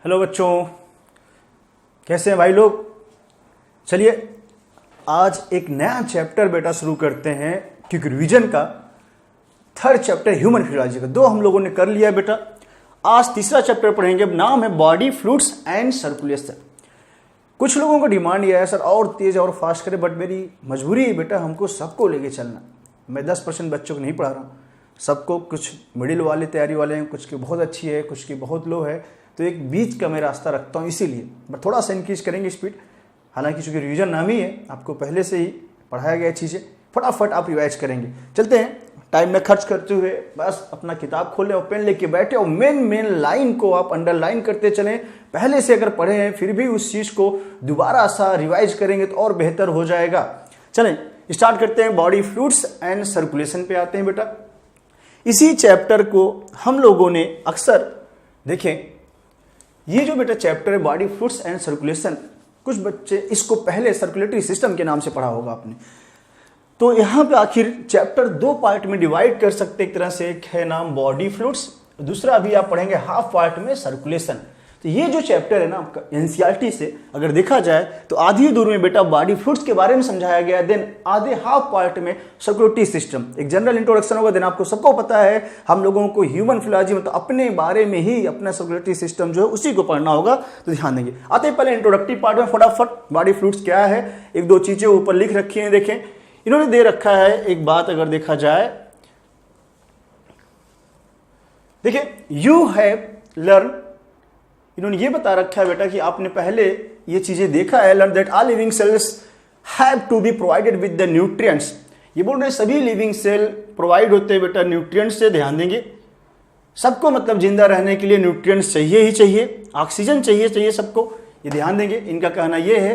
Hello बच्चों, कैसे हैं भाई लोग। चलिए आज एक नया चैप्टर बेटा शुरू करते हैं, क्योंकि रिवीजन का थर्ड चैप्टर ह्यूमन फिजियोलॉजी का दो हम लोगों ने कर लिया बेटा। आज तीसरा चैप्टर पढ़ेंगे। अब नाम है बॉडी फ्लूइड्स एंड सर्कुलेशन। कुछ लोगों को डिमांड ये है सर और तेज और फास्ट करें, बट मेरी मजबूरी है बेटा, हमको सबको लेके चलना। मैं 10% बच्चों को नहीं पढ़ा रहा हूँ, सबको। कुछ मिडिल वाले तैयारी वाले हैं, कुछ की बहुत अच्छी है, कुछ की बहुत लो है, तो एक बीच का मैं रास्ता रखता हूँ। इसीलिए बट थोड़ा सा इंक्रीज करेंगे स्पीड। हालांकि चूंकि रिवीजन नाम ही है, आपको पहले से ही पढ़ाया गया चीज़ें, फटाफट आप रिवाइज करेंगे। चलते हैं, टाइम में खर्च करते हुए बस अपना किताब खोलें और पेन लेके बैठे और मेन लाइन को आप अंडरलाइन करते चलें। पहले से अगर पढ़े हैं फिर भी उस चीज़ को दोबारा सा रिवाइज करेंगे तो और बेहतर हो जाएगा। चलें स्टार्ट करते हैं। बॉडी फ्लूइड्स एंड सर्कुलेशन पे आते हैं बेटा। इसी चैप्टर को हम लोगों ने अक्सर देखें, ये जो बेटा चैप्टर है बॉडी फ्लूइड्स एंड सर्कुलेशन, कुछ बच्चे इसको पहले सर्कुलेटरी सिस्टम के नाम से पढ़ा होगा आपने। तो यहाँ पे आखिर चैप्टर दो पार्ट में डिवाइड कर सकते एक तरह से। एक है नाम बॉडी फ्लूइड्स, दूसरा अभी आप पढ़ेंगे हाफ पार्ट में सर्कुलेशन। तो ये जो चैप्टर है ना आपका एनसीईआरटी से अगर देखा जाए तो आधी दूर में बेटा बॉडी फ्लूइड्स के बारे में समझाया गया, देन आधे हाफ पार्ट में सर्कुलेटरी सिस्टम। एक जनरल इंट्रोडक्शन होगा, देन आपको सबको पता है हम लोगों को ह्यूमन फिजियोलॉजी मतलब अपने बारे में ही अपना सर्कुलेटरी सिस्टम जो है उसी को पढ़ना होगा, तो ध्यान देंगे। आते हैं पहले इंट्रोडक्टरी पार्ट में, फटाफट बॉडी फ्लूइड्स क्या है, एक दो चीजें ऊपर लिख रखी हैं। देखें इन्होंने दे रखा है एक बात, अगर देखा जाए देखिए, यू हैव लर्न, इन्होंने ये बता रखा है बेटा कि आपने पहले ये चीजें देखा है, learn that all living cells have to be provided with the nutrients. ये बोल रहे हैं सभी लिविंग सेल प्रोवाइड होते हैं बेटा न्यूट्रिएंट्स से। ध्यान देंगे, सबको मतलब जिंदा रहने के लिए न्यूट्रिएंट्स चाहिए ही चाहिए, ऑक्सीजन चाहिए सबको, ये ध्यान देंगे। इनका कहना ये है।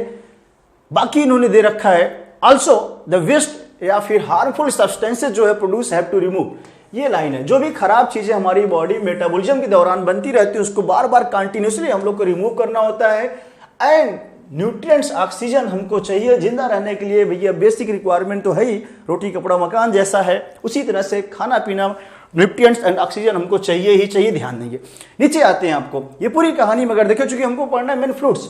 बाकी इन्होंने दे रखा है ऑल्सो द वेस्ट या फिर हार्मफुल सब्सटेंसेज जो है प्रोड्यूस हैव टू रिमूव। ये लाइन है, जो भी खराब चीजें हमारी बॉडी मेटाबॉलिज्म के दौरान बनती रहती है उसको बार बार कंटिन्यूसली हम लोग को रिमूव करना होता है। एंड न्यूट्रिएंट्स ऑक्सीजन हमको चाहिए जिंदा रहने के लिए, भैया बेसिक रिक्वायरमेंट तो है ही, रोटी कपड़ा मकान जैसा है उसी तरह से खाना पीना, न्यूट्रिएंट्स एंड ऑक्सीजन हमको चाहिए ही चाहिए। ध्यान देंगे, नीचे आते हैं आपको ये पूरी कहानी में अगर देखें, चूंकि हमको पढ़ना है मेन फ्लूइड्स।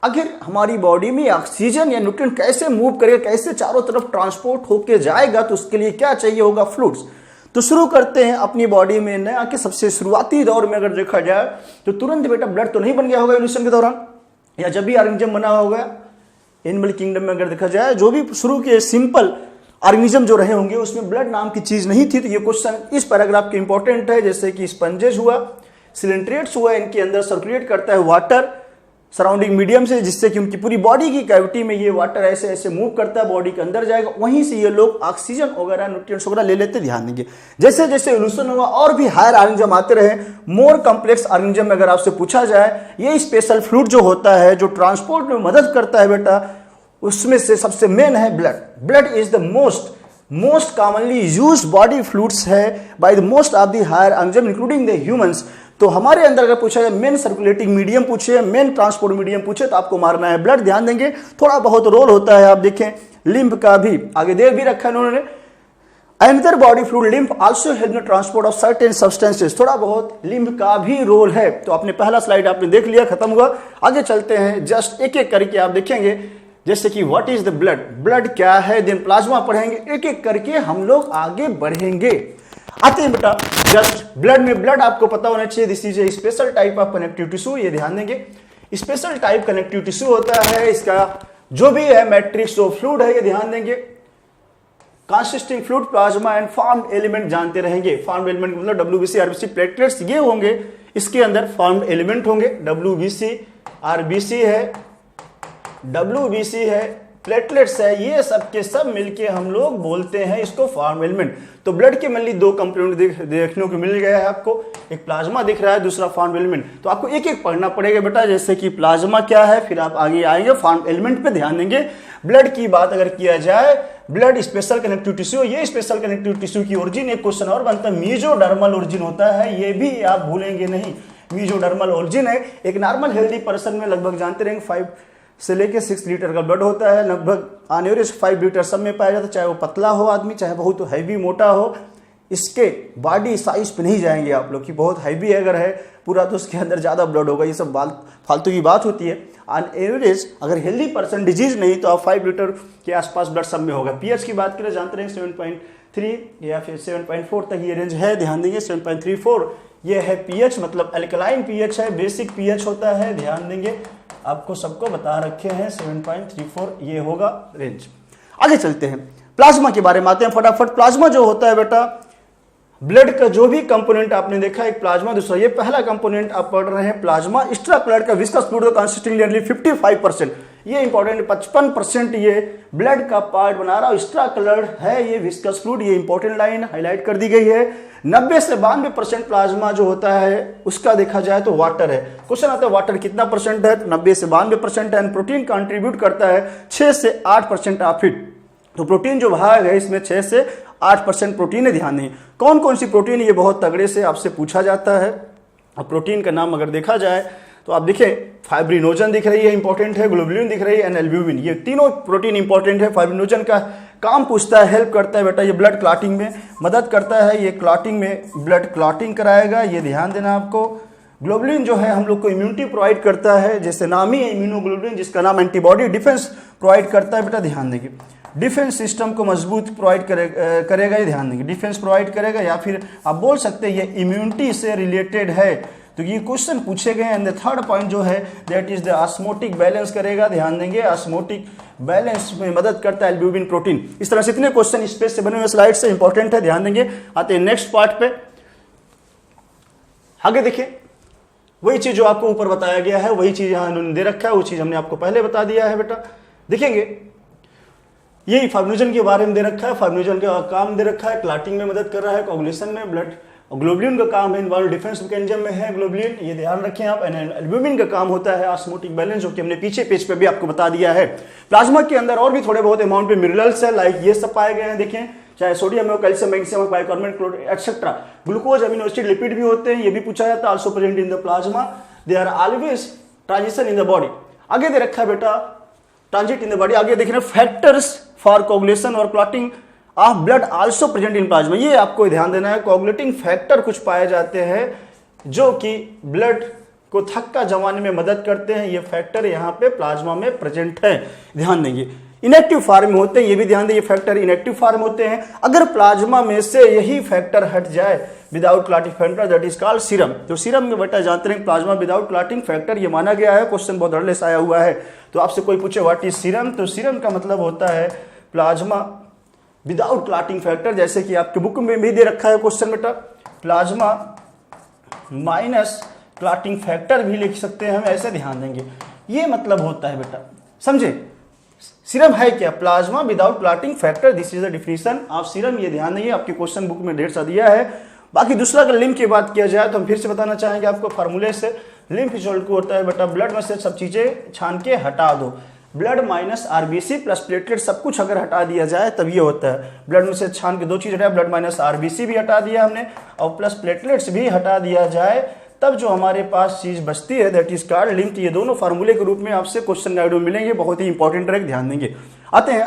आखिर हमारी बॉडी में ऑक्सीजन या न्यूट्रिएंट कैसे मूव करेगा, कैसे चारों तरफ ट्रांसपोर्ट होके जाएगा, तो उसके लिए क्या चाहिए होगा, फ्लूइड्स। तो शुरू करते हैं अपनी बॉडी में नया के सबसे शुरुआती दौर में अगर देखा जाए तो तुरंत बेटा ब्लड तो नहीं बन गया होगा इवोल्यूशन के दौरान, या जब भी ऑर्गेनिज्म बना होगा एनिमल किंगडम में अगर देखा जाए, जो भी शुरू के सिंपल ऑर्गेनिज्म जो रहे होंगे उसमें ब्लड नाम की चीज नहीं थी। तो ये क्वेश्चन इस पैराग्राफ के इंपॉर्टेंट है। जैसे कि स्पंजेस हुआ, सिलेंट्रेट्स हुआ, इनके अंदर सर्कुलेट करता है वाटर सराउंडिंग मीडियम से, जिससे कि उनकी पूरी बॉडी की कैविटी में ये वाटर ऐसे ऐसे मूव करता है, बॉडी के अंदर जाएगा, वहीं से ये लोग ऑक्सीजन वगैरह न्यूट्रिएंट्स वगैरह ले लेते। ध्यान देंगे, जैसे जैसे इवोल्यूशन हुआ और भी हायर ऑर्गेनिज्म आते रहे, मोर कॉम्प्लेक्स ऑर्गेनिज्म में अगर आपसे पूछा जाए ये स्पेशल फ्लूइड जो होता है जो ट्रांसपोर्ट में मदद करता है बेटा, उसमें से सबसे मेन है blood. Blood is the most commonly used body fluids है by the most of the higher organism including the humans. तो हमारे अंदर अगर पूछा जाए मेन सर्कुलेटिंग मीडियम पूछे, मेन ट्रांसपोर्ट मीडियम पूछे, तो आपको मारना है ब्लड। ध्यान देंगे, थोड़ा बहुत रोल होता है, आप देखें लिम्फ का भी आगे दे भी रखा है उन्होंने। Another body fluid lymph also help in transport of certain substances, थोड़ा बहुत लिम्फ का भी रोल है। तो आपने पहला स्लाइड आपने देख लिया, खत्म हुआ। आगे चलते हैं, जस्ट एक एक करके आप देखेंगे, जैसे कि what is the blood, blood क्या है, देन प्लाज्मा पढ़ेंगे, एक एक करके हम लोग आगे बढ़ेंगे। आते हैं बेटा जस्ट ब्लड में, ब्लड आपको पता होना चाहिए this is a special type of connective tissue. ये ध्यान देंगे, स्पेशल टाइप कनेक्टिव टिश्यू होता है, इसका जो भी है मैट्रिक्स ऑफ फ्लूइड है, ये ध्यान देंगे। Consisting fluid, plasma and formed element जानते रहेंगे। फॉर्म्ड एलिमेंट मतलब डब्ल्यूबीसी, आरबीसी, प्लेटलेट्स ये होंगे, इसके अंदर फॉर्म्ड एलिमेंट होंगे। डब्ल्यूबीसी, आरबीसी है, डब्ल्यूबीसी है, प्लेटलेट्स है, ये सब के सब मिलके हम लोग बोलते हैं इसको फॉर्म एलिमेंट। तो ब्लड के मेनली दो कंपोनेंट देखने को मिल गया है आपको, एक प्लाज्मा दिख रहा है, दूसरा फॉर्म एलिमेंट। तो आपको एक एक पढ़ना पड़ेगा बेटा, जैसे कि प्लाज्मा क्या है, फिर आप आगे आएंगे फॉर्म एलिमेंट पे ध्यान देंगे। ब्लड की बात अगर किया जाए, ब्लड स्पेशल कनेक्टिव टिश्यू, ये स्पेशल कनेक्टिव टिश्यू की ओरिजिन एक क्वेश्चन और बनता है, मीजोडर्मल ओरिजिन होता है, ये भी आप भूलेंगे नहीं। मीजोडर्मल ओरिजिन है। एक नॉर्मल हेल्दी पर्सन में लगभग जानते रहेंगे 5 से लेके 6 लीटर का ब्लड होता है, लगभग ऑन एवरेज 5 लीटर सब में पाया जाता है, चाहे वो पतला हो आदमी, चाहे बहुत हैवी मोटा हो। इसके बॉडी साइज पे नहीं जाएंगे आप लोग कि बहुत हैवी अगर है पूरा तो उसके अंदर ज़्यादा ब्लड होगा, ये सब फालतू की बात होती है। ऑन एवरेज अगर हेल्दी पर्सन, डिजीज नहीं, तो आप 5 लीटर के आसपास ब्लड सब में होगा। पीएच की बात करें, जानते हैं 7.3 या फिर 7.4 तक ये रेंज है, ध्यान देंगे 7.34 ये है पीएच, मतलब अल्कलाइन पीएच है, बेसिक पीएच होता है, ध्यान देंगे आपको सबको बता रखे हैं 7.34 ये होगा रेंज। आगे चलते हैं, प्लाज्मा के बारे में आते हैं फटाफट। प्लाज्मा जो होता है बेटा, ब्लड का जो भी कंपोनेंट आपने देखा, एक प्लाज्मा, दूसरा ये पहला कंपोनेंट आप पढ़ रहे हैं प्लाज्मा। एक्स्ट्रा ब्लड का विस्कस फ्लूइड कंसिस्टिंग नियरली 55%, ये इंपॉर्टेंट 55% ये ब्लड का पार्ट बना रहा है। एक्स्ट्रा कलर है ये विस्कस फ्लूइड, ये इंपॉर्टेंट लाइन हाईलाइट कर दी गई है। 90 से 92% प्लाज्मा जो होता है उसका देखा जाए तो वाटर है। क्वेश्चन आता है वाटर कितना परसेंट है, तो 90 से 92% है। प्रोटीन कंट्रीब्यूट करता है 6 से 8% ऑफ इट, तो प्रोटीन जो भाग है इसमें 6 से 8% प्रोटीन है। ध्यान दें कौन कौन सी प्रोटीन, ये बहुत तगड़े से आपसे पूछा जाता है। और प्रोटीन का नाम अगर देखा जाए तो आप देखें फाइब्रिनोजन दिख रही है, इंपॉर्टेंट है, ग्लोबुलिन दिख रही है, एंड एल्ब्यूमिन, ये तीनों प्रोटीन इंपॉर्टेंट है। फाइब्रिनोजन का काम पूछता है, हेल्प करता है बेटा, ये ब्लड क्लॉटिंग में मदद करता है, ये क्लॉटिंग में ब्लड क्लॉटिंग कराएगा, ये ध्यान देना आपको। ग्लोबुलिन जो है हम लोग को इम्यूनिटी प्रोवाइड करता है, जैसे नाम ही है इम्यूनोग्लोबुलिन, जिसका नाम एंटीबॉडी डिफेंस प्रोवाइड करता है बेटा, ध्यान देंगे। डिफेंस सिस्टम को मजबूत प्रोवाइड करेगा, ये ध्यान देंगे, डिफेंस प्रोवाइड करेगा, या फिर आप बोल सकते हैं ये इम्यूनिटी से रिलेटेड है, तो ये क्वेश्चन पूछे गए। एंड द थर्ड पॉइंट जो है that is the osmotic balance करेगा, ध्यान देंगे, ऑस्मोटिक बैलेंस में मदद करता है एल्ब्यूमिन प्रोटीन। इस तरह से इतने क्वेश्चन स्पेस से बने हुए स्लाइड से इंपॉर्टेंट है, ध्यान देंगे। आते हैं नेक्स्ट पार्ट पे, आगे देखिए वही चीज जो आपको ऊपर बताया गया है वही चीज यहां इन्होंने दे रखा है, वो चीज हमने आपको पहले बता दिया है बेटा। देखेंगे यही फाइब्रिनोजन के बारे में दे रखा है, फाइब्रिनोजन का काम दे रखा है, क्लॉटिंग में मदद कर रहा है, कोगुलेशन में, ब्लड, ग्लोबुलिन का काम है इन्वॉल्व डिफेंस मैकेनिज्म में है ग्लोबुलिन, ये ध्यान रखें आप। एल्ब्यूमिन का काम होता है ऑस्मोटिक बैलेंस, जो कि हमने पीछे पेज पे भी आपको बता दिया है। प्लाज्मा के अंदर और भी थोड़े बहुत अमाउंट में मिनरल्स है, लाइक ये सब पाए गए हैं, देखें, चाहे सोडियम हो, calcium, magnesium, bicarbonate, chloride etcetera, glucose, amino acid, lipid भी होते हैं, ये भी पूछा जाता है। Also present in the plasma, they are always transition in the body. आगे दे रखा है बेटा ट्रांजिट इन द बॉडी, आगे देख रहे हैं फैक्टर्स फॉर कोगुलेशन और clotting of blood also present in plasma, ये आपको ध्यान देना है। कोगुलेटिंग फैक्टर कुछ पाए जाते हैं जो कि ब्लड को थक्का जमाने में मदद करते हैं, ये फैक्टर यहाँ पे प्लाज्मा में प्रेजेंट है, ध्यान देंगे। इनएक्टिव फॉर्म में होते हैं, ये भी ध्यान दें, ये फैक्टर इनएक्टिव फॉर्म होते हैं। अगर प्लाज्मा में से यही फैक्टर हट जाए without clotting factor, that is called serum. तो सीरम में बेटा जानते हैं प्लाज्मा विदाउट क्लॉटिंग फैक्टर ये माना गया है, क्वेश्चन बहुत अड़ले से आया हुआ है। तो आपसे कोई पूछे व्हाट इज सीरम, तो सीरम का मतलब होता है प्लाज्मा विदाउट क्लॉटिंग फैक्टर, जैसे कि आपके बुक में भी दे रखा है क्वेश्चन बेटा, प्लाज्मा माइनस क्लॉटिंग फैक्टर भी लिख सकते हैं हम, ऐसे ध्यान देंगे, ये मतलब होता है बेटा, समझे। सीरम है क्या, plasma without clotting factor, this is the definition of serum, ये ध्यान देंगे, आपके क्वेश्चन बुक में ढेर सा दिया है। बाकी दूसरा अगर लिम्फ की बात किया जाए तो हम फिर से बताना चाहेंगे आपको फार्मूले से, लिम्फ इक्वल टू होता है बेटा ब्लड में से सब चीजें छान के हटा दो, blood minus RBC plus platelet, सब कुछ अगर हटा दिया जाए तब ये होता है। ब्लड में से छान के दो चीज हटाया, ब्लड माइनस आरबीसी भी हटा दिया हमने और प्लस प्लेटलेट्स भी हटा दिया जाए, तब जो हमारे पास चीज बचती है दैट इज कॉल्ड लिम्फ। ये दोनों फार्मूले के रूप में आपसे क्वेश्चन गाइड में मिलेंगे, बहुत ही इंपॉर्टेंट है, ध्यान देंगे। आते हैं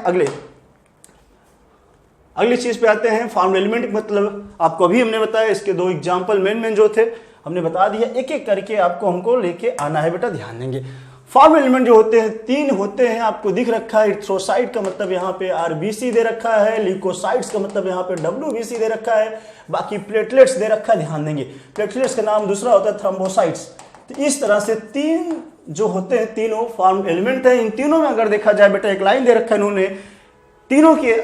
अगली चीज पे आते हैं, फॉर्म एलिमेंट मतलब आपको अभी हमने बताया, इसके दो एग्जांपल मेन जो थे हमने बता दिया, एक एक करके आपको हमको लेके आना है बेटा, ध्यान देंगे। फॉर्म एलिमेंट जो होते हैं 3 होते हैं, आपको दिख रखा है, इरिथ्रोसाइट का मतलब यहाँ पे आरबीसी दे रखा है, ल्यूकोसाइट्स का मतलब यहाँ पे डब्ल्यूबीसी दे रखा है, बाकी प्लेटलेट्स दे रखा है, ध्यान देंगे। प्लेटलेट्स का नाम दूसरा होता है थ्रोम्बोसाइट्स। तो इस तरह से 3 जो होते हैं तीनों फॉर्म एलिमेंट है। इन तीनों में अगर देखा जाए बेटा, एक लाइन दे रखा है इन्होंने, तीनों के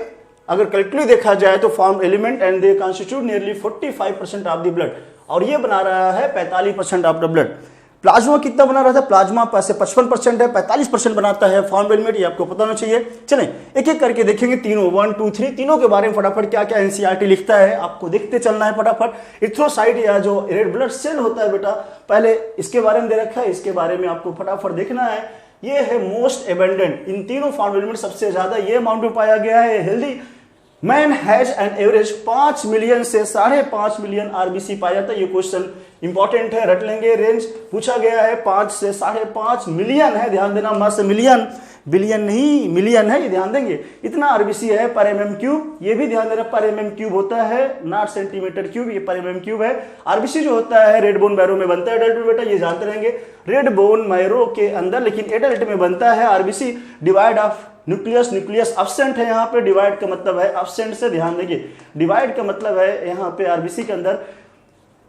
अगर कलेक्टिवली देखा जाए तो form element and they constitute nearly 45% of the blood, और ये बना रहा है 45% ऑफ द ब्लड। प्लाज्मा कितना बना रहा था, प्लाज्मा पैसे 55% है, 45% बनाता है फॉर्म एलिमेंट, ये आपको पता होना चाहिए। चलें एक एक करके देखेंगे तीनों, 1 2 3 तीनों के बारे में फटाफट क्या क्या एनसीईआरटी लिखता है आपको देखते चलना है फटाफट। इरिथ्रोसाइट या जो रेड ब्लड सेल होता है बेटा, पहले इसके बारे में दे रखा है, इसके बारे में आपको फटाफट देखना है। ये है मोस्ट एबंडेंट, इन तीनों फॉर्म एलिमेंट सबसे ज्यादा ये अमाउंट में पाया गया है। Healthy man has an average 5 million से 5.5 मिलियन आरबीसी पाया जाता है। ये क्वेश्चन इंपॉर्टेंट है, रट लेंगे, रेंज पूछा गया है 5 से 5.5 मिलियन है, ध्यान देना, मास मिलियन बिलियन नहीं मिलियन है, ये ध्यान देंगे। इतना आरबीसी है पर एमएम क्यूब, ये भी ध्यान देना पर एमएम क्यूब होता है, नॉट सेंटीमीटर क्यूब, ये पर एमएम क्यूब है। आरबीसी जो होता है रेड बोन मैरो में बनता है एडल्ट में बेटा, ये जानते रहेंगे रेड बोन मैरो के अंदर, लेकिन एडल्ट में बनता है RBC divide of nucleus, nucleus absent है यहाँ पे, डिवाइड का मतलब है एब्सेंट से, ध्यान देंगे डिवाइड का मतलब है यहाँ पे आरबीसी के अंदर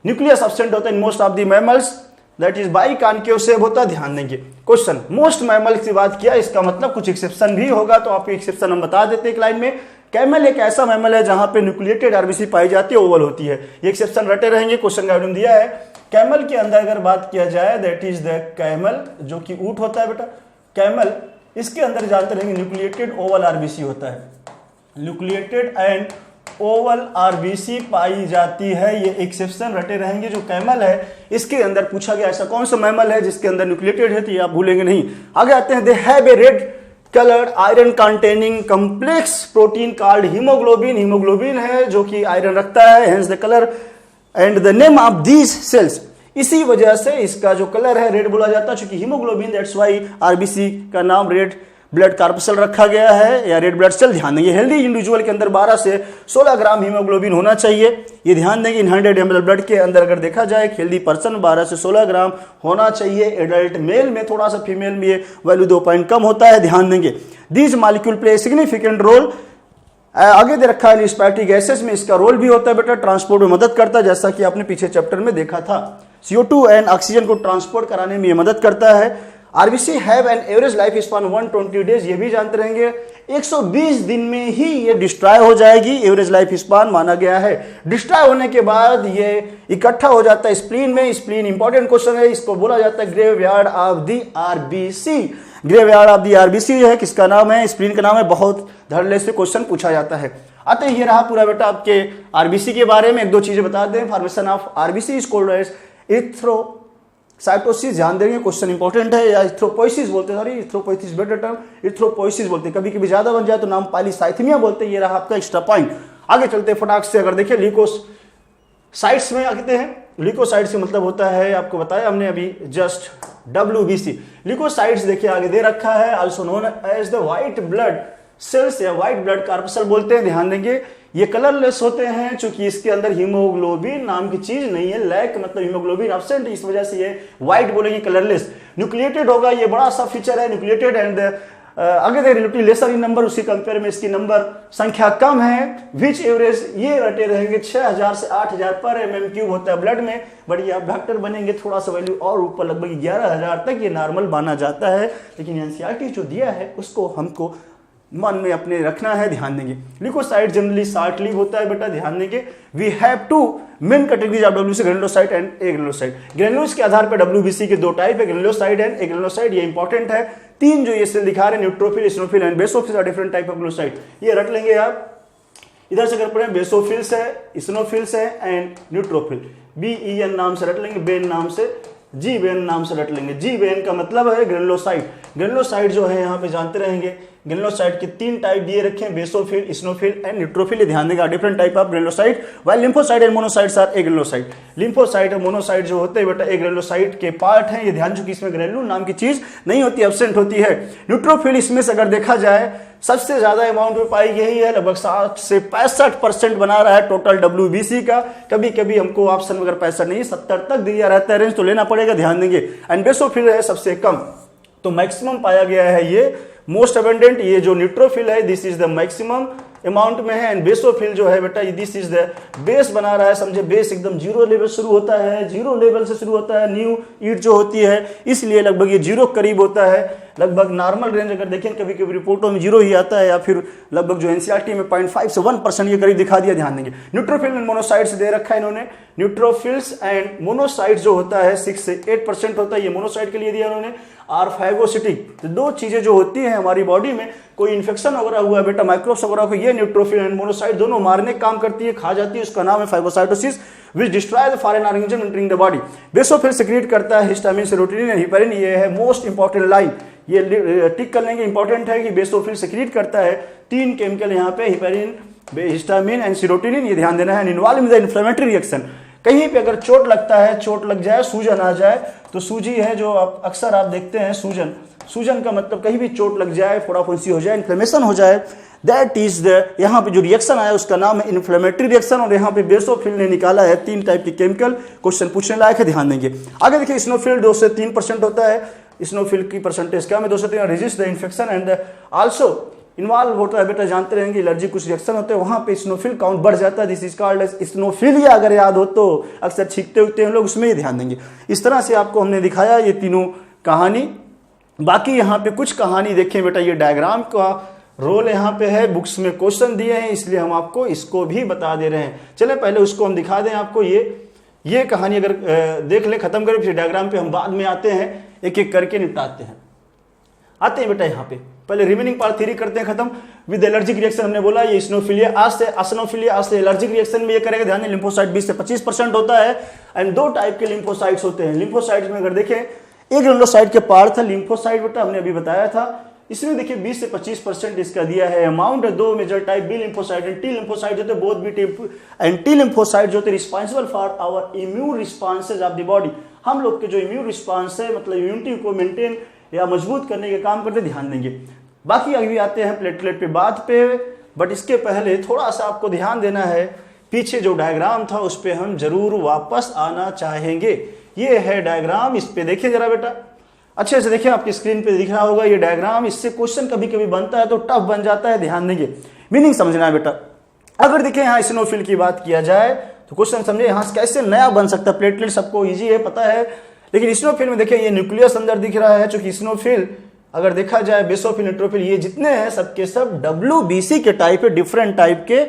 न्यूक्लियस एब्सेंट होता है in most of the mammals, that is by concave shape होता है, ध्यान देंगे। क्वेश्चन मोस्ट मैमल की बात किया, इसका मतलब कुछ एक्सेप्शन भी होगा, तो आपको एक्सेप्शन हम बता देते हैं एक लाइन में। कैमल एक ऐसा मैमल है जहां पे न्यूक्लिएटेड आरबीसी पाई जाती है, ओवल होती है, ये एक्सेप्शन रटे रहेंगे, क्वेश्चन का आइटम दिया है। कैमल के अंदर अगर बात किया जाए दैट इज द कैमल, जो कि ऊंट होता है बेटा, कैमल इसके अंदर जानते रहेंगे न्यूक्लिएटेड ओवल आरबीसी होता है, न्यूक्लिएटेड एंड ओवल आरबीसी पाई जाती है, ये एक्सेप्शन रटे रहेंगे। जो कैमल है इसके अंदर पूछा गया ऐसा कौन सा मैमल है जिसके अंदर न्यूक्लिएटेड है, तो ये आप भूलेंगे नहीं। आगे आते हैं, they have a red coloured iron containing complex protein called haemoglobin, haemoglobin है जो कि आयरन रखता है, hence the colour and the name of these cells, इसी वजह से इसका जो कलर है रेड बोला जाता है, क्योंकि हीमोग्लोबिन, दैट्स वाई आरबीसी का नाम रेड ब्लड कार्पसल रखा गया है या रेड ब्लड सेल। ध्यान देंगे हेल्दी इंडिविजुअल के अंदर 12 से 16 ग्राम हीमोग्लोबिन होना चाहिए, ये ध्यान देंगे। इन 100 ml ब्लड के अंदर अगर देखा जाए हेल्दी पर्सन 12 से 16 ग्राम होना चाहिए। एडल्ट मेल में थोड़ा सा फीमेल में ये वैल्यू 2 पॉइंट कम होता है, ध्यान देंगे। These molecule play significant role, आगे दे रखा है रिस्पिरेटरी गैसेस में इसका रोल भी होता है बेटा, ट्रांसपोर्ट में मदद करता है, जैसा कि आपने पीछे चैप्टर में देखा था। CO2 एंड ऑक्सीजन को ट्रांसपोर्ट कराने में ये मदद करता है। RBC have an average life span 120 days, ये भी जानते रहेंगे 120 दिन में ही ये डिस्ट्रॉय हो जाएगी, एवरेज लाइफ स्पान माना गया है। डिस्ट्रॉय होने के बाद ये इकट्ठा हो जाता है स्प्लीन में, स्प्लीन इंपॉर्टेंट क्वेश्चन है, इसको बोला जाता है graveyard of the RBC. Graveyard of the RBC है, किसका नाम है, स्प्लीन का नाम है, बहुत धड़ल्ले से क्वेश्चन पूछा जाता है। आते ये रहा पूरा बेटा आपके आरबीसी के बारे में। एक दो चीजें बता दें, formation of RBC is called as erythrocytosis, ध्यान देंगे क्वेश्चन इंपॉर्टेंट है, या इथ्रोपोइसिस बोलते हैं, sorry erythropoiesis better term, erythropoiesis बोलते हैं, कभी कभी ज्यादा बन जाए तो नाम पॉलीसाइथेमिया बोलते हैं। ये रहा आपका एक्स्ट्रा पॉइंट। आगे चलते फटाक से, अगर देखिए ल्यूकोसाइट्स में आते हैं, ल्यूकोसाइट्स का मतलब होता है, आपको बताया हमने अभी जस्ट WBC। ल्यूकोसाइट्स देखिए आगे दे रखा है, also known as the white blood cells या व्हाइट ब्लड कार्पसल बोलते हैं, ध्यान देंगे। ये कलरलेस होते हैं क्योंकि इसके अंदर हीमोग्लोबिन नाम की चीज नहीं है, लैक मतलब हीमोग्लोबिन एब्सेंट, इस वजह से ये व्हाइट बोलेंगे, कलरलेस। न्यूक्लिएटेड होगा, ये बड़ा सा फीचर है न्यूक्लिएटेड एंड आगे देखिए रिलेटिव लेसर इन नंबर, उसी कंपेयर में इसकी नंबर संख्या कम है। विच एवरेज ये रटे रहेंगे 6000 से 8000 पर mm³ होता है ब्लड में, बट ये आप डॉक्टर बनेंगे थोड़ा सा वैल्यू और ऊपर लगभग 11000 तक ये नॉर्मल माना जाता है, लेकिन एनसीईआरटी जो दिया है उसको हमको मन में अपने रखना है, ध्यान देंगे। ल्यूकोसाइट जनरली शॉर्ट लिव होता है बेटा, ध्यान देंगे। We have two main categories of WBC, granulocyte and agranulocyte. Granules के आधार पर WBC के दो टाइप है, ग्रेनुलोसाइट एंड एग्रेनुलोसाइट, ये इंपॉर्टेंट है। तीन जो ये सेल दिखा रहे हैं, neutrophil, eosinophil and basophil are different type of granulocyte, ये रट लेंगे आप। इधर से अगर पढ़े बेसोफिल्स है, इसिनोफिल्स है एंड न्यूट्रोफिल, BEN नाम से रट लेंगे, बेन नाम से, जी बेन नाम से रट लेंगे। जी बेन का मतलब है ग्रेनुलोसाइट। ग्रेनुलोसाइट जो है यहाँ पे जानते रहेंगे, ग्रेनुलोसाइट के तीन टाइप दिए रखे हैं, बेसोफिल, इसिनोफिल एंड न्यूट्रोफिल, ध्यान देगा different type of granulocyte. While lymphocyte and monocytes are agranulocyte. Lymphocyte और मोनोसाइट जो होते हैं बेटा एग्रेनुलोसाइट के पार्ट हैं, ये ध्यान, चूंकि इसमें ग्रेनुल नाम की चीज नहीं होती, एब्सेंट होती है। न्यूट्रोफिल इसमें से अगर देखा जाए सबसे ज्यादा अमाउंट में पाई गई है, लगभग 60 से 65% बना रहा है टोटल WBC का। कभी कभी हमको ऑप्शन में अगर 65 नहीं 70 तक दिया रहता है रेंज, तो लेना पड़ेगा, ध्यान देंगे। एंड बेसोफिल है सबसे कम, तो मैक्सिमम पाया गया है ये मोस्ट अबेंडेंट, ये जो न्यूट्रोफिल है this is the maximum amount में है। एंड बेसोफिल जो है बेटा दिस इज द बेस बना रहा है, समझे, बेस एकदम जीरो लेवल शुरू होता है, जीरो लेवल से शुरू होता है, न्यू ईट जो होती है, इसलिए लगभग ये जीरो करीब होता है। लगभग नॉर्मल रेंज अगर देखें कभी कभी रिपोर्टों में जीरो ही आता है, या फिर लगभग जो एनसीईआरटी में 0.5 से 1% ये करीब दिखा दिया, ध्यान देंगे। न्यूट्रोफिल एंड मोनोसाइट्स दे रखा है इन्होंने, न्यूट्रोफिल्स एंड मोनोसाइट जो होता है 6 से 8% होता है, ये मोनोसाइट के लिए दिया उन्होंने। आर फाइगोसिटिक, तो दो चीजें जो होती हैं हमारी बॉडी में, कोई इन्फेक्शन वगैरह हुआ बेटा, माइक्रोब्स वगैरह को ये न्यूट्रोफिल एंड मोनोसाइट दोनों मारने का काम करती है, खा जाती है, उसका नाम है phagocytosis, which destroy the foreign organism entering the body. Basophil secrete करता है हिस्टामिन, सेरोटोनिन एंड हिपेरिन, ये है मोस्ट इंपॉर्टेंट लाइन, ये टिक कर लेंगे, इंपॉर्टेंट है कि बेसोफिल सिक्रीट करता है तीन केमिकल यहाँ पे, हिपेरिन, हिस्टामिन एंड सेरोटोनिन, ये ध्यान देना है। Involve in the inflammatory reaction, कहीं पे अगर चोट लगता है, चोट लग जाए, सूजन आ जाए, तो सूजी है जो अक्सर आप देखते हैं, सूजन, सूजन का मतलब कहीं भी चोट लग जाए, फोड़ा फुंसी हो जाए, इन्फ्लेमेशन हो जाए, दैट इज द, यहाँ पे जो रिएक्शन आया उसका नाम है इन्फ्लेमेटरी रिएक्शन। और यहाँ पे बेसोफिल ने निकाला है 3 टाइप के केमिकल, क्वेश्चन पूछने लायक है, ध्यान देंगे। आगे देखिए, स्नोफिल 2 से 3% होता है, स्नोफिल की परसेंटेज कम है, 2 से 3, resist the infection and also involve होता है, बेटा जानते रहेंगे एलर्जी कुछ रिएक्शन होते हैं, वहां पे स्नोफिल काउंट बढ़ जाता है, दिस इज कॉल्ड एज स्नोफिलिया। अगर याद हो तो अक्सर छींकते उगते हैं लोग, उसमें ही ध्यान देंगे। इस तरह से आपको हमने दिखाया ये तीनों कहानी। बाकी यहाँ पे कुछ कहानी देखें बेटा, ये डायग्राम का रोल यहाँ पे है, बुक्स में क्वेश्चन दिए हैं, इसलिए हम आपको इसको भी बता दे रहे हैं। चले पहले उसको हम दिखा दें आपको। ये कहानी अगर देख ले, खत्म करें, फिर डायग्राम पे हम बाद में आते हैं, एक एक करके निपटाते हैं। आते हैं बेटा यहाँ पे, पहले रिमेनिंग पार्ट थ्योरी करते हैं खत्म विद एलर्जिक रिएक्शन। हमने बोला ये स्नोफिलिया आज से एलर्जिक रिएक्शन में ये करेगा, ध्यान दें, लिम्फोसाइट 20 से 25% होता है एंड 2 टाइप के लिम्फोसाइट्स होते हैं। लिम्फोसाइट्स में अगर देखें, एक लिम्फोसाइट के पार्ट था लिम्फोसाइट, बेटा हमने अभी बताया था, इसमें देखिए 20 से 25% इसका दिया है amount. 2 major type, B lymphocyte and T lymphocyte जो थे, both B and T lymphocyte जो थे responsible for our immune responses of the body. हम लोग के जो इम्यून रिस्पांस है, मतलब इम्यूनिटी को मेंटेन या मजबूत करने के काम करते, ध्यान देंगे। बाकी अभी आते हैं प्लेटलेट पे बात पे, बट इसके पहले थोड़ा सा आपको ध्यान देना है, पीछे जो डायग्राम था उस पर हम जरूर वापस आना चाहेंगे। ये है डायग्राम, इस पे देखिए जरा बेटा, अच्छे से देखिए, आपकी स्क्रीन पे दिख रहा होगा ये डायग्राम। इससे क्वेश्चन कभी कभी बनता है तो टफ बन जाता है, ध्यान देंगे, मीनिंग समझना है बेटा। अगर देखिए यहाँ स्नोफिल की बात किया जाए तो क्वेश्चन समझे यहाँ कैसे नया बन सकता है। प्लेटलेट सबको ईजी है, पता है, लेकिन स्नोफिल में देखिए ये न्यूक्लियस अंदर दिख रहा है, चूंकि स्नोफिल अगर देखा जाए, बेसोफिल, न्यूट्रोफिल, ये जितने हैं सबके सब WBC के टाइप है, डिफरेंट टाइप के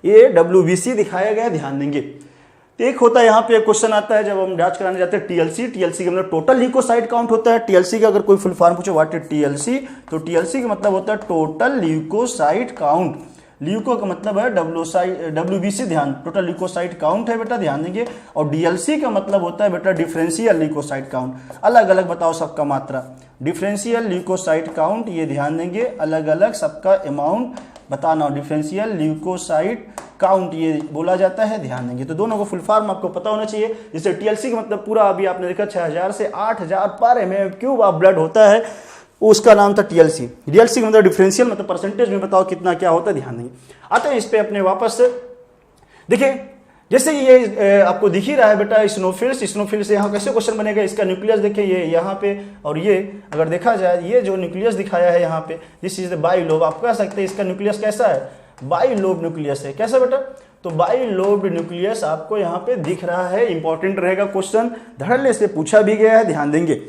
ये WBC दिखाया गया, ध्यान देंगे। एक होता है यहाँ पे क्वेश्चन आता है जब हम जांच कराने जाते हैं TLC का मतलब टोटल ल्यूकोसाइट काउंट होता है। TLC का अगर कोई फुल फॉर्म पूछे व्हाट इज TLC, तो TLC का मतलब होता है टोटल ल्यूकोसाइट काउंट। ल्यूको का मतलब है WBC, ध्यान, टोटल ल्यूकोसाइट काउंट है बेटा, ध्यान देंगे। और DLC का मतलब होता है बेटा डिफरेंशियल ल्यूकोसाइट काउंट। अलग अलग बताओ सबका मात्रा, डिफरेंशियल ल्यूकोसाइट काउंट, ये ध्यान देंगे, अलग अलग सबका अमाउंट बताना, डिफरेंशियल ल्यूकोसाइट काउंट ये बोला जाता है, ध्यान देंगे। तो दोनों को फुल फॉर्म आपको पता होना चाहिए। जैसे TLC का मतलब पूरा अभी आपने देखा 6000 से 8000 पर mm³ ऑफ ब्लड होता है, उसका नाम था TLC। DLC का मतलब डिफरेंशियल, मतलब परसेंटेज में बताओ कितना क्या होता है, ध्यान देंगे। आते हैं इस पे अपने वापस से, देखिए जैसे ये आपको दिख ही रहा है बेटा स्नोफिल से यहाँ कैसे क्वेश्चन बनेगा। इसका न्यूक्लियस देखिए ये यहाँ पे, और ये अगर देखा जाए ये जो न्यूक्लियस दिखाया है यहाँ पे, दिस इज द बाइलोब। आप कह सकते हैं इसका न्यूक्लियस कैसा है, बाइलोब न्यूक्लियस है। कैसा बेटा, तो बाइलोब न्यूक्लियस आपको यहाँ पे दिख रहा है, इंपॉर्टेंट रहेगा क्वेश्चन, धड़ल्ले से पूछा भी गया है, ध्यान देंगे।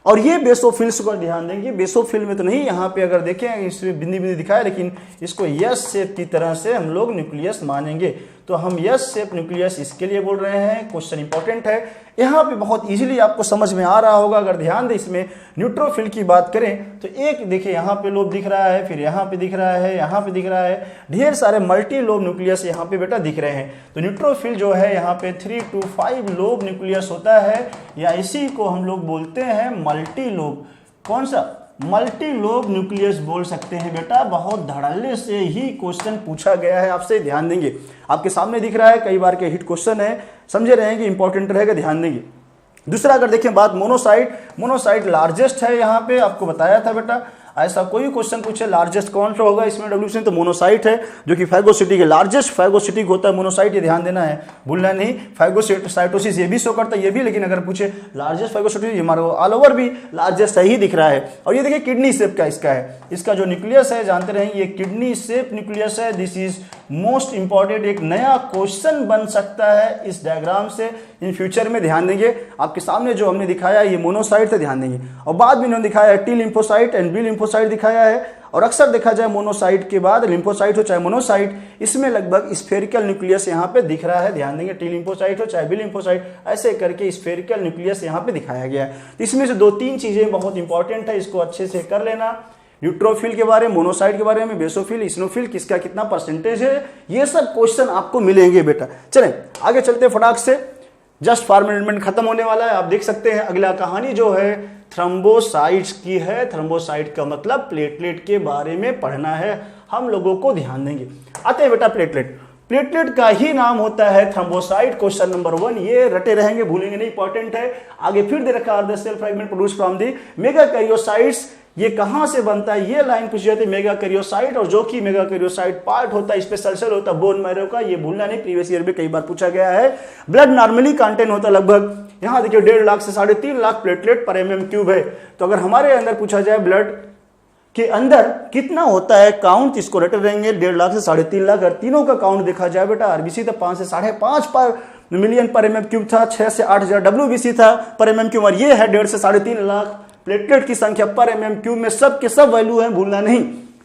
और ये बेसोफिल्स को ध्यान देंगे, बेसोफिल में तो नहीं, यहाँ पे अगर देखें इसमें बिंदी बिंदी दिखाया, लेकिन इसको यस शेप की तरह से हम लोग न्यूक्लियस मानेंगे। तो हम यस शेप न्यूक्लियस इसके लिए बोल रहे हैं, क्वेश्चन इंपॉर्टेंट है। यहाँ पे बहुत इजीली आपको समझ में आ रहा होगा अगर ध्यान दें। इसमें न्यूट्रोफिल की बात करें तो एक देखिए यहाँ पे लोब दिख रहा है, फिर यहाँ पे दिख रहा है, यहाँ पे दिख रहा है, ढेर सारे मल्टी लोब न्यूक्लियस यहाँ पे बेटा दिख रहे हैं। तो न्यूट्रोफिल जो है यहाँ पे 3 to 5 लोब न्यूक्लियस होता है, या इसी को हम लोग बोलते हैं मल्टी लोब। कौन सा, मल्टी लोब न्यूक्लियस बोल सकते हैं बेटा। बहुत धड़ल्ले से ही क्वेश्चन पूछा गया है आपसे, ध्यान देंगे। आपके सामने दिख रहा है, कई बार के हिट क्वेश्चन है, समझे रहेंगे, इंपॉर्टेंट रहेगा, ध्यान देंगे। दूसरा अगर देखें बात मोनोसाइट लार्जेस्ट है, यहाँ पे आपको बताया था बेटा। ऐसा कोई क्वेश्चन पूछे लार्जेस्ट कौन सा होगा इसमें WBC, तो मोनोसाइट है, जो कि फैगोसिटिक है, लार्जेस्ट फैगोसिटिक होता है मोनोसाइट, ये ध्यान देना है, भूलना नहीं। फैगोसाइटोसिस ये भी शो करता है, ये भी, लेकिन अगर पूछे लार्जेस्ट फैगोसिटिक, ये हमारा ऑल ओवर भी लार्जेस्ट ही दिख रहा है। और ये देखिए किडनी शेप का इसका है, इसका जो न्यूक्लियस है जानते रहे, ये किडनी शेप न्यूक्लियस है। दिस इज मोस्ट इंपॉर्टेंट, एक नया क्वेश्चन बन सकता है इस डायग्राम से इन फ्यूचर में, ध्यान देंगे। आपके सामने जो हमने दिखाया ये मोनोसाइट है, ध्यान देंगे। और बाद में इन्होंने दिखाया है T lymphocyte and B lymphocyte दिखाया है। और अक्सर देखा जाए मोनोसाइट के बाद लिम्फोसाइट हो चाहे मोनोसाइट, इसमें लगभग स्फेरिकल न्यूक्लियस यहाँ पे दिख रहा है, ध्यान देंगे। टी लिम्फोसाइट हो चाहे बी लिम्फोसाइट, ऐसे करके स्फेरिकल न्यूक्लियस यहाँ पे दिखाया गया है। इसमें से 2-3 चीजें बहुत इंपॉर्टेंट है, इसको अच्छे से कर लेना। न्यूट्रोफिल के बारे में, मोनोसाइट के बारे में, बेसोफिल, स्नोफिल, किसका कितना परसेंटेज है, ये सब क्वेश्चन आपको मिलेंगे बेटा। चलें आगे चलते फटाक से, जस्ट फॉर्मेट खत्म होने वाला है, आप देख सकते हैं। अगला कहानी जो है थ्रोम्बोसाइट्स की है। थ्रोम्बोसाइट का मतलब प्लेटलेट के बारे में पढ़ना है हम लोगों को, ध्यान देंगे। आते हैं बेटा प्लेटलेट। प्लेटलेट का ही नाम होता है थ्रोम्बोसाइट। क्वेश्चन नंबर 1 ये रटे रहेंगे, भूलेंगे नहीं, इंपॉर्टेंट है। आगे फिर दे रखा है the cell fragment produce from the megakaryocytes, ये कहां से बनता है, ये लाइन पूछी जाती है मेगाकैरियोसाइट, और जो कि मेगाकैरियोसाइट पार्ट होता है, इस पे सल्सल होता है बोन मैरो का, ये भूलना नहीं, प्रीवियस ईयर में कई बार पूछा गया है। ब्लड नॉर्मली कंटेन होता है लगभग, यहां देखिए 1.5 लाख से 3.5 लाख प्लेटलेट पर mm³ है। तो अगर हमारे अंदर पूछा जाए ब्लड के अंदर कितना होता है काउंट, इसको रटे रहेंगे 1.5 लाख से 3.5 लाख। अगर तीनों का काउंट देखा जाए बेटा, आरबीसी था 5 से 5.5 पर मिलियन पर mm³ था, 6 से 8 हजार डब्ल्यूबीसी था पर mm³, और ये है 1.5 से 3.5 लाख प्लेटलेट की संख्या पर mm³ में। सब के सब वैल्यू है, भूलना नहीं।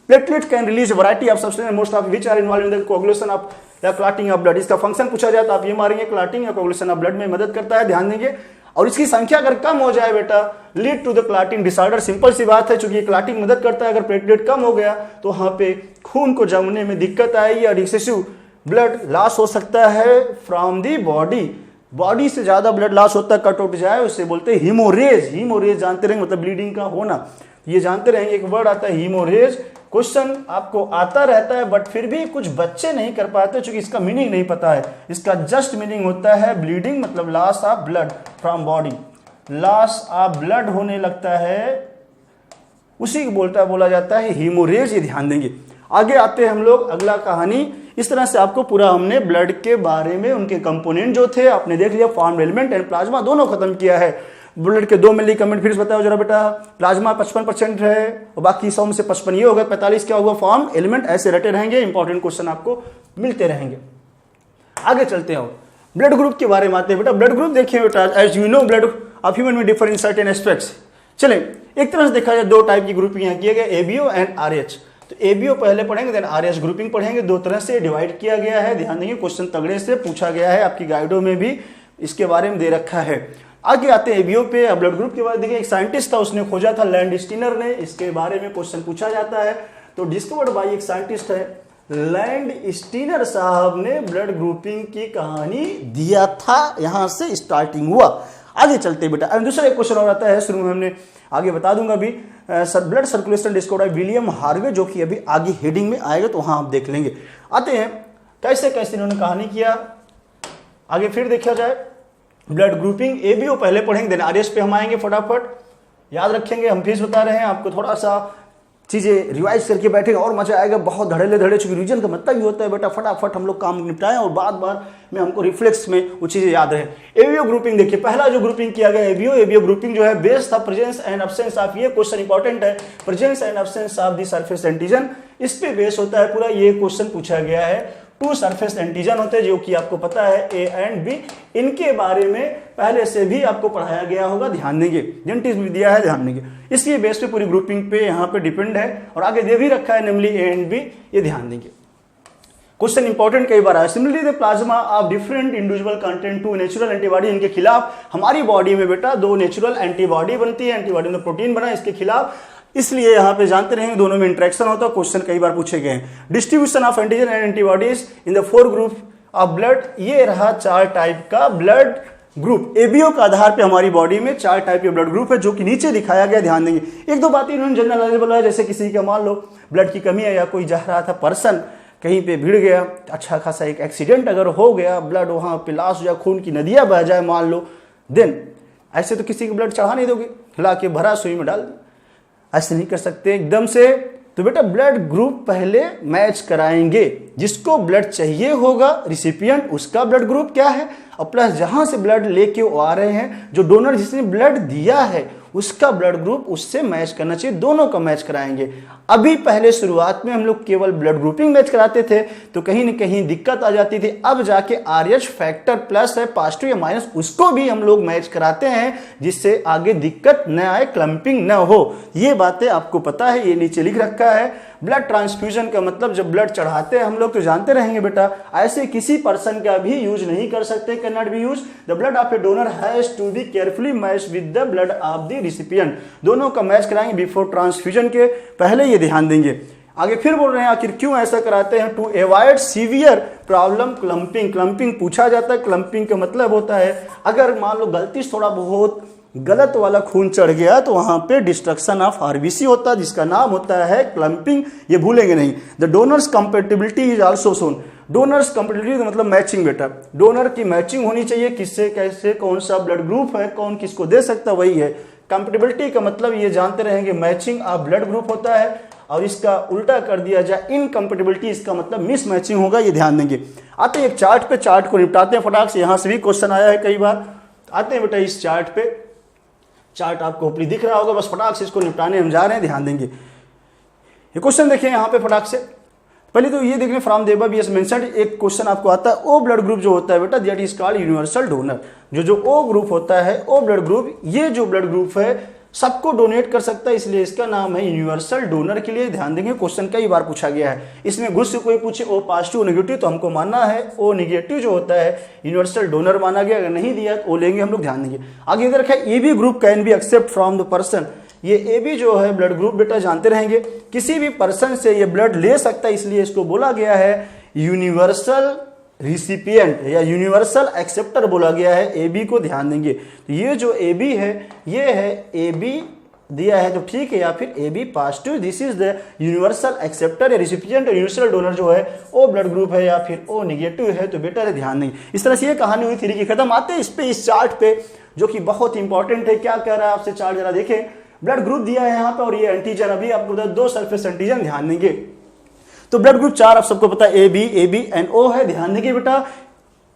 Platelet can release variety of substance most of which are involve in the coagulation of या क्लॉटिंग ऑफ ब्लड। इसका फंक्शन पूछा जाए तो आप ये मारेंगे, क्लॉटिंग या कोगुलेशन ऑफ ब्लड में मदद करता है, ध्यान देंगे। और इसकी संख्या अगर कम हो जाए बेटा, lead to the clotting disorder, simple सी बात है, चूंकि क्लॉटिंग मदद करता है। अगर प्लेटलेट कम हो गया तो वहां पे खून को जमने में दिक्कत आएगी और एक्सेसिव ब्लड लॉस हो सकता है फ्रॉम दी बॉडी। बॉडी से ज्यादा ब्लड लॉस होता है, कट उठ जाए, उससे बोलते हैं हीमोरेज। हीमोरेज जानते रहेंगे, मतलब ब्लीडिंग का होना, ये जानते रहेंगे। एक वर्ड आता है हीमोरेज, क्वेश्चन आपको आता रहता है, बट फिर भी कुछ बच्चे नहीं कर पाते क्योंकि इसका मीनिंग नहीं पता है। इसका जस्ट मीनिंग होता है ब्लीडिंग, मतलब loss of blood from body, loss of blood होने लगता है, उसी को बोला जाता है हीमोरेज, ये ध्यान देंगे। आगे आते हैं हम लोग, अगला कहानी। इस तरह से आपको पूरा हमने ब्लड के बारे में, उनके कंपोनेंट जो थे आपने देख लिया, फॉर्म एलिमेंट एंड प्लाज्मा दोनों खत्म किया है। ब्लड के 2 मिली कमेंट फिर बताओ जरा बेटा। प्लाज्मा 55% है और बाकी 100 में से 55 ये होगा, 45 क्या हुआ, फॉर्म एलिमेंट। ऐसे रटे रहेंगे, इंपॉर्टेंट क्वेश्चन आपको मिलते रहेंगे। आगे चलते हैं, ब्लड ग्रुप के बारे में आते हैं बेटा। ब्लड ग्रुप देखिए बेटा, as you know blood of human में डिफर इन सर्टेन एस्पेक्ट्स। चले एक तरह से देखा जाए 2 टाइप की ग्रुपिंग यहाँ किए गए, एबीओ एंड आरएच। तो एबीओ पहले पढ़ेंगे, देन आरएच ग्रुपिंग पढ़ेंगे। 2 तरह से डिवाइड किया गया है, ध्यान देंगे, क्वेश्चन तगड़े से पूछा गया है, आपकी गाइडों में भी इसके बारे में दे रखा है। आगे आते हैं एबीओ पे। ब्लड ग्रुप के बाद देखिए, एक साइंटिस्ट था, उसने खोजा था, लैंडस्टीनर ने, इसके बारे में क्वेश्चन पूछा जाता है। तो डिस्कवर्ड बाय एक साइंटिस्ट है लैंडस्टीनर साहब ने ब्लड ग्रुपिंग की कहानी दिया था, यहां से स्टार्टिंग हुआ। आगे चलते बेटा, अब दूसरा एक क्वेश्चन और आता है, शुरू में हमने आगे बता दूंगा अभी। Blood circulation discovered by William Harvey, जो कि अभी आगे हेडिंग में आएगा, तो वहां आप देख लेंगे। आते हैं कैसे कैसे इन्होंने कहानी किया, आगे फिर देखा जाए। ब्लड ग्रुपिंग एबीओ पहले पढ़ेंगे, देन आरएच पे हम आएंगे, फटाफट याद रखेंगे। हम फिर बता रहे हैं आपको, थोड़ा सा चीजें रिवाइज करके बैठेगा और मजा आएगा, बहुत धड़ेले धड़े, चूंकि रीजन का मतलब ही होता है बेटा फटाफट हम लोग काम निपटाएं और बार में हमको रिफ्लेक्स में वो चीजें याद रहे। एबीओ ग्रुपिंग देखिए, पहला जो ग्रुपिंग किया गया एबीओ ग्रुपिंग जो है, बेस था प्रेजेंस एंड एब्सेंस ऑफ, ये क्वेश्चन इंपॉर्टेंट है, presence and absence of the surface antigen, इस पे बेस होता है पूरा। ये क्वेश्चन पूछा गया है। 2 सरफेस एंटीजन होते हैं जो कि आपको पता है, ए एंड बी, इनके बारे में पहले से भी आपको पढ़ाया गया होगा, ध्यान देंगे, जेनेटिक्स में दिया है, ध्यान देंगे। इसलिए बेस पे पूरी ग्रुपिंग पे यहाँ पे डिपेंड है, और आगे दे भी रखा है नेमली ए एंड बी, ये ध्यान देंगे। क्वेश्चन इंपॉर्टेंट कई बार आया। Similarly the plasma of different individual content to natural antibody, इनके खिलाफ हमारी बॉडी में बेटा 2 नेचुरल एंटीबॉडी बनती है, एंटीबॉडी में प्रोटीन बना, इसके खिलाफ, इसलिए यहां पे जानते रहेंगे दोनों में इंटरेक्शन होता है। क्वेश्चन कई बार पूछे गए हैं। Distribution of antigen and antibodies in the 4 group of blood, ये रहा 4 टाइप का ब्लड ग्रुप। एबीओ का आधार पे हमारी बॉडी में 4 टाइप के ब्लड ग्रुप है, जो कि नीचे दिखाया गया, ध्यान देंगे। 1-2 बातें इन्होंने जनरल नॉलेज बोला है, जैसे किसी का मान लो ब्लड की कमी है या कोई जा रहा था पर्सन, कहीं पे भिड़ गया, अच्छा खासा एक एक्सीडेंट अगर हो गया, ब्लड वहां पे लॉस हो जाए, खून की नदियां बह जाए मान लो, देन ऐसे तो किसी को ब्लड चढ़ा नहीं दोगे, हिला के भरा सुई में डाल दो, ऐसे नहीं कर सकते एकदम से। तो बेटा ब्लड ग्रुप पहले मैच कराएंगे, जिसको ब्लड चाहिए होगा रिसिपिएंट, उसका ब्लड ग्रुप क्या है, और प्लस जहां से ब्लड लेके आ रहे हैं, जो डोनर जिसने ब्लड दिया है, उसका ब्लड ग्रुप उससे मैच करना चाहिए, दोनों का मैच कराएंगे। अभी पहले शुरुआत में हम लोग केवल ब्लड ग्रुपिंग मैच कराते थे, तो कहीं न कहीं दिक्कत आ जाती थी। अब जाके आरएच फैक्टर प्लस है, पॉजिटिव या माइनस, उसको भी हम लोग मैच कराते हैं, जिससे आगे दिक्कत न आए, क्लम्पिंग न हो। ये बातें आपको पता है, ये नीचे लिख रखा है। ब्लड ट्रांसफ्यूजन का मतलब जब ब्लड चढ़ाते हैं हम लोग, तो जानते रहेंगे बेटा, ऐसे किसी पर्सन का भी यूज नहीं कर सकते, can not be use. The blood of a donor has to be carefully matched with the blood of the recipient, दोनों का मैच कराएंगे बिफोर ट्रांसफ्यूजन के पहले, ये ध्यान देंगे। आगे फिर बोल रहे हैं आखिर क्यों ऐसा कराते हैं, to avoid severe problem clumping. Clumping पूछा जाता है, क्लम्पिंग का मतलब होता है अगर मान लो गलती से थोड़ा बहुत गलत वाला खून चढ़ गया, तो वहां पे डिस्ट्रक्शन ऑफ आरबीसी होता है, जिसका नाम होता है क्लम्पिंग, ये भूलेंगे नहीं। The donors compatibility is also shown, donors compatibility का मतलब मैचिंग बेटा, डोनर की मैचिंग होनी चाहिए, किससे कैसे कौन सा ब्लड ग्रुप है, कौन किसको दे सकता वही है। कंपेटिबिलिटी का मतलब ये जानते रहेंगे मैचिंग ऑफ ब्लड ग्रुप होता है, और इसका उल्टा कर दिया जाए इनकम्पेटिबिलिटी, इसका मतलब मिस मैचिंग होगा, ये ध्यान देंगे। आते हैं एक चार्ट पे, चार्ट को निपटाते हैं फटाक से, यहां से भी क्वेश्चन आया है कई बार। आते हैं बेटा इस चार्ट पे, चार्ट आपको ऊपरी दिख रहा होगा, बस फटाक से इसको निपटाने हम जा रहे हैं, ध्यान देंगे। ये क्वेश्चन देखिए यहाँ पे फटाक से, पहले तो ये देखने फ्रॉम द अबव मेंशन्ड, एक क्वेश्चन आपको आता है ओ ब्लड ग्रुप जो होता है बेटा that is called universal donor. जो ओ ग्रुप होता है, ओ ब्लड ग्रुप, ये जो ब्लड ग्रुप है सबको डोनेट कर सकता है, इसलिए इसका नाम है यूनिवर्सल डोनर के लिए। ध्यान देंगे क्वेश्चन कई बार पूछा गया है, इसमें घुस से कोई पूछे ओ पॉजिटिव नेगेटिव तो हमको मानना है ओ नेगेटिव जो होता है यूनिवर्सल डोनर माना गया, अगर नहीं दिया तो ओ लेंगे हम लोग, ध्यान देंगे। आगे इधर रखा है A B group can be accept from the person. ये ए बी जो है ब्लड ग्रुप बेटा जानते रहेंगे, किसी भी पर्सन से ये ब्लड ले सकता है, इसलिए इसको बोला गया है यूनिवर्सल रिसिपिएंट या यूनिवर्सल एक्सेप्टर बोला गया है ए बी को, ध्यान देंगे। तो ये जो ए बी है, ये है ए बी दिया है तो ठीक है, या फिर A B positive, this is the universal acceptor या रिसिपिएंट। यूनिवर्सल डोनर जो है ओ ब्लड ग्रुप है या फिर ओ नेगेटिव है, तो बेटर है, ध्यान देंगे। इस तरह से ये कहानी हुई थ्री की खत्म। आते हैं इस पे, इस चार्ट पे जो कि बहुत इंपॉर्टेंट है। क्या कह रहा है आपसे चार्ट, जरा देखें। ब्लड ग्रुप दिया है यहाँ पे और ये एंटीजन, अभी आपको दो सरफेस एंटीजन, ध्यान देंगे। तो ब्लड ग्रुप 4 आप सबको पता है, ए बी एंड ओ है, ध्यान देंगे बेटा।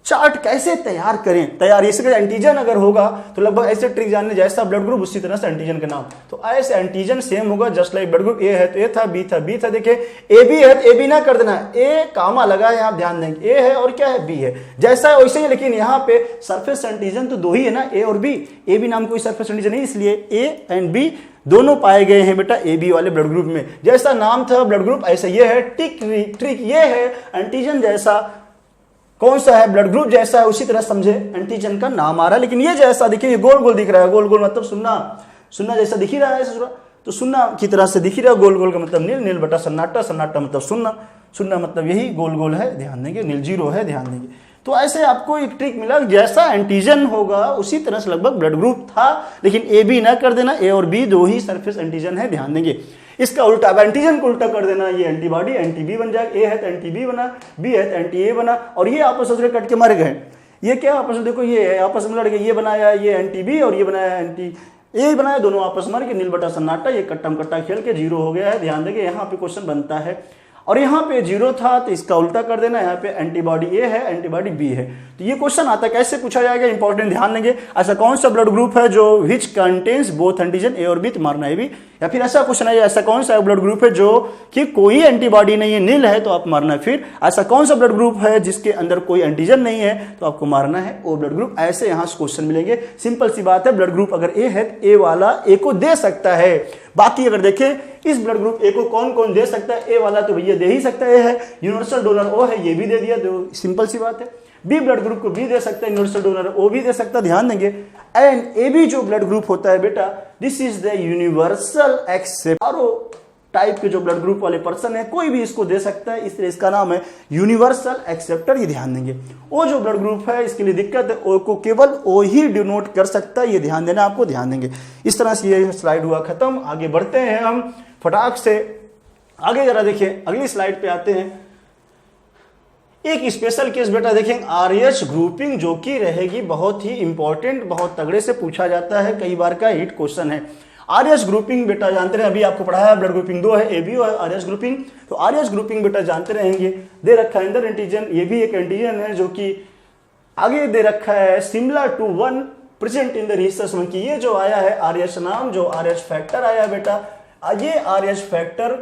चार्ट कैसे तैयार करें, तैयार इसका एंटीजन अगर होगा तो लगभग ऐसे ट्रिक जानने, जैसा ब्लड ग्रुप उसी तरह से एंटीजन का नाम, तो ऐसे एंटीजन सेम होगा जस्ट लाइक ब्लड ग्रुप। ए है तो ए था, बी था बी था, देखे ए बी है तो ए बी ना कर देना, ए कामा लगा है, आप ध्यान देंगे, ए है और क्या है बी है, जैसा है वैसे ही। लेकिन यहाँ पे सरफेस एंटीजन तो दो ही है ना, ए और बी, ए बी नाम कोई सरफेस एंटीजन नहीं, इसलिए ए एंड बी दोनों पाए गए हैं बेटा ए बी वाले ब्लड ग्रुप में। जैसा नाम था ब्लड ग्रुप ऐसा ये है, ट्रिक ये है एंटीजन जैसा कौन सा है, ब्लड ग्रुप जैसा है उसी तरह समझे एंटीजन का नाम आ रहा है। लेकिन ये जैसा देखिए, ये गोल गोल दिख रहा है, गोल गोल मतलब सुन्ना जैसा दिख ही रहा है, तो सुन्ना की तरह से दिख ही रहा है। गोल गोल का मतलब नील, नील बटा सन्नाटा, सन्नाटा मतलब सुन्ना मतलब यही गोल गोल है, ध्यान देंगे। नील जीरो है, ध्यान देंगे। तो ऐसे आपको एक ट्रिक मिला, जैसा एंटीजन होगा उसी तरह से लगभग ब्लड ग्रुप था, लेकिन ए बी ना कर देना, ए और बी दो ही सरफेस एंटीजन है, ध्यान देंगे। इसका उल्टा, अब एंटीजन को उल्टा कर देना, ये एंटीबॉडी एंटी बी बन जाएगा, ए है तो एंटी बी बना, बी है तो एंटी ए बना, और ये आपस में कट के मारे गए। ये क्या आपस में, देखो ये आपस में लड़ गए, ये बनाया ये एंटी बी और ये बनाया एंटी ए बनाया, दोनों आपस में मार के नील बटा सन्नाटा, ये कट्टम कट्टा खेल के जीरो हो गया है, ध्यान देंगे। यहाँ पे क्वेश्चन बनता है, और यहाँ पे जीरो था तो इसका उल्टा कर देना, यहाँ पे एंटीबॉडी ए है एंटीबॉडी बी है। तो ये क्वेश्चन आता है, कैसे पूछा जाएगा, इंपॉर्टेंट, ध्यान देंगे। ऐसा कौन सा ब्लड ग्रुप है जो विच कंटेन्स बोथ एंटीजन ए और बी, तो मारना ए बी। या फिर ऐसा क्वेश्चन है, ऐसा कौन सा ब्लड ग्रुप है जो कि कोई एंटीबॉडी नहीं है, नील है, तो आप मारना। फिर ऐसा कौन सा ब्लड ग्रुप है जिसके अंदर कोई एंटीजन नहीं है, तो आपको मारना है ओ ब्लड ग्रुप। ऐसे यहाँ से क्वेश्चन मिलेंगे, सिंपल सी बात है। ब्लड ग्रुप अगर ए है तो ए वाला ए को दे सकता है। बाकी अगर देखें इस ब्लड ग्रुप ए को कौन कौन दे सकता है, ए वाला तो भैया दे ही सकता है, यूनिवर्सल डोनर ओ है, ये भी दे दिया, तो सिंपल सी बात है। बी ब्लड ग्रुप को बी दे सकता है, यूनिवर्सल डोनर ओ भी दे सकता है, ध्यान देंगे। एंड ए बी जो ब्लड ग्रुप होता है बेटा, this is the universal acceptor type के जो ब्लड ग्रुप वाले पर्सन है, कोई भी इसको दे सकता है, इसलिए इसका नाम है यूनिवर्सल एक्सेप्टर, ये ध्यान देंगे। ओ जो ब्लड ग्रुप है इसके लिए दिक्कत है, ओ को केवल ओ ही डिनोट कर सकता है, ये ध्यान देना आपको, ध्यान देंगे। इस तरह से ये स्लाइड हुआ खत्म। आगे बढ़ते हैं हम फटाक से आगे, जरा देखिए अगली स्लाइड पे आते हैं। एक स्पेशल केस बेटा देखेंगे, आरएच ग्रुपिंग, जो कि रहेगी बहुत ही इंपॉर्टेंट, बहुत तगड़े से पूछा जाता है, कई बार का हिट क्वेश्चन है। आरएच ग्रुपिंग बेटा जानते रहे, अभी आपको पढ़ाया है, ब्लड ग्रुपिंग 2 है, एबीओ है, आरएच ग्रुपिंग। तो आरएच ग्रुपिंग बेटा जानते रहेंगे, दे रखा है इंदर एंटीजन, ये भी एक एंटीजन है जो कि आगे दे रखा है similar to 1 present in the rhesus monkey। ये जो आया है आरएच नाम, जो आरएच फैक्टर आया है बेटा, ये आरएच फैक्टर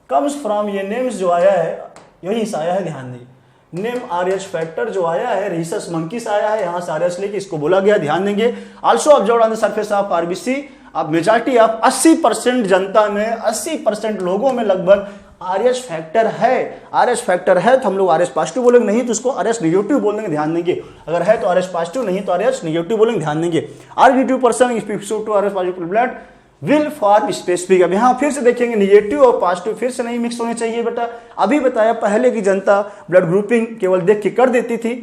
कम्स फ्रॉम ये नेम्स जो आया है यही से आया है, ध्यान देंगे। नेम आरएच फैक्टर जो आया है rhesus monkey से आया है, यहां से आरएच लेके इसको बोला गया, ध्यान देंगे। Also observed on the surface of RBC, अब मेजॉरिटी ऑफ 80% जनता में, 80% लोगों में लगभग आरएच फैक्टर है। आरएच फैक्टर है तो हम लोग आरएच पॉजिटिव बोलेंगे, नहीं तो उसको आरएच नेगेटिव बोलेंगे, ध्यान देंगे। अगर है तो आरएच पॉजिटिव, नहीं तो आरएच नेगेटिव बोलेंगे, ध्यान देंगे। R negative person exposed to Rh positive blood will form specific. अब यहाँ फिर से देखेंगे नेगेटिव और पॉजिटिव फिर से नहीं मिक्स होने चाहिए बेटा। अभी बताया पहले की जनता ब्लड ग्रुपिंग केवल देख के कर देती थी,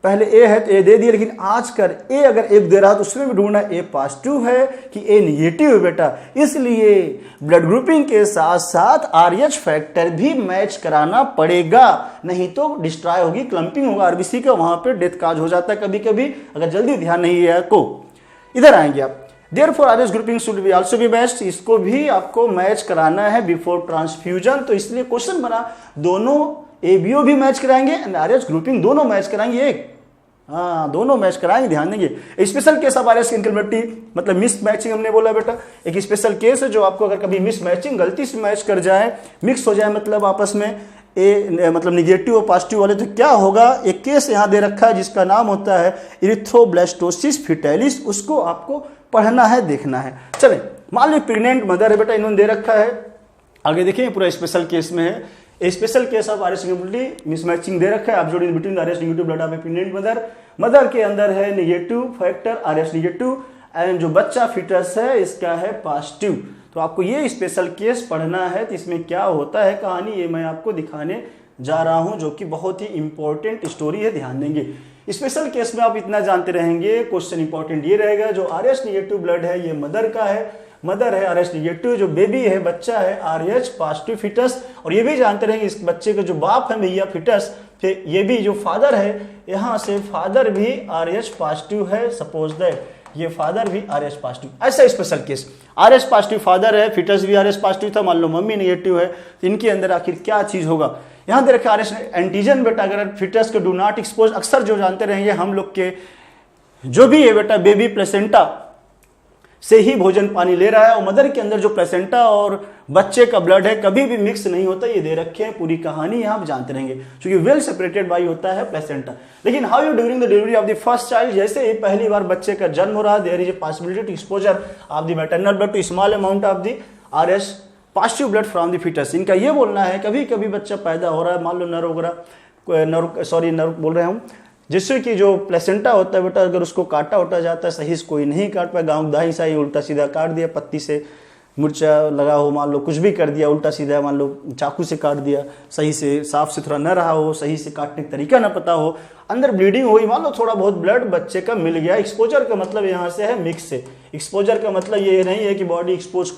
पहले ए है तो ए दे दिया, लेकिन आज कर ए अगर एक दे रहा है तो उसमें भी ढूंढना ए पॉजिटिव है कि ए निगेटिव है बेटा। इसलिए ब्लड ग्रुपिंग के साथ साथ आरएच फैक्टर भी मैच कराना पड़ेगा, नहीं तो डिस्ट्रॉय होगी, क्लंपिंग होगा आरबीसी का, वहां पे डेथ काज हो जाता है कभी कभी अगर जल्दी ध्यान नहीं है को। इधर आएंगे आप, Therefore RH grouping should be also be matched, इसको भी आपको मैच कराना है बिफोर ट्रांसफ्यूजन। तो इसलिए क्वेश्चन बना दोनों एबीओ भी मैच कराएंगे एंड आरएच ग्रुपिंग दोनों मैच कराएंगे, एक हाँ दोनों मैच कराएंगे, ध्यान देंगे। Special case of RH incompatibility मतलब मिस मैचिंग हमने बोला बेटा, एक स्पेशल केस है जो आपको अगर कभी मिस मैचिंग गलती से मैच कर जाए, मिक्स हो जाए मतलब आपस में ए मतलब निगेटिव और पॉजिटिव वाले, तो क्या होगा। एक केस यहाँ दे रखा है जिसका नाम होता है इरिथ्रोब्लास्टोसिस फिटैलिस, उसको आपको पढ़ना है, देखना है। चले मान लो प्रेग्नेंट मदर है बेटा, इन्होंने दे रखा है, आगे देखिए पूरा स्पेशल केस में है, special case of RH incompatibility mismatching दे रखा है, observed between RH negative blood of a pregnant mother के अंदर है negative factor RH negative and जो बच्चा फिटस है इसका है पॉजिटिव। तो आपको ये स्पेशल केस पढ़ना है, तो इसमें क्या होता है कहानी ये मैं आपको दिखाने जा रहा हूं, जो कि बहुत ही इंपॉर्टेंट स्टोरी है, ध्यान देंगे। स्पेशल केस में आप इतना जानते रहेंगे, क्वेश्चन इंपॉर्टेंट ये रहेगा, जो आरएच नेगेटिव ब्लड है ये मदर का है, मदर है आरएच नेगेटिव, जो बेबी है बच्चा है आरएच पॉजिटिव फिटस। और ये भी जानते रहेंगे इस बच्चे का जो बाप है भैया फिटस, फिर ये भी जो फादर है यहाँ से फादर भी आरएच पॉजिटिव है, सपोज दैट ये फादर भी आरएच पॉजिटिव। ऐसा special case RH positive father है, फिटस भी आरएच पॉजिटिव था, मान लो मम्मी नेगेटिव है, तो इनके अंदर आखिर क्या चीज होगा। यहां दे रखा आरएच एंटीजन बेटा, अगर फिटस को डू नॉट एक्सपोज, अक्सर जो जानते रहेंगे हम लोग के जो भी है बेटा बेबी प्लेसेंटा से ही भोजन पानी ले रहा है, और मदर के अंदर जो प्लेसेंटा और बच्चे का ब्लड है कभी भी मिक्स नहीं होता, ये दे रखे हैं, पूरी कहानी यहां आप जानते रहेंगे, क्योंकि वेल सेपरेटेड बाई होता है प्लेसेंटा। लेकिन how you during the delivery of the first child, जैसे ही पहली बार बच्चे का जन्म हो रहा है, there is a possibility to exposure of the maternal blood to small amount of the Rh positive blood from the foetus. इनका ये बोलना है कभी कभी बच्चा पैदा हो रहा है, मान लो नर वगैरह नर बोल रहे हूँ, जिससे कि जो प्लेसेंटा होता है बेटा अगर उसको काटा उटा जाता है, सही से कोई नहीं काट पाया, गाँव दाही साही उल्टा सीधा काट दिया, पत्ती से मिर्चा लगा हो, मान लो कुछ भी कर दिया उल्टा सीधा, मान लो चाकू से काट दिया, सही से साफ सुथरा न रहा हो, सही से काटने का तरीका न पता हो, अंदर ब्लीडिंग हुई, मान लो थोड़ा बहुत ब्लड बच्चे का मिल गया। एक्सपोजर का मतलब यहाँ से है मिक्स से, एक्सपोजर का मतलब ये नहीं है कि बॉडी एक्सपोज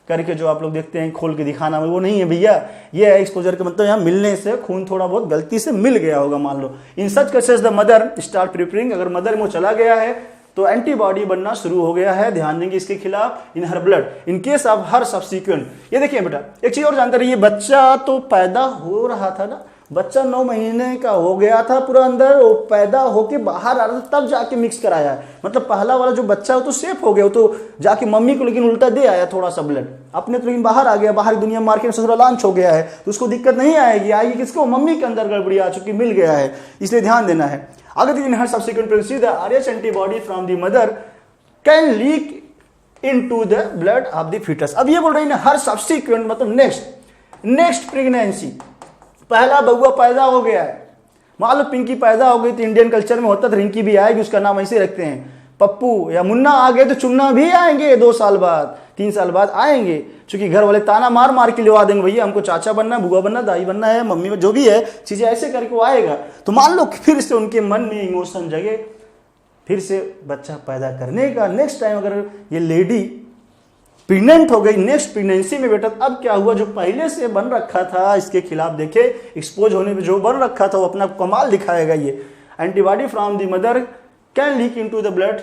करके जो आप लोग देखते हैं खोल के दिखाना, वो नहीं है भैया, ये है एक्सपोजर का मतलब यहाँ मिलने से खून थोड़ा बहुत गलती से मिल गया होगा मान लो। In such cases the mother start preparing, अगर मदर में चला गया है तो एंटीबॉडी बनना शुरू हो गया है, ध्यान देंगे इसके खिलाफ in her blood in case of her subsequent. ये देखिए बेटा एक चीज और जानते रहिए, बच्चा तो पैदा हो रहा था ना, बच्चा 9 महीने का हो गया था पूरा अंदर, वो पैदा होके बाहर आ रहा था तब जाके मिक्स कराया है, मतलब पहला वाला जो बच्चा हो तो सेफ हो गया, वो तो जाके मम्मी को लेकिन उल्टा दे आया थोड़ा सा ब्लड, अपने तो लेकिन बाहर आ गया, बाहर दुनिया मार्केट में ससुरा लॉन्च हो गया है, तो उसको दिक्कत नहीं आएगी, आएगी किसको, मम्मी के अंदर गड़बड़ी आ चुकी, मिल गया है, इसलिए ध्यान देना है। अगर in her subsequent pregnancy the RH antibody from the mother can leak into the blood of the fetus. अब ये बोल रही है हर सब्सिक्वेंट मतलब नेक्स्ट प्रेगनेंसी, पहला बउआ पैदा हो गया है, मान लो पिंकी पैदा हो गई तो इंडियन कल्चर में होता था रिंकी भी आएगी, उसका नाम ऐसे रखते हैं, पप्पू या मुन्ना आ गए तो चुन्ना भी आएंगे 2 साल बाद 3 साल बाद आएंगे, क्योंकि घर वाले ताना मार मार के लिवा देंगे भैया हमको चाचा बनना, बुआ बनना, दाई बनना है, मम्मी जो भी है चीजें ऐसे करके वो आएगा। तो मान लो फिर से उनके मन में इमोशन जगे फिर से बच्चा पैदा करने का, नेक्स्ट टाइम अगर ये लेडी प्रेग्नेंट हो गई नेक्स्ट प्रेगनेंसी में बेटा, अब क्या हुआ, जो पहले से बन रखा था इसके खिलाफ देखे एक्सपोज होने में जो बन रखा था वो अपना कमाल दिखाएगा। ये antibody from the mother can leak into the blood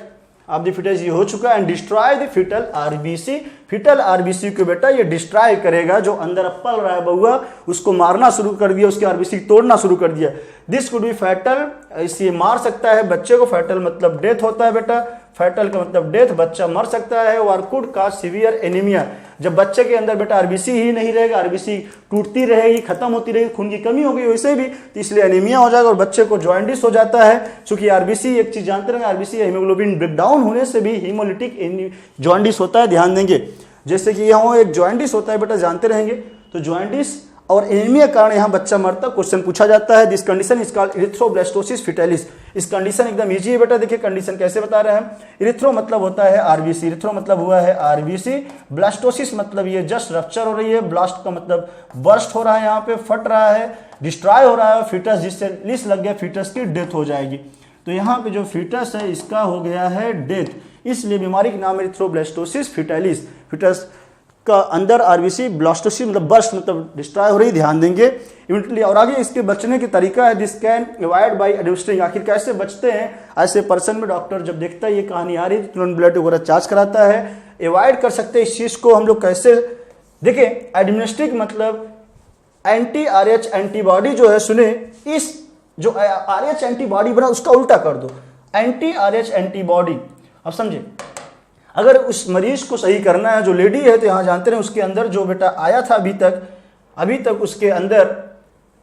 of the foetus, ये हो चुका and destroy the foetal RBC, foetal RBC को बेटा ये डिस्ट्रॉय करेगा, जो अंदर पल रहा है बउआ उसको मारना शुरू कर दिया, उसके आरबीसी तोड़ना शुरू कर दिया। दिस कुड बी फैटल, इसे मार सकता है बच्चे को, फैटल मतलब डेथ होता है बेटा, फैटल का मतलब डेथ, बच्चा मर सकता है, और कुड कॉज सीवियर एनीमिया, जब बच्चे के अंदर बेटा आरबीसी ही नहीं रहेगा, आरबीसी टूटती रहेगी, खत्म होती रहेगी, खून की कमी हो गई वैसे भी, तो इसलिए एनीमिया हो जाएगा और बच्चे को जॉइंडिस हो जाता है। क्योंकि आरबीसी एक चीज जानते रहेंगे, आरबीसी हीमोग्लोबिन ब्रेकडाउन होने से भी हीमोलिटिक जॉइंडिस होता है, ध्यान देंगे। जैसे कि यहाँ एक जॉइंडिस होता है बेटा जानते रहेंगे, तो जॉइंडिस और एनीमिया कारण यहाँ बच्चा मरता, क्वेश्चन पूछा जाता है। This condition is called erythroblastosis fetalis. इस कंडीशन एकदम इजी है बेटा, देखिए कंडीशन कैसे बता रहे हैं। इरिथ्रो मतलब होता है आरबीसी, इरिथ्रो मतलब हुआ है आरबीसी, ब्लास्टोसिस मतलब ये जस्ट रप्चर हो रही है, ब्लास्ट का मतलब बर्स्ट हो रहा है, यहाँ पे फट रहा है, डिस्ट्रॉय हो रहा है फिटस, जिससे लिस लग गया फिटस की डेथ हो जाएगी। तो यहाँ पे जो फीटस है इसका हो गया है डेथ, इसलिए बीमारी का नाम एरिथ्रोब्लास्टोसिस फीटालिस। फीटस का अंदर आरबीसी ब्लास्टोसिस मतलब बर्स्ट मतलब डिस्ट्रॉय हो रही, ध्यान देंगे इमीडिएटली। और आगे इसके बचने की तरीका है, this can avoid by administering. आखिर कैसे बचते हैं ऐसे पर्सन में, डॉक्टर जब देखता है ये कहानी आ रही है तो तुरंत ब्लड वगैरह चार्ज कराता है। अवॉइड कर सकते हैं इस चीज को हम लोग कैसे, देखिए एडमिनिस्ट्रिंग मतलब एंटी आरएच एंटीबॉडी जो है, सुने इस जो आरएच एंटीबॉडी बना उसका उल्टा कर दो, एंटी आरएच एंटीबॉडी। अब समझे, अगर उस मरीज को सही करना है, जो लेडी है तो यहां जानते रहे उसके अंदर जो बेटा आया था अभी तक उसके अंदर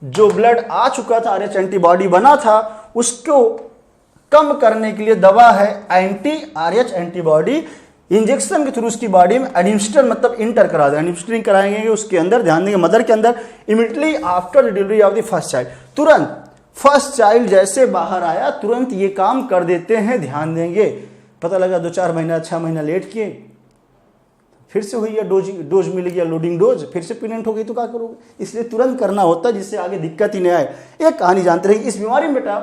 जो ब्लड आ चुका था, आरएच एंटीबॉडी बना था, उसको कम करने के लिए दवा है एंटी आरएच एंटीबॉडी। इंजेक्शन के थ्रू उसकी बॉडी में एडमिनिस्टर मतलब इंटर करा दें, एडमिनिस्ट्रिंग कराएंगे उसके अंदर, ध्यान देंगे मदर के अंदर immediately after delivery of the first child. तुरंत फर्स्ट चाइल्ड जैसे बाहर आया तुरंत ये काम कर देते हैं, ध्यान देंगे। पता लगा 2-4 महीना 6 महीना लेट किए, फिर से हुई या डोज मिल गया लोडिंग डोज, फिर से प्रेग्नेंट हो गई तो क्या करोगे, इसलिए तुरंत करना होता है जिससे आगे दिक्कत ही नहीं आए। एक कहानी जानते रहिए, इस बीमारी में बेटा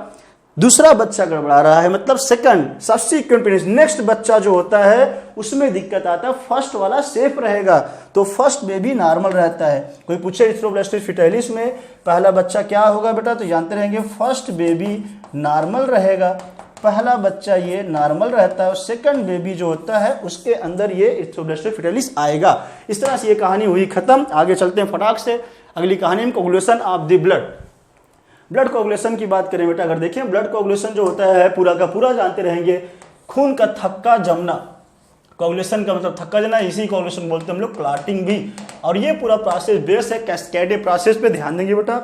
दूसरा बच्चा गड़बड़ा रहा है, मतलब सेकंड सब्सिक्वेंट प्रेगनेंसी, नेक्स्ट बच्चा जो होता है उसमें दिक्कत आता है, फर्स्ट वाला सेफ रहेगा तो फर्स्ट बेबी नॉर्मल रहता है। कोई पूछे एरिथ्रोब्लास्टोसिस फीटालिस में पहला बच्चा क्या होगा बेटा, तो जानते रहेंगे फर्स्ट बेबी नॉर्मल रहेगा, पहला बच्चा ये नॉर्मल रहता है और सेकंड बेबी जो होता है उसके अंदर ये एरिथ्रोब्लास्टोसिस फीटालिस आएगा। इस तरह से ये कहानी हुई खत्म। आगे चलते हैं फटाक से अगली कहानी में, coagulation of the blood. Blood coagulation की बात करें बेटा, अगर देखें ब्लड कोगुलेशन जो होता है पूरा का पूरा जानते रहेंगे खून का थक्का जमना। कोगुलेशन का मतलब थक्का जमना, इसी कोगुलेशन बोलते हैं हम लोग, क्लॉटिंग भी। और ये पूरा प्रोसेस बेस है कैस्केड प्रोसेस पे, ध्यान देंगे बेटा,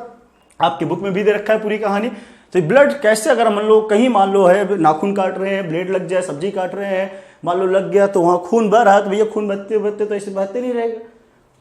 आपके बुक में भी दे रखा है पूरी कहानी। तो ब्लड कैसे, अगर मान लो कहीं मान लो है नाखून काट रहे हैं, ब्लेड लग जाए, सब्जी काट रहे हैं, मान लो लग गया तो वहां खून बह रहा है, तो भैया खून बहते बहते तो ऐसे बहते नहीं रहेगा,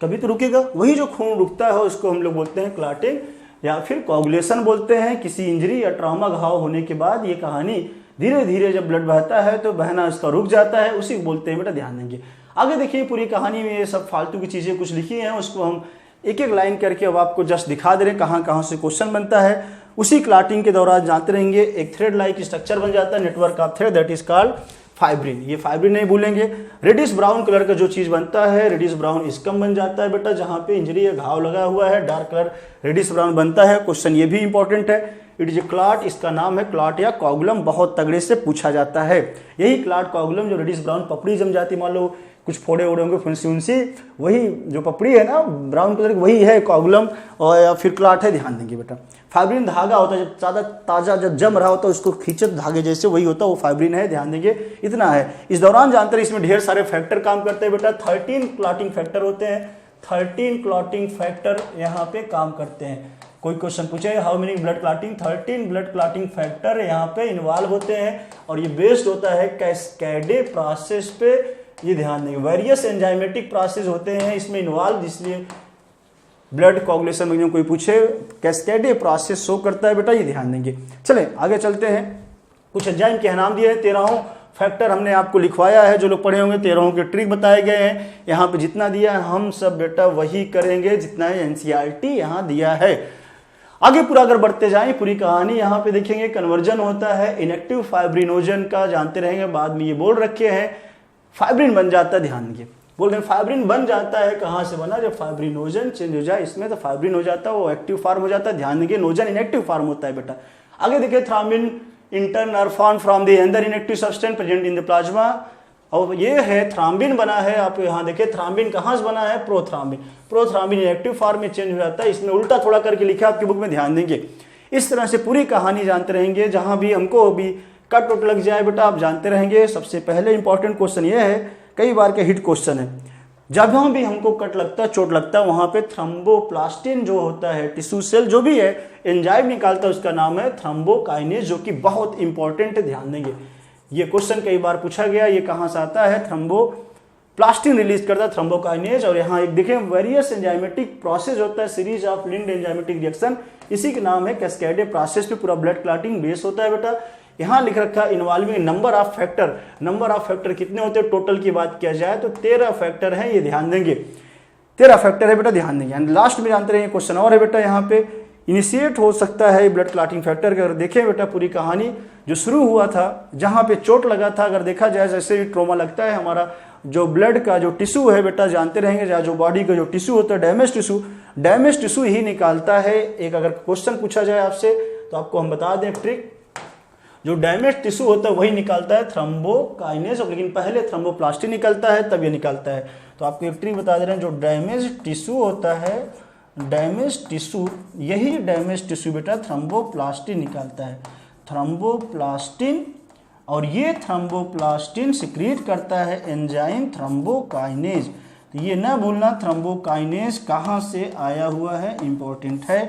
कभी तो रुकेगा। वही जो खून रुकता है उसको हम लोग बोलते हैं क्लॉटिंग या फिर कोगुलेशन बोलते हैं। किसी इंजरी या ट्रॉमा घाव होने के बाद ये कहानी धीरे धीरे जब ब्लड बहता है तो बहना उसका रुक जाता है, उसी को बोलते हैं बेटा, ध्यान देंगे। आगे देखिए पूरी कहानी में ये सब फालतू की चीजें कुछ लिखी हैं, उसको हम एक एक लाइन करके अब आपको जस्ट दिखा दे रहे हैं कहाँ कहाँ से क्वेश्चन बनता है। उसी क्लॉटिंग के दौरान जानते रहेंगे एक थ्रेड लाइक स्ट्रक्चर बन जाता है, network of thread, that is called fibrin. ये फाइब्रिन नहीं भूलेंगे। रेडिश ब्राउन कलर का जो चीज बनता है, रेडिश ब्राउन स्कम बन जाता है बेटा, जहां पे इंजरी या घाव लगा हुआ है, डार्क कलर रेडिश ब्राउन बनता है। क्वेश्चन ये भी इंपॉर्टेंट है, इट इज ए क्लॉट, इसका नाम है क्लॉट या कोगुलम, बहुत तगड़े से पूछा जाता है। यही क्लॉट कोगुलम जो रेडिश ब्राउन पपड़ी जम जाती, मान लो कुछ फोड़े ओड़े होंगे फुंसी उनसी, वही जो पपड़ी है ना ब्राउन कलर की, वही है कोगुलम और या फिर क्लॉट है, ध्यान देंगे बेटा। फाइब्रिन धागा होता है, जब ज्यादा ताजा जब जम रहा होता है उसको खींचे धागे जैसे, वही होता है वो फाइब्रिन है, ध्यान देंगे। इतना है। इस दौरान जानते हैं इसमें ढेर सारे फैक्टर काम करते हैं बेटा, 13 क्लॉटिंग फैक्टर होते हैं, 13 क्लॉटिंग फैक्टर यहाँ पे काम करते हैं। कोई क्वेश्चन पूछे how many blood clotting, 13 blood clotting factor यहाँ पे इन्वॉल्व होते हैं और ये बेस्ड होता है कैस्केडे प्रोसेस पे, ये ध्यान देंगे। वेरियस एंजाइमेटिक प्रोसेस होते हैं इसमें इन्वॉल्व, इसलिए ब्लड कोगुलेशन में कोई पूछे कैस्केडे प्रोसेस शो करता है बेटा, ये ध्यान देंगे। चले आगे चलते हैं। कुछ एंजाइम के नाम दिए हैं, 13 फैक्टर हमने आपको लिखवाया है, जो लोग पढ़े होंगे 13 के ट्रिक बताए गए हैं। यहाँ पे जितना दिया है हम सब बेटा वही करेंगे जितना एनसीईआरटी यहाँ दिया है। आगे पूरा अगर बढ़ते जाएं पूरी कहानी, यहाँ पे देखेंगे कन्वर्जन होता है इनएक्टिव फाइब्रिनोजन का, जानते रहेंगे, बाद में ये बोल रखे हैं फाइब्रिन बन जाता है, ध्यान देंगे। बोल रहे हैं फाइब्रिन बन जाता है, कहाँ से बना, जब फाइब्रिनोजन चेंज हो जाए इसमें तो फाइब्रिन हो जाता है, वो एक्टिव फार्म हो जाता है, ध्यान देंगे। नोजन इनएक्टिव फार्म होता है बेटा। आगे देखिए thrombin in turn are form from the other inactive substance present in the plasma, और ये है थ्रोम्बिन बना है। आप यहाँ देखिए थ्रोम्बिन कहाँ से बना है, प्रोथ्रोम्बिन। प्रोथ्रोम्बिन इनएक्टिव फॉर्म में चेंज हो जाता है, इसमें उल्टा थोड़ा करके लिखा आपकी बुक में, ध्यान देंगे। इस तरह से पूरी कहानी जानते रहेंगे, जहां भी हमको भी कट उट लग जाए बेटा आप जानते रहेंगे। सबसे पहले इंपॉर्टेंट क्वेश्चन ये है, कई बार के हिट क्वेश्चन है, जहां भी हमको कट लगता है, चोट लगता है, वहां पे थ्रोम्बोप्लास्टिन जो होता है टिश्यू सेल जो भी है एंजाइम निकालता है, उसका नाम है थ्रोम्बोकाइनेज, जो कि बहुत इंपॉर्टेंट है, ध्यान देंगे। ये क्वेश्चन कई बार पूछा गया, ये कहां से आता है, थ्रोम्बोप्लास्टिन रिलीज करता है थ्रोम्बोकाइनेज। और यहाँ एक देखें वेरियस एंजाइमेटिक प्रोसेस होता है, series of linked enzymatic reaction, इसी के नाम है कैस्केड प्रोसेस पे पूरा ब्लड क्लॉटिंग बेस होता है बेटा। यहाँ लिख रखा involving number of factor, number of factor कितने होते हैं टोटल की बात किया जाए तो 13 फैक्टर है, ये ध्यान देंगे। 13 फैक्टर है बेटा, ध्यान देंगे। लास्ट में जानते रहिए क्वेश्चन और है बेटा यहाँ पे, इनिशिएट हो सकता है ब्लड क्लॉटिंग फैक्टर का। अगर देखें बेटा पूरी कहानी जो शुरू हुआ था, जहां पे चोट लगा था, अगर देखा जाए जैसे ही ट्रॉमा लगता है, हमारा जो ब्लड का जो टिश्यू है बेटा जानते रहेंगे, जहाँ जो बॉडी का जो टिश्यू होता है डैमेज टिश्यू ही निकालता है। एक अगर क्वेश्चन पूछा जाए आपसे तो आपको हम बता दें ट्रिक, जो डैमेज टिश्यू होता है वही निकालता है थ्रोम्बोकाइनेज, लेकिन पहले थ्रोम्बोप्लास्टिन निकलता है तब ये निकालता है। तो आपको एक ट्रिक बता दे रहे हैं, जो डैमेज टिश्यू होता है, डैमेज टिश्यू, यही डैमेज टिश्यू बेटा थ्रोम्बोप्लास्टिन निकालता है, थ्रोम्बोप्लास्टिन। और ये थ्रोम्बोप्लास्टिन सिक्रीट करता है एंजाइम थ्रोम्बोकाइनेज। तो ये ना भूलना थ्रोम्बोकाइनेज कहाँ से आया हुआ है, इंपॉर्टेंट है।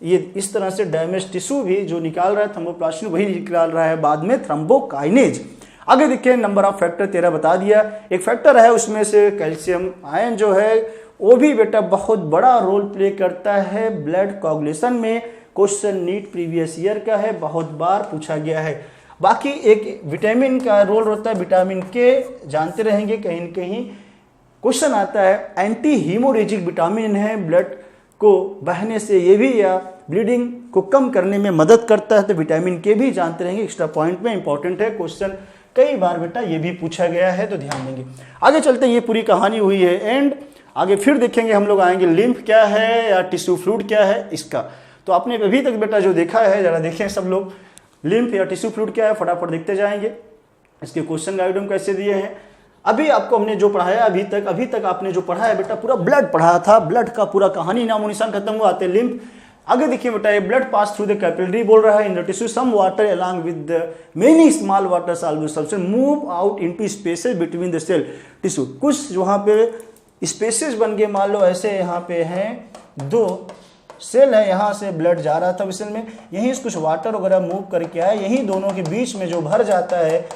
ये इस तरह से डैमेज टिश्यू भी जो निकाल रहा है थ्रोम्बोप्लास्टिन वही निकाल रहा है बाद में थ्रोम्बोकाइनेज। आगे देखिए नंबर ऑफ फैक्टर 13 बता दिया। एक फैक्टर है उसमें से कैल्शियम आयन जो है वो भी बेटा बहुत बड़ा रोल प्ले करता है ब्लड कोगुलेशन में। क्वेश्चन नीट प्रीवियस ईयर का है, बहुत बार पूछा गया है। बाकी एक विटामिन का रोल होता है, विटामिन के जानते रहेंगे, कहीं न कहीं क्वेश्चन आता है। एंटी हीमोरेजिक विटामिन है, ब्लड को बहने से ये भी या ब्लीडिंग को कम करने में मदद करता है। तो विटामिन के भी जानते रहेंगे, एक्स्ट्रा पॉइंट में इंपॉर्टेंट है, क्वेश्चन कई बार बेटा ये भी पूछा गया है, तो ध्यान देंगे। आगे चलते हैं, ये पूरी कहानी हुई है एंड आगे फिर देखेंगे हम लोग आएंगे लिम्फ क्या है या टिश्यू फ्लूइड क्या है इसका। तो आपने अभी तक बेटा जो देखा है जरा देखें सब लोग, लिम्फ या टिश्यू फ्लूइड क्या है फटाफट देखते जाएंगे। इसके क्वेश्चन गाइड हम कैसे दिए हैं, अभी आपको हमने जो पढ़ाया अभी तक आपने जो पढ़ा है बेटा पूरा ब्लड पढ़ाया था, ब्लड का पूरा कहानी नामो निशान खत्म हुआ, आते लिम्फ। आगे देखिए बेटा, ये blood pass through the capillary बोल रहा है in the tissue, some water along with the many small water soluble substance move out into spaces between the cell tissue. कुछ वहां पे स्पेसेस बन गए, मान लो ऐसे यहाँ पे हैं दो सेल है, यहाँ से ब्लड जा रहा था सेल में, यहीं से कुछ वाटर वगैरह मूव करके आया, यहीं दोनों के बीच में जो भर जाता है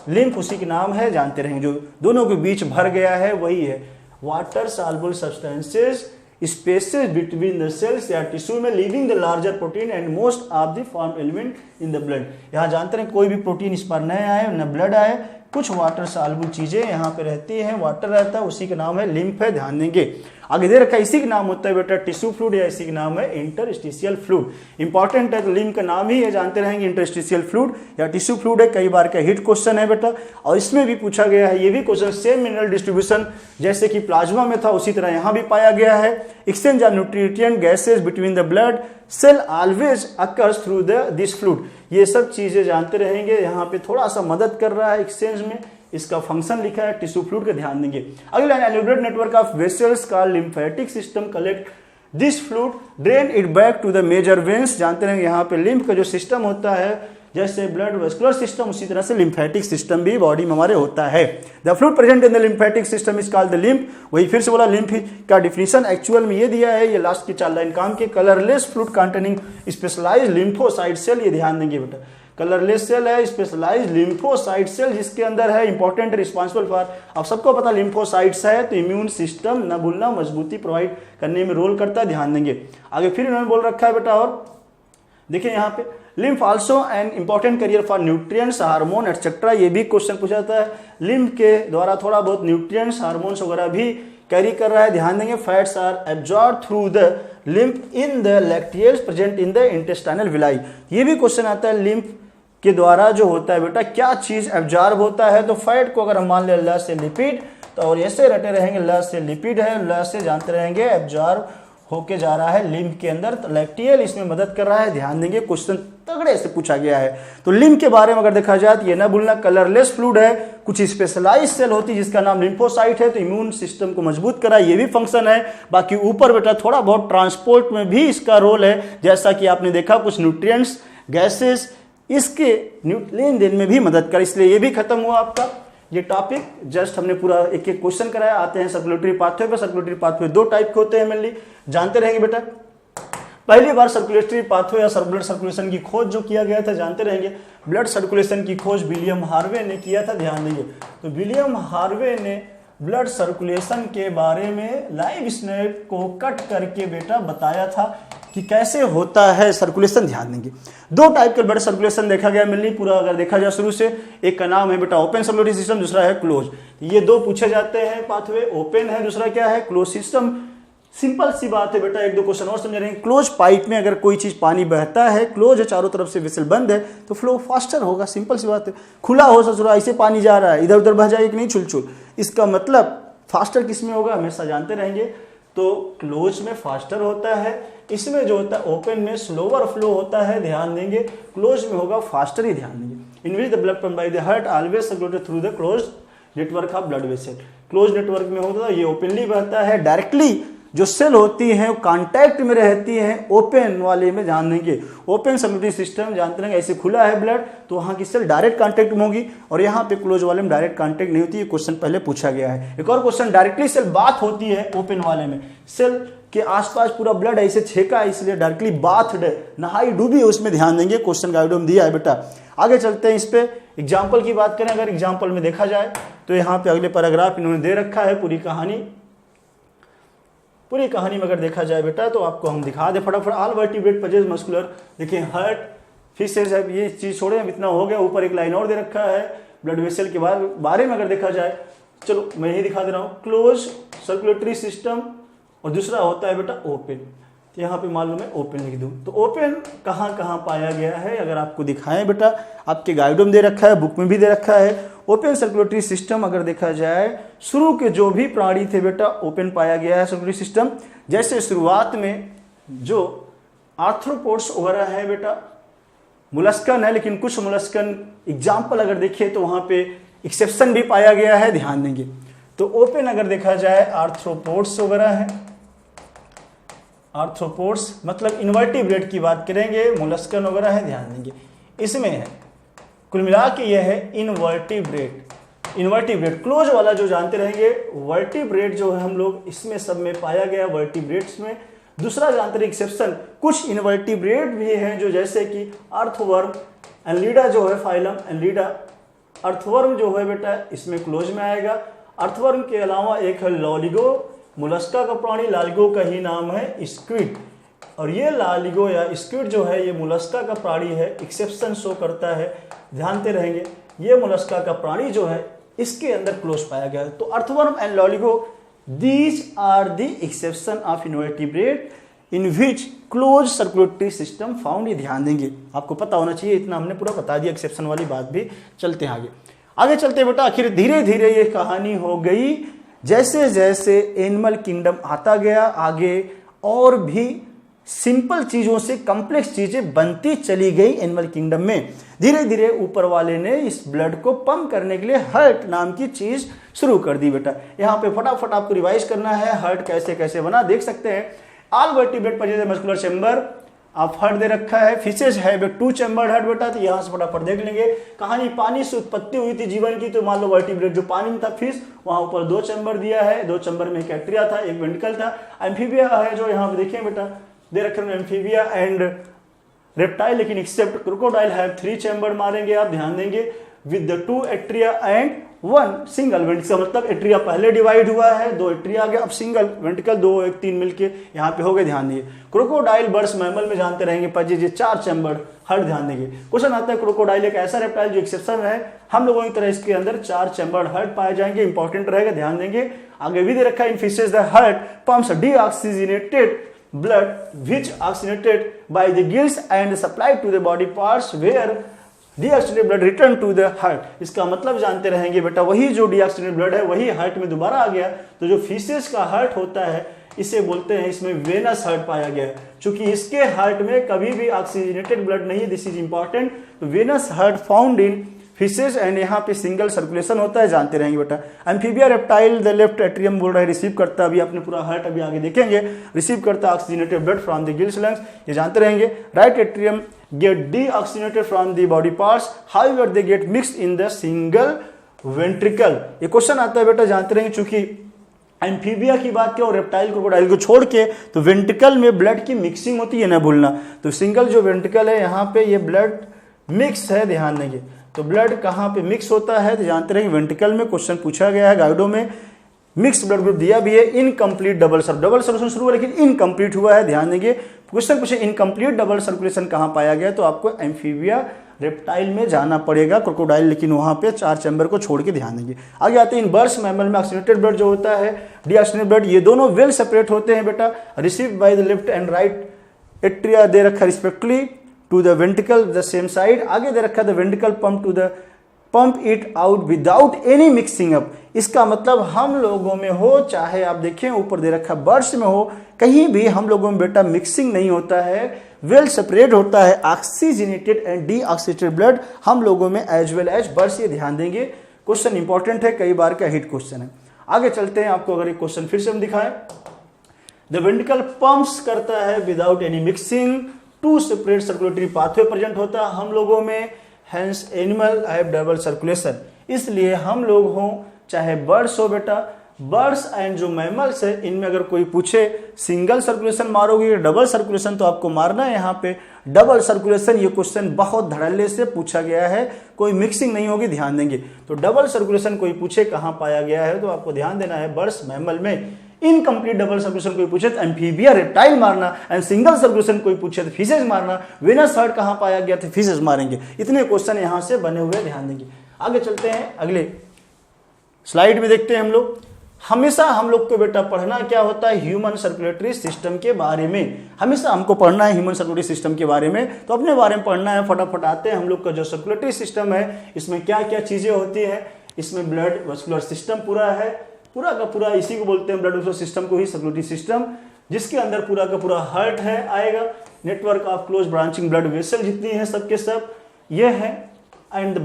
लिम्फ, उसी के नाम है जानते रहेंगे। जो दोनों के बीच भर गया है वही है water soluble substances spaces between the cells या टिश्यू में leaving the larger protein and most of the form element in the blood. यहाँ जानते हैं कोई भी प्रोटीन इस पर न आए न ब्लड आए, कुछ वाटर सॉल्युबल चीजें यहाँ पे रहती हैं, वाटर रहता है, उसी का नाम है लिम्फ है, ध्यान देंगे। आगे दे रखा है इसी का नाम होता है बेटा टिश्यू फ्लूइड या इसी का नाम है इंटरस्टिशियल फ्लूइड। इंपॉर्टेंट है, तो लिम्फ का नाम ही है जानते रहेंगे इंटरस्टिशियल फ्लूइड या टिश्यू फ्लूइड है, कई बार का हिट क्वेश्चन है बेटा। और इसमें भी पूछा गया है, ये भी क्वेश्चन सेम मिनरल डिस्ट्रीब्यूशन जैसे कि प्लाज्मा में था उसी तरह यहाँ भी पाया गया है। Exchange of nutrient gases between the blood cell always occurs through this fluid. ये सब चीजें जानते रहेंगे, यहाँ पे थोड़ा सा मदद कर रहा है एक्सचेंज में, इसका फंक्शन लिखा है टिश्यू फ्लूइड का, ध्यान देंगे। अगला एलुब्रेट नेटवर्क ऑफ वेसल्स का lymphatic system collect this fluid drain it back to the major veins. जानते हैं यहाँ पे लिम्फ का जो सिस्टम होता है, जैसे ब्लड वेस्कुलर सिस्टम उसी तरह से लिम्फेटिक सिस्टम भी बॉडी में हमारे होता है। The fluid present in the lymphatic system is called the lymph. वही फिर से बोला, लिम्फ का डिफिनीशन एक्चुअल में ये दिया है, ये लास्ट की 4 लाइन काम के, colourless fluid containing specialised lymphocyte cell. ये ध्यान देंगे बेटा, कलरलेस सेल है, स्पेशलाइज्ड लिम्फोसाइट सेल जिसके अंदर है इंपॉर्टेंट रिस्पांसिबल फॉर, अब सबको पता लिम्फोसाइट्स है तो इम्यून सिस्टम न भूलना मजबूती प्रोवाइड करने में रोल करता है, ध्यान देंगे। आगे फिर इन्होंने बोल रखा है बेटा, और देखिए यहाँ पे lymph also an important career for nutrients hormone etcetera. ये भी क्वेश्चन पूछा जाता है, लिम्फ के द्वारा थोड़ा बहुत न्यूट्रिएंट्स हार्मोन्स वगैरह भी कैरी कर रहा है, ध्यान देंगे। Fats are absorb through the lymph in the lacteals present in the intestinal villi. ये भी क्वेश्चन आता है, लिम्फ के द्वारा जो होता है बेटा क्या चीज एब्जॉर्ब होता है, तो फैट को अगर हम मान ले ल से लिपिड, तो और ऐसे रटे रहेंगे ल से लिपिड है, ल से जानते रहेंगे एब्जॉर्ब होके जा रहा है लिम्फ के अंदर, तो लैक्टियल इसमें मदद कर रहा है, ध्यान देंगे। क्वेश्चन तगड़े से पूछा गया है। तो लिम्फ के बारे में अगर देखा जाए तो ये ना भूलना कलरलेस फ्लूइड है, कुछ स्पेशलाइज्ड सेल होती है जिसका नाम लिम्फोसाइट है, तो इम्यून सिस्टम को मजबूत करा, ये भी फंक्शन है। बाकी ऊपर बेटा थोड़ा बहुत ट्रांसपोर्ट में भी इसका रोल है, जैसा कि आपने देखा कुछ न्यूट्रिएंट्स गैसेस इसके लेन देन में भी मदद कर, इसलिए ये भी खत्म हुआ आपका ये टॉपिक। जस्ट हमने पूरा एक एक क्वेश्चन कराया। आते हैं सर्कुलेटरी पाथवे पर। सर्कुलेटरी पाथवे 2 टाइप के होते हैं मेनली, जानते रहेंगे बेटा। पहली बार सर्कुलेटरी पाथवे या ब्लड सर्कुलेशन की खोज जो किया गया था, जानते रहेंगे। ब्लड सर्कुलेशन की खोज विलियम हार्वे ने किया था, ध्यान देंगे। तो विलियम हार्वे ने ब्लड सर्कुलेशन के बारे में लाइव स्नेक को कट करके बेटा बताया था कि कैसे होता है सर्कुलेशन, ध्यान देंगे। 2 टाइप के ब्लड सर्कुलेशन देखा गया मिलनी पूरा अगर देखा जाए शुरू से। एक का नाम है बेटा ओपन सर्कुलेटरी सिस्टम, दूसरा है क्लोज। ये 2 पूछे जाते हैं पाथवे, ओपन है, दूसरा क्या है क्लोज सिस्टम। सिंपल सी बात है बेटा, एक दो क्वेश्चन और समझ रहे हैं। क्लोज पाइप में अगर कोई चीज पानी बहता है, क्लोज है, चारों तरफ से वेसल बंद है, तो फ्लो फास्टर होगा। सिंपल सी बात है। खुला हो ससुरा, ऐसे पानी जा रहा है, इधर उधर बह जाएगा कि नहीं छुलछुल, इसका मतलब फास्टर किस में होगा, हमेशा जानते रहेंगे। तो क्लोज में फास्टर होता है, इसमें जो होता है ओपन में स्लोअर फ्लो होता है, ध्यान देंगे। क्लोज में होगा फास्टर ही, ध्यान देंगे। In which the blood pump by the heart always circulated through the close network of blood vessel. Close network में होता है, ये ओपनली बहता है, डायरेक्टली जो सेल होती है कांटेक्ट में रहती है। ओपन वाले में ध्यान देंगे, ओपन सर्कुलेटरी सिस्टम जानते रहेंगे, ऐसे खुला है ब्लड तो वहां की सेल डायरेक्ट कांटेक्ट में होगी, और यहाँ पे क्लोज वाले में डायरेक्ट कांटेक्ट नहीं होती। ये क्वेश्चन पहले पूछा गया है। एक और क्वेश्चन, डायरेक्टली सेल बाथ होती है ओपन वाले में, सेल के आसपास पूरा ब्लड ऐसे छेका, इसलिए डायरेक्टली बाथड, नहाई डूबी, उसमें ध्यान देंगे। क्वेश्चन गाइड में दिया है बेटा। आगे चलते हैं, इस पे एग्जाम्पल की बात करें। अगर एग्जाम्पल में देखा जाए तो यहाँ पे अगले पैराग्राफ इन्होंने दे रखा है, पूरी कहानी में अगर देखा जाए बेटा तो आपको हम दिखा दे फटाफट। ऑल वर्टिब्रेट पजेज मस्कुलर, देखिए हार्ट फिशेज है, ये चीज छोड़े, इतना हो गया। ऊपर एक लाइन और दे रखा है ब्लड वेसल के बारे में अगर देखा जाए, चलो मैं यही दिखा दे रहा हूँ। क्लोज सर्कुलेटरी सिस्टम और दूसरा होता है बेटा ओपन, तो यहाँ पे मालूम है ओपन लिख दूँ। तो ओपन कहाँ कहाँ पाया गया है अगर आपको दिखाएं बेटा, आपके गाइडों में दे रखा है, बुक में भी दे रखा है। ओपन सर्कुलेटरी सिस्टम अगर देखा जाए, शुरू के जो भी प्राणी थे बेटा ओपन पाया गया है सर्कुलेटरी सिस्टम। जैसे शुरुआत में जो आर्थ्रोपोड्स वगैरह है बेटा, मुलस्कन है, लेकिन कुछ मुलस्कन एग्जाम्पल अगर देखें तो वहां पे एक्सेप्शन भी पाया गया है, ध्यान देंगे। तो ओपन अगर देखा जाए आर्थ्रोपोड्स वगैरह है, आर्थ्रोपोड्स मतलब इन्वर्टिब्रेट की बात करेंगे, मुलस्कन वगैरह है, ध्यान देंगे। इसमें है कुल मिला के यह है इनवर्टिब्रेट। इनवर्टिब्रेट क्लोज वाला जो जानते रहेंगे, वर्टिब्रेट जो है हम लोग इसमें सब में पाया गया वर्टिब्रेट्स में। दूसरा जानते रहे एक्सेप्शन, कुछ इनवर्टिब्रेट भी हैं जो जैसे कि अर्थवर्म, एनलिडा जो है फाइलम एनलिडा, अर्थवर्म जो है बेटा इसमें क्लोज में आएगा। अर्थवर्म के अलावा एक है लॉलिगो, मुलस्का का प्राणी, लालिगो का ही नाम है स्क्विड, और ये लालिगो या स्क्विड जो है ये मुलस्का का प्राणी है, एक्सेप्शन शो करता है, ध्यानते रहेंगे। ये मुलस्का का प्राणी जो है इसके अंदर क्लोज पाया गया है। तो earthworm and loligo, these are the exception of invertebrate in which close circulatory system found. ये ध्यान देंगे, आपको पता होना चाहिए, इतना हमने पूरा बता दिया, एक्सेप्शन वाली बात भी। चलते हैं आगे चलते बेटा। आखिर धीरे धीरे ये कहानी हो गई, जैसे जैसे एनिमल किंगडम आता गया आगे, और भी सिंपल चीजों से कॉम्प्लेक्स चीजें बनती चली गई एनिमल किंगडम में। धीरे धीरे ऊपर वाले ने इस ब्लड को पंप करने के लिए हार्ट नाम की चीज शुरू कर दी बेटा। यहाँ पे फटाफट आपको रिवाइज करना है, हार्ट कैसे कैसे बना देख सकते हैं। ऑल वर्टिब्रेट पजेज मस्कुलर चैम्बर आप हार्ट दे रखा है, फिशेज है 2 चैम्बर हार्ट बेटा, तो यहाँ से फटाफट देख लेंगे। कहानी पानी से उत्पत्ति हुई थी जीवन की, तो मान लो वर्टिब्रेट जो पानी में था फिश, वहां ऊपर 2 चैम्बर दिया है, 2 चैम्बर में एक एट्रिया था, एक वेंट्रिकल था। एम्फीबिया है जो यहाँ पे देखिए बेटा दे रखे हैं, एम्फीबिया एंड रेप्टाइल, लेकिन एक्सेप्ट क्रोकोडाइल हैव 3 चैम्बर मारेंगे आप, ध्यान देंगे, with the 2 atria and 1 single ventricle. मतलब एट्रिया पहले डिवाइड हुआ है, 2 एट्रिया आ गया, अब सिंगल वेंट्रिकल 2 1 3 मिलके यहाँ पे हो गए, ध्यान दिए। क्रोकोडाइल बर्ड्स मैमल में जानते रहेंगे पजेज 4 चैम्बर हार्ट, ध्यान देंगे। क्वेश्चन आता है क्रोकोडाइल एक ऐसा रेप्टाइल जो एक्सेप्शन है, हम लोगों की तरह इसके अंदर 4 चैम्बर हार्ट पाए जाएंगे, इंपॉर्टेंट रहेगा, ध्यान देंगे। आगे भी दे रखा है, in fishes the heart pumps deoxygenated blood which oxygenated by the gills and supplied to the body parts where deoxygenated blood return to the heart। इसका मतलब जानते रहेंगे बेटा, वही जो deoxygenated blood है वही हार्ट में दोबारा आ गया। तो जो फिशेस का हार्ट होता है इसे बोलते हैं, इसमें वेनस हार्ट पाया गया, चूंकि इसके हार्ट में कभी भी ऑक्सीजनेटेड ब्लड नहीं है, दिस इज इंपॉर्टेंट। तो venous heart found in fishes and यहाँ पे सिंगल सर्कुलेशन होता है, जानते रहेंगे बेटा। Amphibia reptile the left atrium बोल रहा है रिसीव करता है, अभी आपने पूरा हार्ट अभी आगे देखेंगे, रिसीव करता है oxygenated blood from the gills lungs, ये जानते रहेंगे। Right atrium get deoxygenated from the body parts, however they get mixed in the single ventricle. ये क्वेश्चन आता है बेटा, जानते रहेंगे, चूंकि एम्फीबिया की बात किया और रेप्टाइल क्रोकोडाइल को छोड़ के, तो वेंट्रिकल में ब्लड की मिक्सिंग होती है ना भूलना। तो सिंगल जो वेंट्रिकल है यहाँ पे ये ब्लड मिक्स है, ध्यान देंगे। तो ब्लड कहाँ पे मिक्स होता है, तो जानते रहे वेंट्रिकल में, क्वेश्चन पूछा गया है गाइडो में। मिक्स ब्लड ग्रुप दिया भी है, इनकम्प्लीट डबल सर्कुलेशन शुरू हुआ लेकिन इनकम्प्लीट हुआ है, ध्यान देंगे। क्वेश्चन पूछे इनकम्प्लीट डबल सर्कुलेशन कहाँ पाया गया, तो आपको एम्फीबिया रेप्टाइल में जाना पड़ेगा, क्रोकोडाइल, लेकिन वहाँ पे 4 चैम्बर को छोड़ के ध्यान देंगे। आगे आते हैं इन बर्ड्स मैमल में ऑक्सीजनेटेड ब्लड जो होता है, डीऑक्सीजनेटेड ब्लड, ये दोनों वेल सेपरेट होते हैं बेटा, receive by the left and right atria दे रखा respectively to the ventricle the same side. आगे दे रखा the ventricle pump it out without any mixing up. इसका मतलब हम लोगों में हो, चाहे आप देखें ऊपर दे रखा बर्ड्स में हो, कहीं भी हम लोगों में बेटा मिक्सिंग नहीं होता है, वेल सेपरेट होता है ऑक्सीजनेटेड एंड डीऑक्सीजनेटेड ब्लड हम लोगों में एज वेल एज बर्ड्स। ये ध्यान देंगे, क्वेश्चन इंपॉर्टेंट है, कई बार का हिट क्वेश्चन है। आगे चलते हैं, आपको अगर एक क्वेश्चन फिर से हम दिखाएं, द वेंट्रिकल पंप्स करता है without any mixing, two separate circulatory pathway present होता है हम लोगों में, hence animal have double circulation. इसलिए हम लोग हों चाहे बर्ड्स हो बेटा, बर्ड्स एंड जो मैमल्स है इनमें अगर कोई पूछे सिंगल सर्कुलेशन मारोगे या डबल सर्कुलेशन, तो आपको मारना है यहाँ पे डबल सर्कुलेशन। ये क्वेश्चन बहुत धड़ल्ले से पूछा गया है, कोई मिक्सिंग नहीं होगी, ध्यान देंगे। तो डबल सर्कुलेशन कोई पूछे कहाँ पाया गया है, तो आपको ध्यान देना है बर्ड्स मैमल में। इनकम्प्लीट डबल सर्कुलेशन कोई पूछे तो एम्फीबिया रेप्टाइल मारना, एंड सिंगल सर्कुलेशन कोई पूछे तो फिशेज मारना। वेनस हर्ट कहाँ पाया गया तो फिशेज मारेंगे। इतने क्वेश्चन यहाँ से बने हुए, ध्यान देंगे। आगे चलते हैं, अगले स्लाइड में देखते हैं हम लोग। हमेशा हम लोग को बेटा पढ़ना क्या होता है, ह्यूमन सर्कुलेटरी सिस्टम के बारे में। हमेशा हमको पढ़ना है ह्यूमन सर्कुलेटरी सिस्टम के बारे में, तो अपने बारे में पढ़ना है। फटाफट आते हैं, हम लोग का जो सर्कुलेटरी सिस्टम है इसमें क्या क्या चीजें होती है। इसमें ब्लड वेस्कुलर सिस्टम पूरा है, पूरा का पूरा इसी को बोलते हैं, ब्लड वेस्कुलर सिस्टम को ही सर्कुलेटरी सिस्टम, जिसके अंदर पूरा का पूरा हार्ट है आएगा, network of close branching blood vessel जितनी है सबके सब ये है, एंड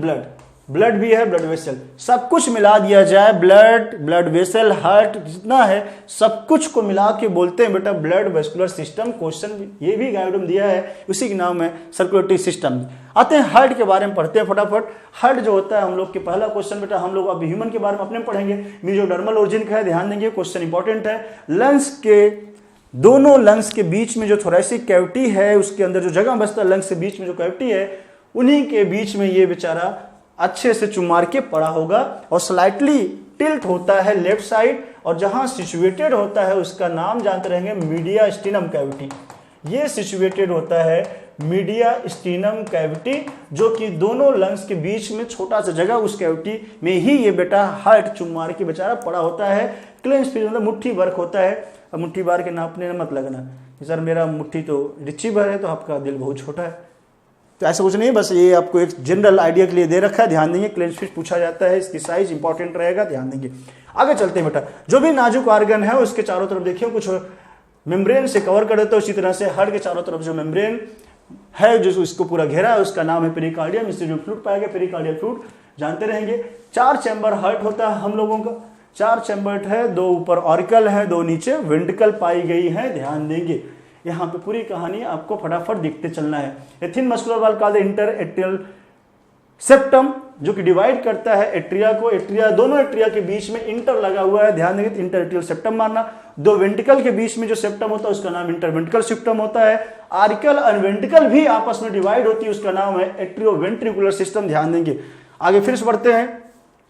ब्लड भी है, ब्लड वेसल, सब कुछ मिला दिया जाए, ब्लड वेसल, हार्ट जितना है सब कुछ को मिला के बोलते हैं बेटा ब्लड वेस्कुलर सिस्टम। क्वेश्चन ये भी गाइड दिया है, उसी के नाम है सर्कुलेटरी सिस्टम। आते हैं हार्ट के बारे में पढ़ते हैं फटाफट। हार्ट जो होता है हम लोग के पहला क्वेश्चन बेटा, हम लोग अब ह्यूमन के बारे में अपने पढ़ेंगे, मेसोडर्मल ओरिजिन का है, ध्यान देंगे, क्वेश्चन इंपॉर्टेंट है। लंग्स के दोनों लंग्स के बीच में जो थोरेसिक कैविटी है, उसके अंदर जो जगह बचता है लंग्स के बीच में जो कैविटी है, उन्हीं के बीच में ये बेचारा अच्छे से चुमार के पड़ा होगा और स्लाइटली टिल्ट होता है लेफ्ट साइड, और जहां सिचुएटेड होता है उसका नाम जानते रहेंगे मीडियास्टिनम कैविटी। ये सिचुएटेड होता है मीडियास्टिनम कैविटी, जो कि दोनों लंग्स के बीच में छोटा सा जगह, उस कैविटी में ही ये बेटा हार्ट चुमार के बेचारा पड़ा होता है। क्लेंच फील मतलब मुट्ठी वर्क होता है। अब मुट्ठी बार के नापने में मत लगना सर मेरा मुट्ठी तो रिच्ची भर है तो आपका दिल बहुत छोटा है, तो ऐसा कुछ नहीं, बस ये आपको एक जनरल आइडिया के लिए दे रखा है, ध्यान देंगे। क्लेंच फिश पूछा जाता है, इसकी साइज इंपॉर्टेंट रहेगा, ध्यान देंगे। आगे चलते हैं बेटा, जो भी नाजुक ऑर्गन है उसके चारों तरफ देखिए कुछ मेम्ब्रेन से कवर कर देता है, उसी तरह से हार्ट के चारों तरफ जो मेम्ब्रेन है जो इसको पूरा घेरा है उसका नाम है पेरिकार्डियम। इससे जो फ्लूइड पाया गया पेरिकार्डियल फ्लूइड जानते रहेंगे। 4 चैम्बर हार्ट होता है हम लोगों का, 4 चैम्बर है, 2 ऊपर ऑरिकल है, 2 नीचे वेंट्रिकल पाई गई है, ध्यान देंगे। यहाँ पे पूरी कहानी आपको फटाफट देखते चलना है। एथिन मस्कुलर वाल कॉल्ड इंटर एट्रियल सेप्टम, जो कि डिवाइड करता है एट्रिया को, एट्रिया दोनों एट्रिया के बीच में इंटर लगा हुआ है, ध्यान देंगे, इंटर एट्रियल सेप्टम मानना। 2 वेंट्रिकल के बीच में जो सेप्टम होता है उसका नाम इंटरवेंट्रिकल सेप्टम होता है। आर्किकल और वेंट्रिकल भी आपस में डिवाइड होती है, उसका नाम है एट्रियोवेंट्रिकुलर सिस्टम, ध्यान देंगे। आगे फिर से बढ़ते हैं।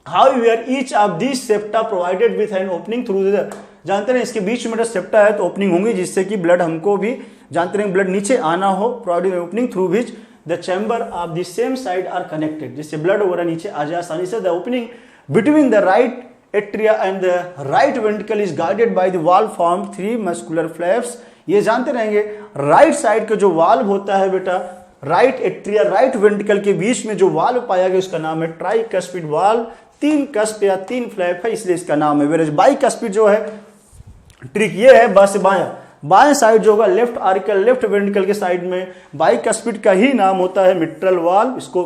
However each of this septa provided with an opening through the, जानते हैं इसके बीच में सेप्टा है तो ओपनिंग होंगी जिससे कि ब्लड हमको भी जानते हैं ब्लड नीचे आना हो, provided opening through which the chamber of the same side are connected, जिससे ब्लड वगैरह नीचे आ जाए आसानी से। The opening between the right atria and the right ventricle is guarded by the valve form 3 muscular flaps. ये जानते रहेंगे राइट साइड का जो वाल्व होता है बेटा, राइट एट्रिया राइट वेंट्रिकल के बीच में जो वाल्व पाया गया उसका नाम है ट्राइकस्पिड वाल्व। 3 कस्प या 3 फ्लैप है इसलिए इसका नाम है। वेरेज बाइकस्पिड जो है, ट्रिक ये है बस बाएं साइड जो होगा लेफ्ट आर्किकल लेफ्ट वेंट्रिकल के साइड में, बाइकस्पिड का ही नाम होता है मिट्रल वाल्व। इसको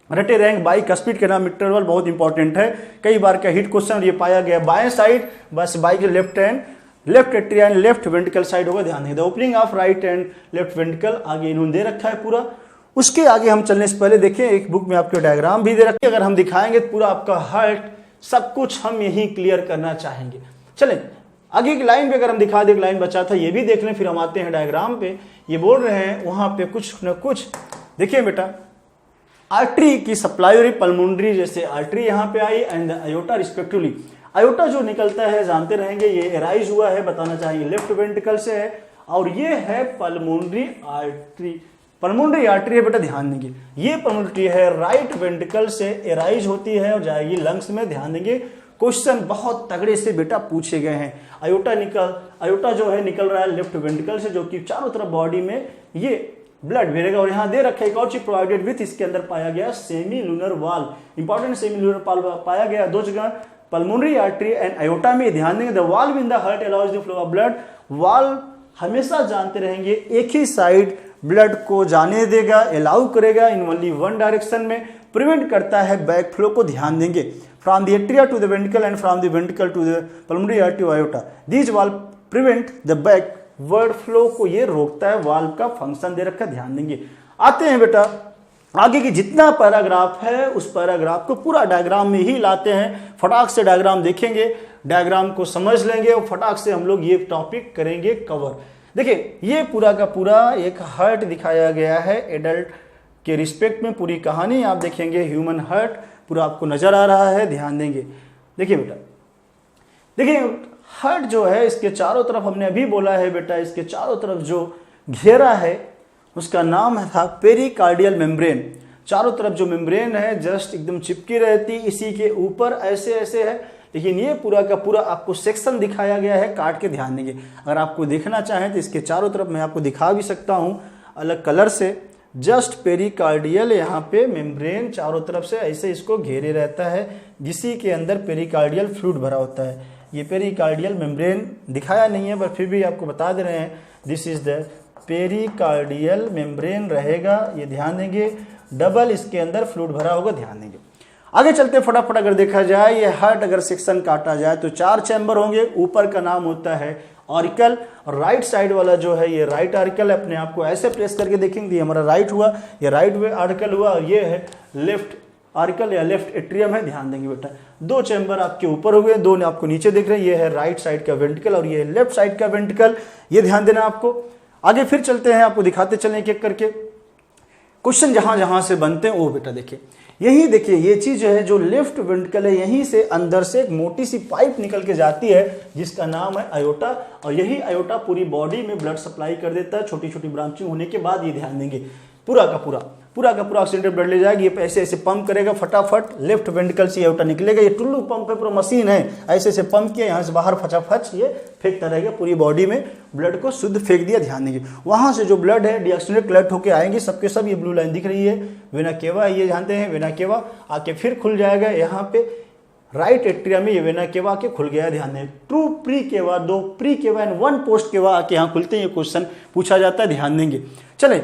रटे रहेंगे, बाइकस्पिड का नाम मिट्रल वाल्व, बहुत इंपॉर्टेंट है, कई बार का हिट क्वेश्चन ये पाया गया। बाएं साइड बस bike left hand left atria and left ventricle side होगा, ध्यान दें। The opening of right and left ventricle आगे इन्होंने दे रखा है पूरा। उसके आगे हम चलने से पहले देखिए एक बुक में आपके डायग्राम भी दे रखी है, अगर हम दिखाएंगे तो पूरा आपका हार्ट सब कुछ हम यही क्लियर करना चाहेंगे। चलें आगे की लाइन पे अगर हम दिखा दें, लाइन बचा था ये भी देख लें, फिर हम आते हैं डायग्राम पे। ये बोल रहे हैं वहां पे कुछ न कुछ देखिए बेटा, आर्टरी की सप्लाई पल्मोनरी जैसे आर्टरी यहाँ पे आई एंड आयोटा रिस्पेक्टिवली। आयोटा जो निकलता है जानते रहेंगे ये एराइज हुआ है, बताना चाहिए लेफ्ट वेंट्रिकल से है, और ये है पल्मोनरी आर्टरी, पल्मोनरी आर्टरी है बेटा, ध्यान देंगे ये पल्मोनरी है राइट वेंट्रिकल से एराइज होती है और जाएगी लंग्स में, ध्यान देंगे। क्वेश्चन बहुत तगड़े से बेटा पूछे गए हैं। अयोटा जो है निकल रहा है लेफ्ट वेंट्रिकल से, जो कि चारों तरफ बॉडी में ये ब्लड भेजेगा। और यहाँ दे रखा है एक और चीज प्रोवाइडेड विथ, इसके अंदर पाया गया सेमी लूनर वाल, इंपॉर्टेंट सेमी लूनर वाल पाया गया दो जगह, पल्मोनरी आर्टरी एंड अयोटा में। ध्यान देंगे the valve in the heart allows the flow of blood, valve हमेशा जानते रहेंगे एक ही साइड ब्लड को जाने देगा, अलाउ करेगा इन ओनली वन डायरेक्शन में, प्रिवेंट करता है बैक फ्लो को, ध्यान देंगे। From the atria to the ventricle and from the ventricle to the pulmonary artery aorta, these valve prevent the backward flow को ये रोकता है, वाल्व का फंक्शन दे रखा है, ध्यान देंगे। आते हैं बेटा आगे की जितना पैराग्राफ है उस पैराग्राफ को पूरा डायग्राम में ही लाते हैं, फटाक से डायग्राम देखेंगे, डायग्राम को समझ लेंगे और फटाक से हम लोग ये टॉपिक करेंगे कवर। देखिए ये पूरा का पूरा एक हार्ट दिखाया गया है एडल्ट के रिस्पेक्ट में, पूरी कहानी आप देखेंगे, ह्यूमन हार्ट पूरा आपको नजर आ रहा है, ध्यान देंगे। देखिए बेटा, देखिए हार्ट जो है इसके चारों तरफ हमने अभी बोला है बेटा, इसके चारों तरफ जो घेरा है उसका नाम था पेरिकार्डियल मेम्ब्रेन। चारों तरफ जो मेम्ब्रेन है जस्ट एकदम चिपकी रहती, इसी के ऊपर ऐसे ऐसे है, लेकिन ये पूरा का पूरा आपको सेक्शन दिखाया गया है काट के, ध्यान देंगे। अगर आपको देखना चाहें तो इसके चारों तरफ मैं आपको दिखा भी सकता हूं अलग कलर से, जस्ट पेरिकार्डियल यहाँ पे मेम्ब्रेन चारों तरफ से ऐसे इसको घेरे रहता है, जिसी के अंदर पेरिकार्डियल फ्लूइड भरा होता है। ये पेरिकार्डियल मेम्ब्रेन दिखाया नहीं है पर फिर भी आपको बता दे रहे हैं, this is the pericardial membrane रहेगा, ये ध्यान देंगे। डबल इसके अंदर फ्लूइड भरा होगा, ध्यान देंगे। आगे चलते फटाफट अगर देखा जाए ये हार्ट अगर सेक्शन काटा जाए तो 4 चैम्बर होंगे। ऊपर का नाम होता है ऑरिकल, और राइट साइड वाला जो है ये राइट आर्टिकल है। अपने आप को ऐसे प्रेस करके देखेंगे, ये हमारा राइट हुआ, ये राइट वे आर्टिकल हुआ, और ये है लेफ्ट आर्टिकल या लेफ्ट एट्रियम है, ध्यान देंगे बेटा। 2 चैम्बर आपके ऊपर हो गए, 2 आपको नीचे दिख रहे हैं, ये है राइट साइड का वेंट्रिकल और ये है लेफ्ट साइड का वेंट्रिकल, ये ध्यान देना आपको। आगे फिर चलते हैं, आपको दिखाते चलें एक एक करके क्वेश्चन जहां जहां से बनते हैं। ओ बेटा देखिए, यही देखिए ये चीज है जो लेफ्ट वेंट्रिकल है, यहीं से अंदर से एक मोटी सी पाइप निकल के जाती है जिसका नाम है अयोटा, और यही अयोटा पूरी बॉडी में ब्लड सप्लाई कर देता है। छोटी छोटी ब्रांचिंग होने के बाद ये ध्यान देंगे पूरा का पूरा ऑक्सीडेंटेड ब्लड ले जाएगा, ये ऐसे ऐसे पंप करेगा, फटाफट लेफ्ट वेंट्रिकल से अयोटा निकलेगा। ये टुल्लू पंप है, पूरा मशीन है, ऐसे ऐसे पंप किया, यहाँ से बाहर फटाफट ये फेंकता रहेगा, पूरी बॉडी में ब्लड को शुद्ध फेंक दिया, ध्यान देंगे। वहां से जो ब्लड है डीऑक्सीजनेट कलेक्ट होकर आएंगे, सबके सब ये ब्लू लाइन दिख रही है, वेना केवा, ये जानते हैं वेना केवा, आके फिर खुल जाएगा यहाँ पे राइट एट्रिया में, ये वेना केवा आके खुल गया, ध्यान दें। 2 प्री केवा, 2 प्री केवा एंड 1 पोस्ट केवा आके यहाँ खुलते हैं, ये क्वेश्चन पूछा जाता है, ध्यान देंगे। चले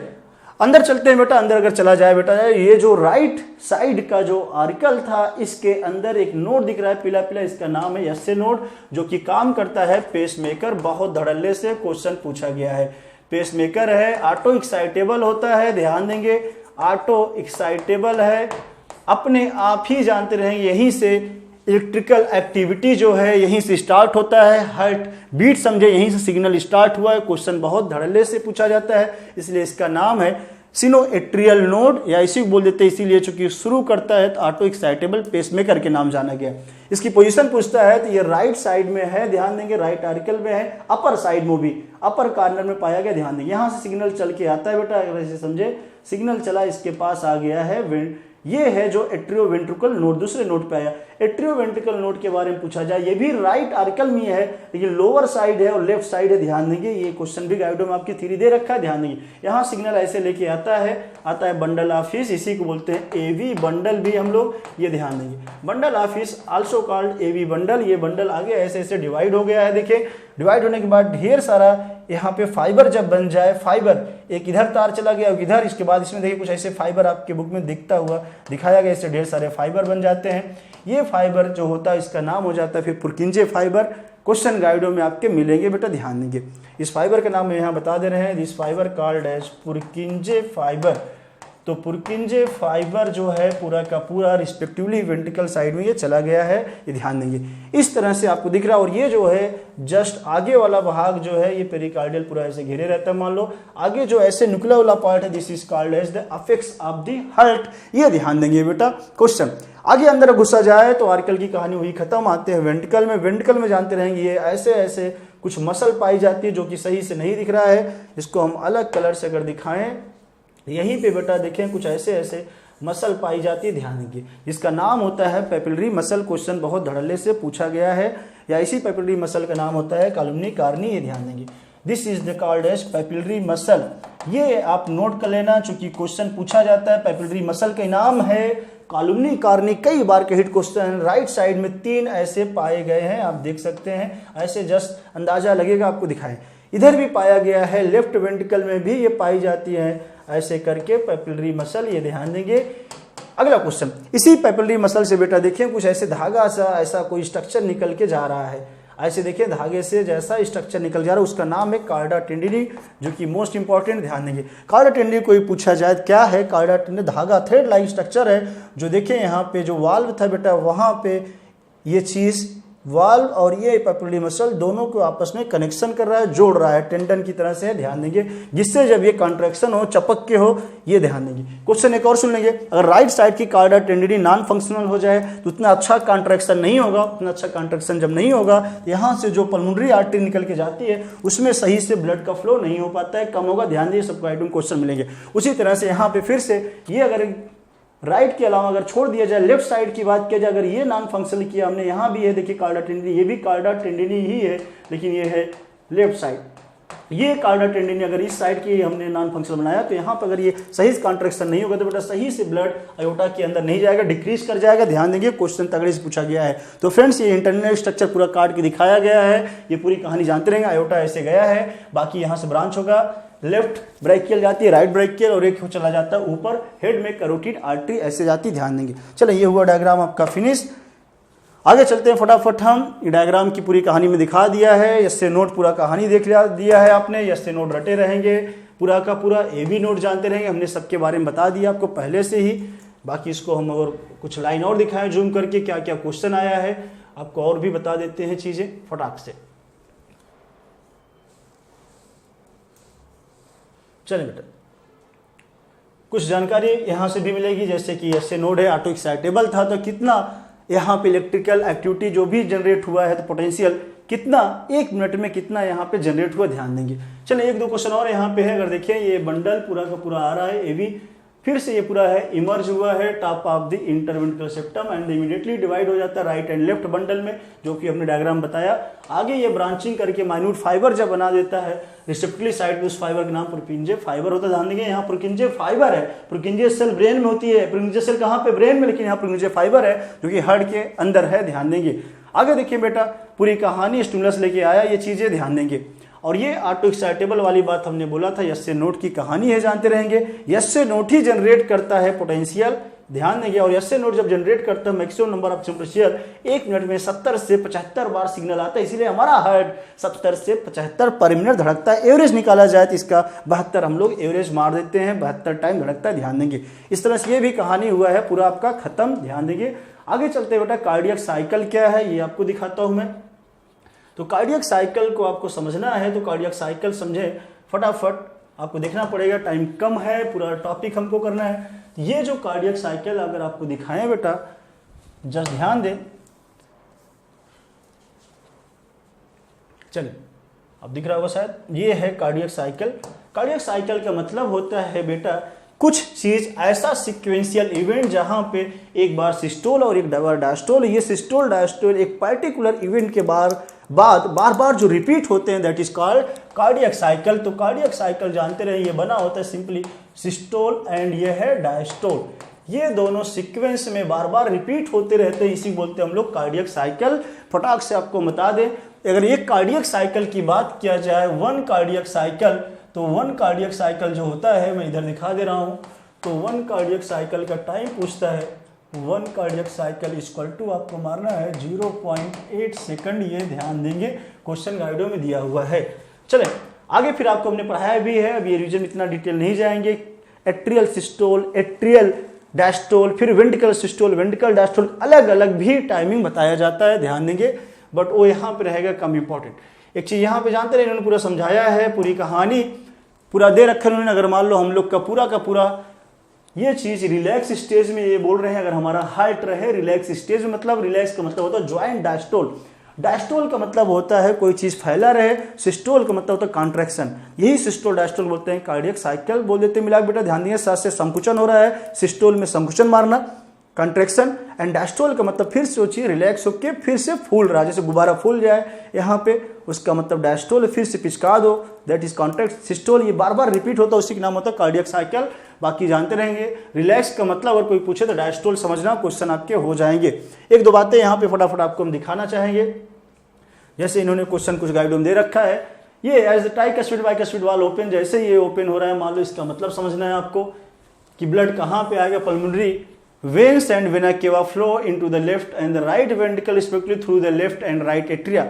अंदर चलते हैं बेटा, अंदर अगर चला जाए बेटा, ये जो राइट साइड का जो आर्टिकल था इसके अंदर एक नोड दिख रहा है पीला पीला, इसका नाम है एसए नोड, जो कि काम करता है पेसमेकर। बहुत धड़ल्ले से क्वेश्चन पूछा गया है, पेसमेकर है, ऑटो एक्साइटेबल होता है, ध्यान देंगे, ऑटो एक्साइटेबल है, अपने आप ही जानते रहेंगे, यहीं से इलेक्ट्रिकल एक्टिविटी जो है यहीं से स्टार्ट होता है, हार्ट बीट समझे यहीं से सिग्नल स्टार्ट हुआ है। क्वेश्चन बहुत धड़ल्ले से पूछा जाता है, इसलिए इसका नाम है सिनोएट्रियल नोड, या इसी को बोल देते हैं इसीलिए चूंकि शुरू करता है तो ऑटो एक्साइटेबल पेसमेकर के नाम जाना गया। इसकी पोजीशन पूछता है तो ये राइट साइड में है, ध्यान देंगे, राइट आर्टिकल में है, अपर साइड में भी अपर कॉर्नर में पाया गया, ध्यान देंगे। यहाँ से सिग्नल चल के आता है बेटा, अगर ऐसे समझे, सिग्नल चला, इसके पास आ गया है, ये है जो एट्रियोवेंट्रिकल नोड, दूसरे नोड पे आया। एट्रियोवेंट्रिकल नोड के बारे में पूछा जाए, ये भी राइट आर्टिकल में है, लेकिन लोअर साइड है और लेफ्ट साइड है, ध्यान देंगे। ये क्वेश्चन भी गाइडो में आपकी थ्योरी दे रखा है, ध्यान देंगे। यहाँ सिग्नल ऐसे लेके आता है बंडल ऑफिस, इसी को बोलते हैं एवी बंडल भी हम लोग, ये ध्यान देंगे। Bundle of His also called AV bundle, ये बंडल आगे ऐसे ऐसे डिवाइड हो गया है, देखिए डिवाइड होने के बाद ढेर सारा यहाँ पे फाइबर जब बन जाए, फाइबर एक इधर तार चला गया इधर, इसके बाद इसमें देखिए कुछ ऐसे फाइबर आपके बुक में दिखता हुआ दिखाया गया, इससे ढेर सारे फाइबर बन जाते हैं। ये फाइबर जो होता है इसका नाम हो जाता है फिर पुरकिंजे फाइबर। क्वेश्चन गाइडों में आपके मिलेंगे बेटा, ध्यान देंगे। इस फाइबर का नाम मैं यहाँ बता दे रहे हैं, this fibre called as Purkinje fibre. तो पुरकिंजे फाइबर जो है पूरा का पूरा रिस्पेक्टिवली वेंट्रिकल साइड में ये चला गया है, ये ध्यान देंगे। इस तरह से आपको दिख रहा है, और ये जो है जस्ट आगे वाला भाग जो है ये पेरिकार्डियल पूरा ऐसे घेरे रहता है, मान लो आगे जो ऐसे निकला वाला पार्ट है, this is called as the apex of the heart, ये ध्यान देंगे बेटा। क्वेश्चन आगे अंदर घुसा जाए तो आर्टिकल की कहानी हुई खत्म। आते हैं वेंट्रिकल में। वेंट्रिकल में जानते रहेंगे ये ऐसे ऐसे कुछ मसल पाई जाती है जो कि सही से नहीं दिख रहा है, इसको हम अलग कलर से अगर दिखाएं, यहीं पे बेटा देखें कुछ ऐसे ऐसे मसल पाई जाती है, ध्यान देंगे, जिसका नाम होता है पेपिलरी मसल। क्वेश्चन बहुत धड़ल्ले से पूछा गया है, या इसी पेपिलरी मसल का नाम होता है कॉलमनी कार्नी, ये ध्यान देंगे। This is the called as papillary muscle. ये आप नोट कर लेना, चूंकि क्वेश्चन पूछा जाता है। पेपिलरी मसल का नाम है कॉलमनी कार्नी। कई बार के हिट क्वेश्चन, राइट साइड में 3 ऐसे पाए गए हैं, आप देख सकते हैं, ऐसे जस्ट अंदाजा लगेगा आपको दिखाएं। इधर भी पाया गया है, लेफ्ट वेंट्रिकल में भी ये पाई जाती है, ऐसे करके पेपिलरी मसल, ये ध्यान देंगे। अगला क्वेश्चन, इसी पेपिलरी मसल से बेटा देखिए कुछ ऐसे धागा सा ऐसा कोई स्ट्रक्चर निकल के जा रहा है, ऐसे देखिए धागे से जैसा स्ट्रक्चर निकल जा रहा है, उसका नाम है कार्डा टेंडिनी, जो कि मोस्ट इंपॉर्टेंट, ध्यान देंगे। कार्डा टेंडिनी कोई पूछा जाए क्या है, कार्डा टेंडिनी धागा थ्रेड लाइक स्ट्रक्चर है, जो देखिए यहाँ पे जो वाल्व था बेटा, वहां पे ये चीज वाल्व और ये पेपिलरी मसल दोनों को आपस में कनेक्शन कर रहा है, जोड़ रहा है, टेंडन की तरह से, ध्यान देंगे, जिससे जब ये कॉन्ट्रैक्शन हो, चपक के हो, ये ध्यान देंगे। क्वेश्चन एक और सुन लेंगे, अगर राइट साइड की कार्डा टेंडिनी नॉन फंक्शनल हो जाए तो उतना अच्छा कॉन्ट्रैक्शन नहीं होगा। उतना अच्छा कॉन्ट्रैक्शन जब नहीं होगा तो यहाँ से जो पल्मोनरी आर्टरी निकल के जाती है उसमें सही से ब्लड का फ्लो नहीं हो पाता है, कम होगा, ध्यान दीजिए, सबको आइटम क्वेश्चन मिलेंगे। उसी तरह से यहाँ पे फिर से ये अगर राइट के अलावा अगर छोड़ दिया जाए, लेफ्ट साइड की बात किया जाए, अगर ये नॉन फंक्शनल किया हमने, यहाँ भी है देखिए कार्डा टेंडिनी, ये भी कार्डा टेंडिनी ही है, लेकिन ये है लेफ्ट साइड। ये कार्डा टेंडिनी अगर इस साइड की हमने नॉन फंक्शनल बनाया तो यहाँ पर अगर ये सही कॉन्ट्रैक्शन नहीं होगा तो बेटा सही से ब्लड अयोटा के अंदर नहीं जाएगा, डिक्रीज कर जाएगा, ध्यान देंगे। क्वेश्चन तगड़े से पूछा गया है। तो फ्रेंड्स ये इंटरनल स्ट्रक्चर पूरा काट के दिखाया गया है, ये पूरी कहानी जानते रहेंगे। अयोटा ऐसे गया है, बाकी यहाँ से ब्रांच होगा, लेफ्ट ब्रैकियल जाती है, राइट ब्रैकियल, और एक चला जाता है ऊपर हेड में कैरोटिड आर्टरी, ऐसे जाती, ध्यान देंगे। चलो ये हुआ डायग्राम आपका फिनिश। आगे चलते हैं फटाफट, हम डायग्राम की पूरी कहानी में दिखा दिया है। यस से नोट पूरा कहानी देख दिया है आपने, यस से नोट रटे रहेंगे, पूरा का पूरा ए बी नोट जानते रहेंगे। हमने सबके बारे में बता दिया आपको पहले से ही, बाकी इसको हम और कुछ लाइन और दिखाएं जूम करके, क्या क्या क्वेश्चन आया है आपको और भी बता देते हैं चीजें फटाक से। चलिए बेटा, कुछ जानकारी यहाँ से भी मिलेगी, जैसे कि ऐसे नोड है, ऑटो एक्साइटेबल था तो कितना यहाँ पे इलेक्ट्रिकल एक्टिविटी जो भी जनरेट हुआ है, तो पोटेंशियल कितना 1 मिनट में कितना यहाँ पे जनरेट हुआ, ध्यान देंगे। चलिए 1-2 क्वेश्चन और यहाँ पे है। अगर देखिए ये बंडल पूरा का पूरा आ रहा है, ए बी, फिर से ये पूरा है इमर्ज हुआ है top of the interventricular septum and immediately divide हो जाता है राइट एंड लेफ्ट बंडल में, जो कि हमने डायग्राम बताया। आगे ये ब्रांचिंग करके माइन्यूट फाइबर जब बना देता है रिसेप्टरली साइड पे, उस फाइबर का नाम पुरकिंजे फाइबर होता है, ध्यान देंगे। यहाँ पुरकिंजे फाइबर है, पुरकिंजे सेल ब्रेन में होती है, पुरकिंजे सेल कहाँ पे, ब्रेन में, लेकिन यहाँ पुरकिंजे फाइबर है जो कि हार्ट के अंदर है, ध्यान देंगे। आगे देखिए बेटा, पूरी कहानी स्टिमुलस लेके आया, ये चीजें ध्यान देंगे। और ये ऑटो एक्साइटेबल वाली बात हमने बोला था, यस से नोट की कहानी है, जानते रहेंगे। यस से नोट ही जनरेट करता है पोटेंशियल, ध्यान देंगे। और यस से नोट जब जनरेट करता है maximum number of temperature 1 minute में 70 से 75 बार सिग्नल आता है, इसीलिए हमारा हार्ट 70 से 75 पर मिनट धड़कता है। एवरेज निकाला जाए तो इसका 72 हम लोग एवरेज मार देते हैं, 72 टाइम धड़कता है, ध्यान देंगे। इस तरह से ये भी कहानी हुआ है पूरा आपका खत्म, ध्यान देंगे। आगे चलते बेटा, कार्डियक साइकिल क्या है ये आपको दिखाता हूं मैं। तो कार्डियक साइकिल को आपको समझना है, तो कार्डियक साइकिल समझे फटाफट, आपको देखना पड़ेगा, टाइम कम है, पूरा टॉपिक हमको करना है। ये जो कार्डियक साइकिल अगर आपको दिखाएं बेटा, जस्ट ध्यान दें, चलिए अब दिख रहा होगा शायद, ये है कार्डियक साइकिल। कार्डियक साइकिल का मतलब होता है बेटा कुछ चीज ऐसा सिक्वेंशियल इवेंट जहां पे एक बार सिस्टोल और एक बार डायस्टोल, ये सिस्टोल डायस्टोल एक पर्टिकुलर इवेंट के बाद बार बार जो रिपीट होते हैं, that is called cardiac cycle. तो कार्डियक साइकिल जानते रहे, ये बना होता है सिंपली सिस्टोल एंड ये है डायस्टोल, ये दोनों सीक्वेंस में बार बार रिपीट होते रहते हैं, इसी बोलते हैं हम लोग कार्डियक साइकिल। फटाक से आपको बता दें, अगर एक कार्डियक साइकिल की बात किया जाए, 1 कार्डियक साइकिल, तो 1 कार्डियक साइकिल जो होता है, मैं इधर दिखा दे रहा हूं, तो 1 कार्डियक साइकिल का टाइम पूछता है, 1 कार्डियक साइकिल इक्वल टू आपको मारना है 0.8 सेकंड, ये ध्यान देंगे, क्वेश्चन गाइडों में दिया हुआ है। चले आगे, फिर आपको हमने पढ़ाया भी है, अब ये रीजन इतना डिटेल नहीं जाएंगे। एट्रियल सिस्टोल, एट्रियल डायस्टोल, फिर वेंट्रिकल सिस्टोल, वेंट्रिकल डायस्टोल, अलग अलग भी टाइमिंग बताया जाता है, ध्यान देंगे, बट वो यहाँ पे रहेगा कम इंपॉर्टेंट। एक चीज यहाँ पे जानते रहे, इन्होंने पूरा समझाया है, पूरी कहानी पूरा दे रखा उन्होंने। अगर मान लो हम लोग का पूरा ये चीज रिलैक्स स्टेज में ये बोल रहे हैं, अगर हमारा हार्ट रहे रिलैक्स स्टेज में, मतलब रिलैक्स का मतलब होता है ज्वाइंट डायस्टोल। डायस्टोल का मतलब होता है कोई चीज फैला रहे, सिस्टोल का मतलब होता है कॉन्ट्रैक्शन, यही सिस्टोल डायस्टोल बोलते हैं, कार्डियक साइकिल बोल देते हैं मिला के बेटा। ध्यान दिए साथ से संकुचन हो रहा है, सिस्टोल में संकुचन मारना कंट्रैक्शन, एंड डायस्टोल का मतलब फिर सोचिए रिलैक्स होकर फिर से फूल रहा, जैसे गुब्बारा फूल जाए यहाँ पे, उसका मतलब डायस्टोल, फिर से पिचका दो, दैट इज कॉन्ट्रैक्ट। सिस्टोल ये बार बार रिपीट होता है, उसी का नाम होता है कार्डियक साइकिल। बाकी जानते रहेंगे। रिलैक्स का मतलब अगर कोई पूछे तो डायस्टोल समझना, क्वेश्चन आपके हो जाएंगे। एक दो बातें यहाँ पे फटाफट आपको हम दिखाना चाहेंगे। जैसे इन्होंने क्वेश्चन कुछ गाइड में दे रखा है, ये as the tricuspid bicuspid valve open, जैसे ये ओपन हो रहा है मान लो, इसका मतलब समझना है आपको कि ब्लड कहाँ पे आएगा, pulmonary veins and vena cava flow into the left and the right ventricle respectively through the left and right atria.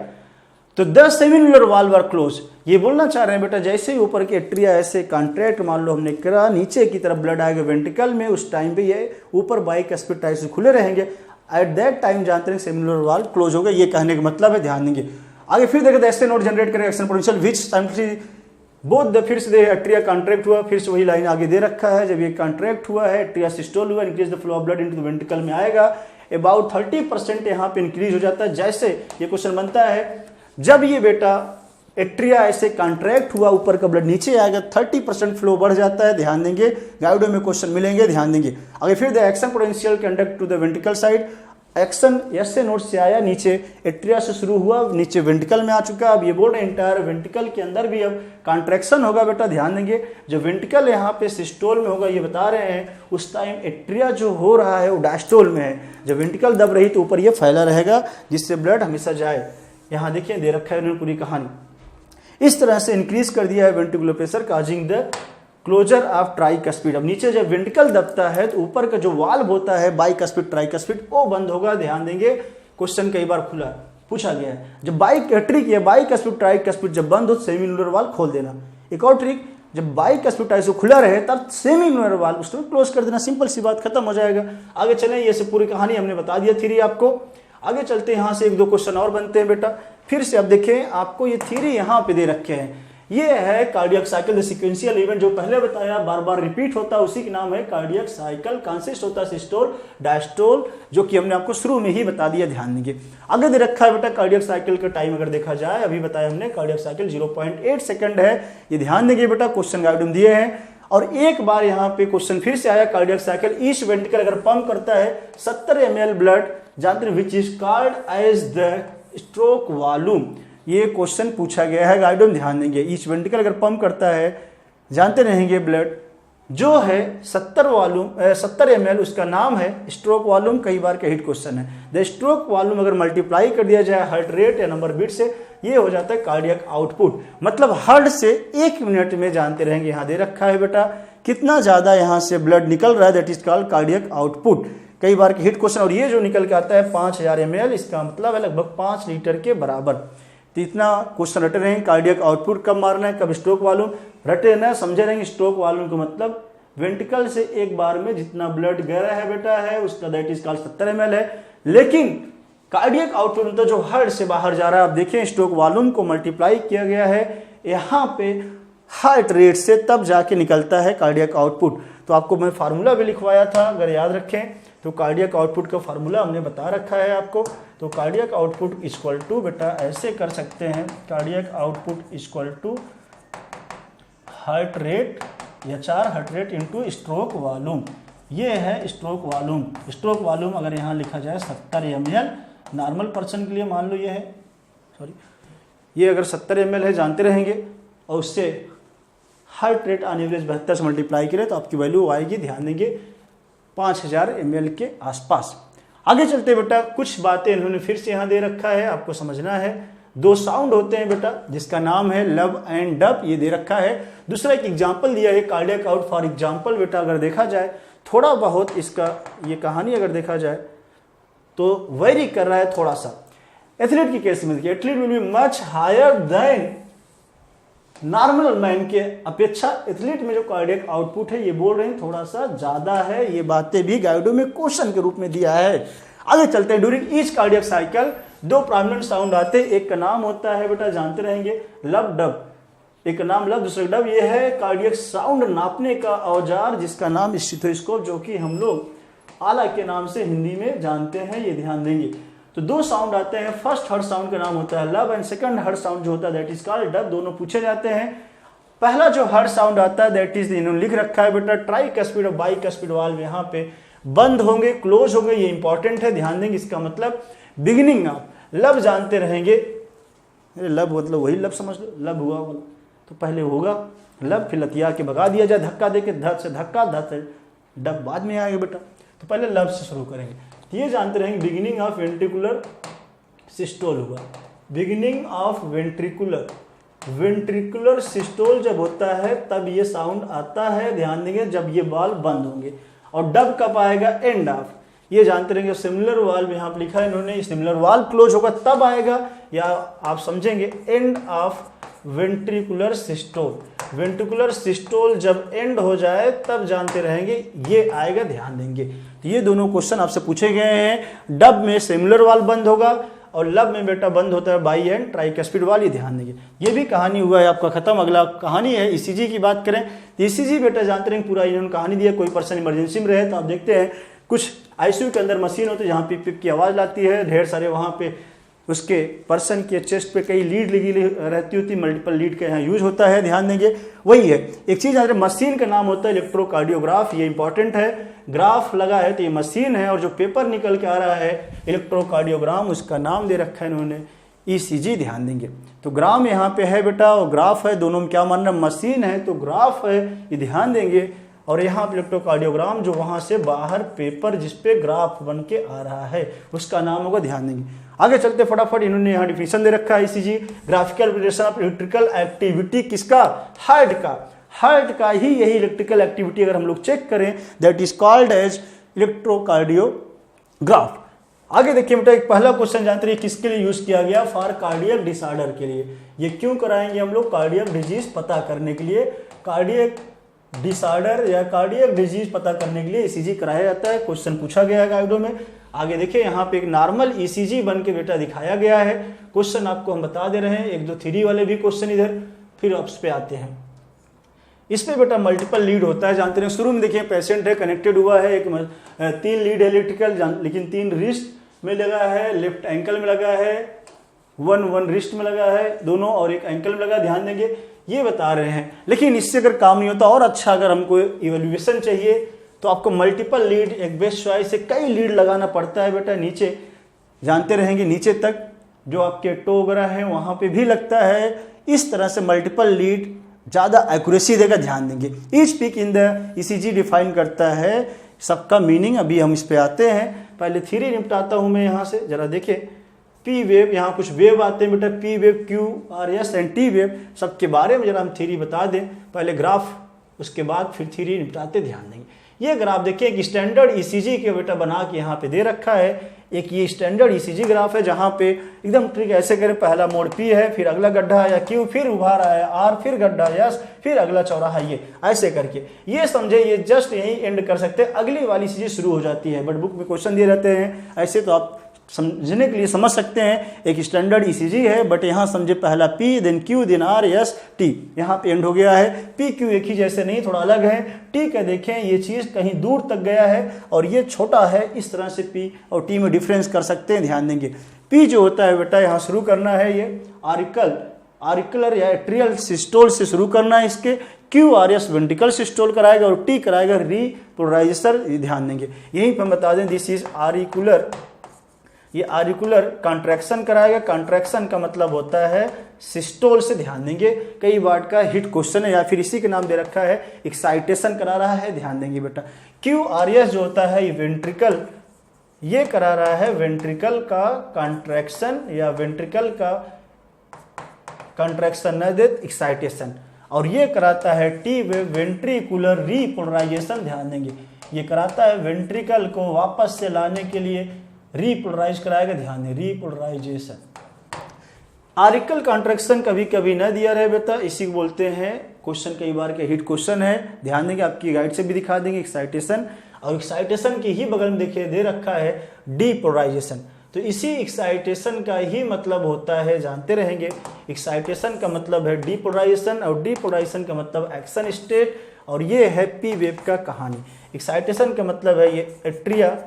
तो द सेमिनुलर वाल्व आर क्लोज, ये बोलना चाह रहे हैं बेटा जैसे ही ऊपर के एट्रिया ऐसे कॉन्ट्रैक्ट मान लो हमने करा, नीचे की तरफ ब्लड आएगा वेंट्रिकल में, उस टाइम पे ये ऊपर बाइकस्पिड टाइप से खुले रहेंगे, एट दैट टाइम जानते हैं सेमिनुलर वाल्व क्लोज होगा, ये कहने का मतलब है। ध्यान देंगे आगे। फिर देखते हैं नोड जनरेट करेगा action potential which simultaneously both the, फिर से एट्रिया कॉन्ट्रैक्ट हुआ, फिर से वही लाइन आगे दे रखा है, जब ये कॉन्ट्रैक्ट हुआ है एट्रिया सिस्टोल हुआ, increase the flow of blood into the ventricle में आएगा, अबाउट 30% यहाँ पे इंक्रीज हो जाता है। जैसे ये क्वेश्चन बनता है, जब ये बेटा एट्रिया ऐसे कॉन्ट्रैक्ट हुआ, ऊपर का ब्लड नीचे आएगा, 30% फ्लो बढ़ जाता है। ध्यान देंगे, गाइडो में क्वेश्चन मिलेंगे, ध्यान देंगे आगे। फिर the action potential conduct to the ventricle side, action ऐसे नोड से आया, नीचे एट्रिया से शुरू हुआ, नीचे वेंट्रिकल में आ चुका। अब ये बोल रहे हैं इंटायर वेंट्रिकल के अंदर भी अब कॉन्ट्रैक्शन होगा बेटा। ध्यान देंगे, जब वेंट्रिकल यहाँ पे सिस्टोल में होगा, ये बता रहे हैं उस टाइम एट्रिया जो हो रहा है वो डायस्टोल में है। जब वेंट्रिकल दब रही तो ऊपर ये फैला रहेगा, जिससे ब्लड हमेशा जाए। यहाँ देखिए दे रखा है उन्होंने पूरी कहानी। इस तरह से इंक्रीज कर दिया है ventricular pressure, causing the closure of tricuspid. अब नीचे जब वेंट्रिकल दबता है तो ऊपर का जो वाल्व होता है बाइकस्पिड ट्राइकस्पिड वो बंद होगा। ध्यान देंगे, क्वेश्चन कई बार खुला पूछा गया है, जब ट्रिक है बाइकस्पिड ट्राइकस्पिड जब बंद हो सेमिनुलर वाल्व खोल देना। एक और ट्रिक, जब बाइकस्पिड ट्राइकस्पिड खुला रहे तब सेमिनुलर वाल्व उसको क्लोज कर देना, सिंपल सी बात, खत्म हो जाएगा। आगे चलें, ये से पूरी कहानी हमने बता दिया थ्योरी आपको। आगे चलते हैं, यहाँ से एक दो क्वेश्चन और बनते हैं बेटा। फिर से अब देखें, आपको ये थ्योरी यहाँ पे दे रखे हैं। ये है cardiac cycle, the sequential event, जो पहले बताया बार बार रिपीट होता है, उसी का नाम है कार्डियक साइकिल। कंसिस्ट होता है सिस्टोल डायस्टोल, जो कि हमने आपको शुरू में ही बता दिया। ध्यान देंगे, आगे दे रखा है बेटा कार्डियक साइकिल का टाइम अगर देखा जाए, अभी बताया हमने कार्डियक साइकिल 0.8 सेकंड है। ये ध्यान देंगे बेटा, क्वेश्चन गाइड में दिए हैं। और एक बार यहाँ पे क्वेश्चन फिर से आया, कार्डियक साइकिल ईच वेंट्रिकल अगर पंप करता है 70 ml ब्लड, जानते हैं which is called as the stroke volume. ये क्वेश्चन पूछा गया है गाइड में, ध्यान देंगे। ईच वेंट्रिकल अगर पंप करता है, जानते रहेंगे ब्लड जो है 70 ml, उसका नाम है स्ट्रोक वॉल्यूम। कई बार का हिट क्वेश्चन है। द स्ट्रोक वॉल्यूम अगर मल्टीप्लाई कर दिया जाए हार्ट रेट या नंबर बीट से, ये हो जाता है कार्डियक आउटपुट। मतलब हार्ट से 1 मिनट में, जानते रहेंगे यहाँ दे रखा है बेटा, कितना ज्यादा यहाँ से ब्लड निकल रहा है, that is called cardiac output. कई बार के हिट क्वेश्चन। और ये जो निकल के आता है 5000 ml, इसका मतलब है लगभग 5 लीटर के बराबर। तो इतना क्वेश्चन रटे रहेंगे। कार्डियक आउटपुट कब मारना है, कब स्ट्रोक वॉल्यूम, रटे रहना, समझे रहेंगे। स्ट्रोक वॉल्यूम का मतलब वेंट्रिकल से एक बार में जितना ब्लड गया है बेटा है उसका, दैट इज कॉल्ड 70 ml है। लेकिन कार्डियक आउटपुट मतलब जो हार्ट से बाहर जा रहा है। आप देखें स्ट्रोक वॉल्यूम को मल्टीप्लाई किया गया है यहाँ पे हार्ट रेट से, तब जाके निकलता है कार्डियक आउटपुट। तो आपको मैं फार्मूला भी लिखवाया था, अगर याद रखें तो कार्डियक आउटपुट का फार्मूला हमने बता रखा है आपको। तो कार्डियक आउटपुट इक्वल टू बेटा ऐसे कर सकते हैं, cardiac output equal to heart rate या 4 heart rate into stroke volume. ये है स्ट्रोक वॉल्यूम। स्ट्रोक वॉल्यूम अगर यहाँ लिखा जाए 70 ml नॉर्मल पर्सन के लिए, मान लो ये है, सॉरी ये अगर 70 ml है, जानते रहेंगे, और उससे हार्ट रेट ऑन एवरेज 72 से मल्टीप्लाई करें तो आपकी वैल्यू आएगी, ध्यान देंगे, 5000 ml के आसपास। आगे चलते बेटा, कुछ बातें इन्होंने फिर से यहाँ दे रखा है, आपको समझना है। 2 साउंड होते हैं बेटा, जिसका नाम है लब एंड डब, ये दे रखा है। दूसरा एक एग्जाम्पल दिया है, कार्डियक आउट फॉर एग्जाम्पल बेटा। अगर देखा जाए थोड़ा बहुत इसका ये कहानी अगर देखा जाए तो वेरी कर रहा है थोड़ा सा। एथलीट की केस में देखिए, athlete will be much higher than normal man के अपेक्षा एथलीट में जो कार्डियक आउटपुट है, ये बोल रहे हैं थोड़ा सा ज्यादा है। ये बातें भी गाइडो में क्वेश्चन के रूप में दिया है। आगे चलते हैं। During each cardiac cycle 2 prominent sound आते हैं। एक का नाम होता है बेटा, जानते रहेंगे, लब डब। एक का नाम लब, दूसरा डब। ये है कार्डियक साउंड नापने का औजार, जिसका नाम स्टेथोस्कोप, जो कि हम लोग आला के नाम से हिंदी में जानते हैं, ये ध्यान देंगे। तो दो साउंड आते हैं, फर्स्ट हर्ट साउंड का नाम होता है लब एंड सेकंड हर्ट साउंड जो होता है दैट इज कॉल्ड डब। दोनों पूछे जाते हैं। पहला जो हर्ट साउंड आता है दैट इज, इन्होंने लिख रखा है बेटा ट्राइकस्पिड और बाइकस्पिड वाल्व यहाँ पे बंद होंगे, क्लोज होंगे, ये इंपॉर्टेंट है, ध्यान देंगे। इसका मतलब बिगिनिंग ऑफ, लब जानते रहेंगे, लब मतलब वही लब समझ लो, लब हुआ बोला तो पहले होगा लब, फिर लतिया के भगा दिया जाए धक्का देके, ध से धक्का, ध से डब बाद में आएगा बेटा, तो पहले लब से शुरू करेंगे। ये जानते रहेंगे बिगिनिंग ऑफ वेंट्रिकुलर सिस्टोल हुआ, beginning of ventricular, ventricular systole जब होता है तब ये साउंड आता है, ध्यान देंगे, जब ये वाल्व बंद होंगे। और डब कब आएगा, एंड ऑफ, ये जानते रहेंगे। सिमिलर वाल्व यहाँ पे लिखा है इन्होंने, सिमिलर वाल्व क्लोज होगा तब आएगा, या आप समझेंगे end of ventricular systole, ventricular systole जब एंड हो जाए तब जानते रहेंगे ये आएगा, ध्यान देंगे। तो ये दोनों क्वेश्चन आपसे पूछे गए हैं। डब में सिमिलर वाल्व बंद होगा और लब में बेटा बंद होता है बाई एंड ट्राइकस्पिड वाल, ये ध्यान देंगे। ये भी कहानी हुआ है आपका खत्म। अगला कहानी है ईसीजी की बात करें तो ईसीजी बेटा जानते रहेंगे पूरा इन्होंने कहानी दिया। कोई पर्सन इमरजेंसी में रहे तो आप देखते हैं कुछ आईसीयू के अंदर मशीन होती है जहाँ पिप पिप की आवाज़ लाती है, ढेर सारे वहाँ पे उसके पर्सन के चेस्ट पे कई लीड लगी रहती होती, मल्टीपल लीड का यहाँ यूज होता है, ध्यान देंगे। वही है एक चीज़, अगर मशीन का नाम होता है इलेक्ट्रोकार्डियोग्राफ, ये इंपॉर्टेंट है। ग्राफ लगा है तो ये मशीन है, और जो पेपर निकल के आ रहा है इलेक्ट्रोकार्डियोग्राम, उसका नाम दे रखा है इन्होंने ईसीजी, ध्यान देंगे। तो ग्राम यहाँ पे है बेटा और ग्राफ है, दोनों में क्या मानना, मशीन है तो ग्राफ है, ये ध्यान देंगे। और यहाँ पे इलेक्ट्रोकार्डियोग्राम जो वहाँ से बाहर पेपर जिसपे ग्राफ बन के आ रहा है उसका नाम होगा, ध्यान देंगे। आगे चलते फटाफट, इन्होंने यहाँ डिफिनेशन दे रखा है ECG, graphical representation of electrical activity, किसका, हार्ट का, हार्ट का ही यही इलेक्ट्रिकल एक्टिविटी अगर हम लोग चेक करें that is called as electrocardiograph. आगे देखिए बेटा, एक पहला क्वेश्चन जानते रहिए किसके लिए यूज किया गया, फॉर कार्डियक डिसऑर्डर के लिए। ये क्यों कराएंगे हम लोग, कार्डियक डिजीज पता करने के लिए, कार्डियक डिसऑर्डर या कार्डियक डिजीज पता करने के लिए ईसीजी कराया जाता है। क्वेश्चन पूछा गया है गाइडो में। आगे देखिए यहाँ पे एक नॉर्मल ईसीजी बन के बेटा दिखाया गया है। क्वेश्चन आपको हम बता दे रहे हैं, 1 2 3 वाले भी क्वेश्चन इधर, फिर उस पे आते हैं। इसमें बेटा मल्टीपल लीड होता है, जानते हैं। शुरू में देखिए पेशेंट है, कनेक्टेड हुआ है, 3 लीड है इलेक्ट्रिकल, लेकिन 3 रिस्ट में लगा है, लेफ्ट एंकल में लगा है, 1 रिस्ट में लगा है दोनों, और 1 एंकल में लगा, ध्यान देंगे, ये बता रहे हैं। लेकिन इससे अगर काम नहीं होता और अच्छा अगर हमको इवैल्यूएशन चाहिए तो आपको मल्टीपल लीड एक बेस्ट चॉइस है, कई लीड लगाना पड़ता है बेटा, नीचे जानते रहेंगे, नीचे तक जो आपके टो वगैरह है वहाँ पे भी लगता है। इस तरह से मल्टीपल लीड ज़्यादा एक्यूरेसी देगा, ध्यान देंगे। Each peak in the ECG define करता है सबका मीनिंग, अभी हम इस पे आते हैं। पहले थ्योरी निपटाता हूँ मैं यहाँ से, जरा देखें। पी वेव, यहाँ कुछ वेव आते हैं बेटा, P wave, Q R S and T wave, सबके बारे में जरा हम थ्योरी बता दें। पहले ग्राफ, उसके बाद फिर थ्योरी निपटाते, ध्यान देंगे। ये ग्राफ देखिए एक स्टैंडर्ड ईसीजी के बेटा बना के यहाँ पे दे रखा है। एक ये स्टैंडर्ड ईसीजी ग्राफ है जहाँ पे एकदम ट्रिक ऐसे करें, पहला मोड पी है, फिर अगला गड्ढा या क्यू, फिर उभार आया आर, फिर गड्ढा यस, फिर अगला चौराहा, ये ऐसे करके ये समझे। ये जस्ट यही एंड कर सकते हैं, अगली वाली चीजें शुरू हो जाती है। बट बुक में क्वेश्चन दिए रहते हैं ऐसे, तो आप समझने के लिए समझ सकते हैं। एक स्टैंडर्ड ईसीजी है, बट यहाँ समझे पहला P, then Q, then R, S, T, यहाँ पे एंड हो गया है। पी क्यू एक ही जैसे नहीं, थोड़ा अलग है। टी का देखें ये चीज कहीं दूर तक गया है और ये छोटा है, इस तरह से पी और टी में डिफरेंस कर सकते हैं, ध्यान देंगे। पी जो होता है बेटा यहाँ शुरू करना है, ये आरिकुलर या एट्रियल सिस्टोल से शुरू करना है इसके। Q R S ventricle systole कराएगा और टी कराएगा रीपोलराइजेशन, ध्यान देंगे। यहीं पर बता दें दिस इज आरिकुलर, ये आरिकुलर कॉन्ट्रैक्शन कराएगा। कॉन्ट्रैक्शन का मतलब होता है सिस्टोल से, ध्यान देंगे। कई वर्ड का हिट क्वेश्चन है, या फिर इसी के नाम दे रखा है, एक्साइटेशन करा रहा है, ध्यान देंगे बेटा। क्यू आर एस जो होता है ये वेंट्रिकल, ये करा रहा है वेंट्रिकल का कॉन्ट्रैक्शन या वेंट्रिकल का कॉन्ट्रैक्शन न दे एक्साइटेशन, और ये कराता है टी वेंट्रिकुलर रीपोलराइजेशन, ध्यान देंगे। ये कराता है वेंट्रिकल को वापस से लाने के लिए, रीपोलराइज कराएगा, ध्यान दें, रीपोलराइजेशन। आरिकल कॉन्ट्रैक्शन कभी कभी न दिया रहे बेटा, इसी को बोलते हैं, क्वेश्चन कई बार के हिट क्वेश्चन है, ध्यान देंगे। आपकी गाइड से भी दिखा देंगे एक्साइटेशन, और एक्साइटेशन के ही बगल में देखिए दे रखा है डीपोलराइजेशन। तो इसी एक्साइटेशन का ही मतलब होता है, जानते रहेंगे, एक्साइटेशन का मतलब है डीपोलराइजेशन और डीपोलराइजेशन का मतलब एक्शन स्टेट, और ये है पी वेव का कहानी। एक्साइटेशन का मतलब है ये एट्रिया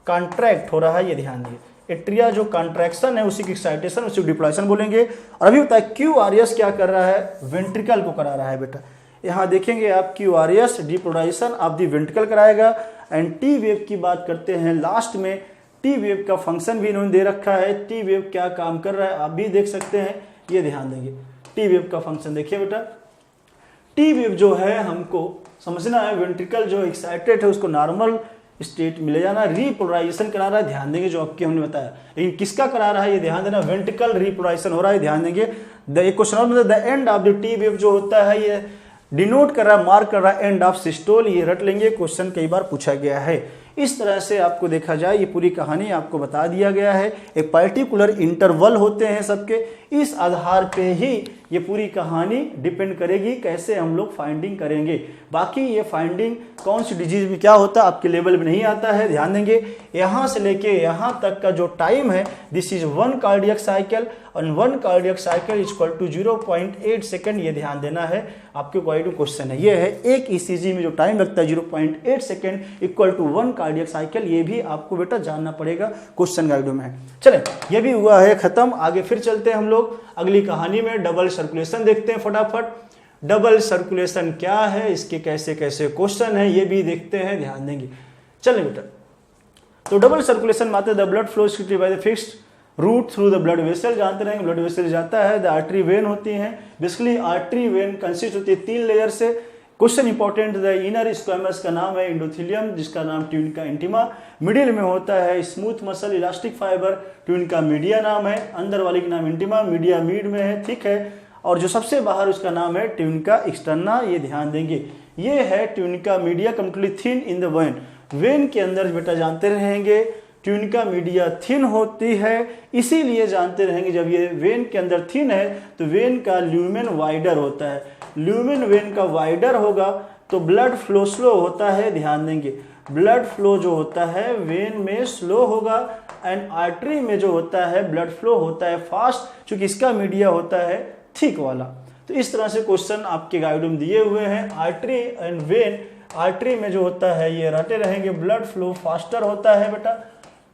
कॉन्ट्रैक्ट हो रहा है, ये ध्यान दिए। एट्रिया जो कॉन्ट्रैक्शन है उसी की एक्साइटेशन, उसी को डिप्लॉयसन बोलेंगे। और अभी बताए क्यूआरएस क्या कर रहा है, वेंट्रिकल को करा रहा है बेटा। यहाँ देखेंगे आप क्यूआरएस डिप्लॉयसन ऑफ द वेंट्रिकल कराएगा। एंड टी वेव की बात करते हैं लास्ट में, टी वेव का फंक्शन भी इन्होंने दे रखा है, टी वेव क्या काम कर रहा है आप भी देख सकते हैं, ये ध्यान देंगे। टी वेव का फंक्शन देखिए बेटा, टी वेव जो है हमको समझना है, वेंट्रिकल जो एक्साइटेड है उसको नॉर्मल स्टेट में ले जाना, रिपोलराइजेशन करा रहा है, ध्यान देंगे जो आपके हमने बताया। लेकिन किसका करा रहा है ये ध्यान देना, वेंट्रिकल रिपोलराइजेशन हो रहा है, ध्यान देंगे। एक क्वेश्चन और मतलब the end of the T wave जो होता है ये डिनोट कर रहा है, मार्क कर रहा है एंड ऑफ सिस्टोल, ये रट लेंगे, क्वेश्चन कई बार पूछा गया है। इस तरह से आपको देखा जाए ये पूरी कहानी आपको बता दिया गया है। एक पर्टिकुलर इंटरवल होते हैं सबके, इस आधार पे ही ये पूरी कहानी डिपेंड करेगी कैसे हम लोग फाइंडिंग करेंगे। बाकी ये फाइंडिंग कौन सी डिजीज में क्या होता है आपके लेवल में नहीं आता है, ध्यान देंगे। यहाँ से लेके यहाँ तक का जो टाइम है, दिस इज 1 कार्डियक साइकिल और 1 cardiac cycle is equal to 0.8 second, ये ध्यान देना है। आपके क्वेश्चन है ये है, एक ईसीजी में जो टाइम लगता है 0.8 second equal to 1 cardiac cycle, ये भी आपको बेटा जानना पड़ेगा, क्वेश्चन गाइडो में है। चले ये भी हुआ है खत्म, आगे फिर चलते हैं हम लोग अगली कहानी में। डबल सर्कुलेशन देखते हैं फटाफट। डबल सर्कुलेशन क्या है, इसके कैसे कैसे क्वेश्चन है ये भी देखते हैं, ध्यान देंगे। चलिए बेटा, तो डबल सर्कुलेशन मात्र the blood flow by the fixed route through the blood vessel, जानते रहेंगे ब्लड वेसल जाता है, द आर्टरी वेन होती है। बेसिकली आर्टरी वेन कंसिस्ट होती है 3 लेयर से। Question important, the inner squamous का नाम है एंडोथेलियम, जिसका नाम ट्यूनिका इंटीमा। मिडिल में होता है smooth muscle elastic fibre, tunica media नाम है। अंदर वाली का नाम इंटीमा, मीडिया मिड में है, ठीक है। और जो सबसे बाहर उसका नाम है ट्यूनिका एक्सटर्ना, ये ध्यान देंगे। ये है tunica media completely thin in the when. When के अंदर बेटा जानते रहेंगे ट्यूनिका मीडिया थिन होती है, इसीलिए जानते रहेंगे जब ये वेन के अंदर थिन है तो वेन का ल्यूमेन वाइडर होता है। ल्यूमेन वेन का वाइडर होगा तो ब्लड फ्लो स्लो होता है, ध्यान देंगे। ब्लड फ्लो जो होता है वेन में स्लो होगा एंड आर्टरी में जो होता है ब्लड फ्लो होता है फास्ट, क्योंकि इसका मीडिया होता है थिक वाला। तो इस तरह से क्वेश्चन आपके गाइड में दिए हुए हैं। आर्टरी एंड वेन, आर्टरी में जो होता है ये रटे रहेंगे, ब्लड फ्लो फास्टर होता है बेटा,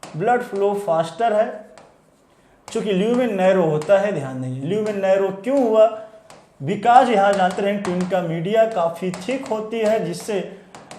ब्लड फ्लो फास्टर है क्योंकि ल्यूमेन नैरो होता है, ध्यान देंगे। ल्यूमेन नैरो क्यों हुआ, बिकॉज यहाँ जानते रहेंगे ट्यूनिका मीडिया काफी थिक होती है जिससे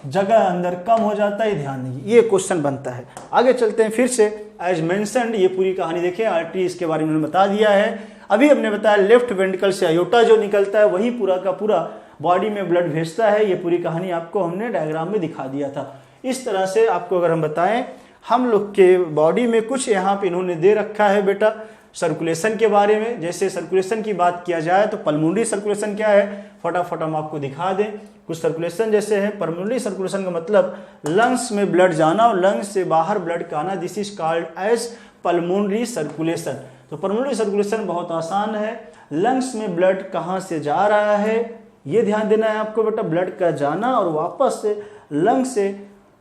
जगह अंदर कम हो जाता है, ध्यान देंगे। ये क्वेश्चन बनता है। आगे चलते हैं फिर से। एज मेंशन्ड, ये पूरी कहानी देखिए, आर्टरी इसके बारे में बता दिया है। अभी हमने बताया लेफ्ट वेंट्रिकल से आयोटा जो निकलता है वही पूरा का पूरा बॉडी में ब्लड भेजता है। ये पूरी कहानी आपको हमने डायग्राम में दिखा दिया था। इस तरह से आपको अगर हम बताएं, हम लोग के बॉडी में कुछ यहाँ पे इन्होंने दे रखा है बेटा सर्कुलेशन के बारे में। जैसे सर्कुलेशन की बात किया जाए तो पल्मोनरी सर्कुलेशन क्या है, फटाफट हम आपको दिखा दें। कुछ सर्कुलेशन जैसे है, पल्मोनरी सर्कुलेशन का मतलब लंग्स में ब्लड जाना और लंग्स से बाहर ब्लड का आना, this is called as pulmonary circulation. तो पल्मोनरी सर्कुलेशन बहुत आसान है, लंग्स में ब्लड कहाँ से जा रहा है ये ध्यान देना है आपको बेटा, ब्लड का जाना और वापस से लंग्स से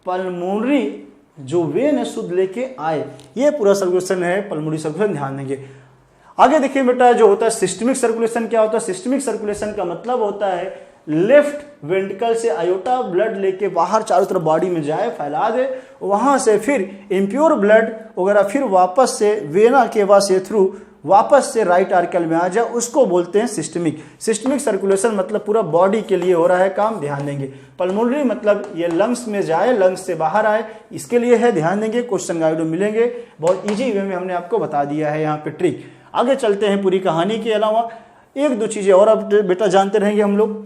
पल्मोनरी जो वेन है शुद्ध लेके आए, ये पूरा सर्कुलेशन है पल्मोनरी सर्कुलेशन, ध्यान देंगे। आगे देखिए बेटा जो होता है सिस्टमिक सर्कुलेशन क्या होता है। सिस्टमिक सर्कुलेशन का मतलब होता है लेफ्ट वेंट्रिकल से आयोटा ब्लड लेके बाहर चारों तरफ बॉडी में जाए, फैला दे, वहां से फिर इम्प्योर ब्लड वगैरह फिर वापस से वेना केवा से थ्रू वापस से राइट आर्कल में आ जाए, उसको बोलते हैं सिस्टमिक। सिस्टमिक सर्कुलेशन मतलब पूरा बॉडी के लिए हो रहा है काम, ध्यान देंगे। पल्मोनरी मतलब ये लंग्स में जाए, लंग्स से बाहर आए, इसके लिए है, ध्यान देंगे। क्वेश्चन गाइड में मिलेंगे, बहुत इजी वे में हमने आपको बता दिया है यहाँ पे ट्रिक। आगे चलते हैं। पूरी कहानी के अलावा 1-2 चीजें और अब बेटा जानते रहेंगे हम लोग।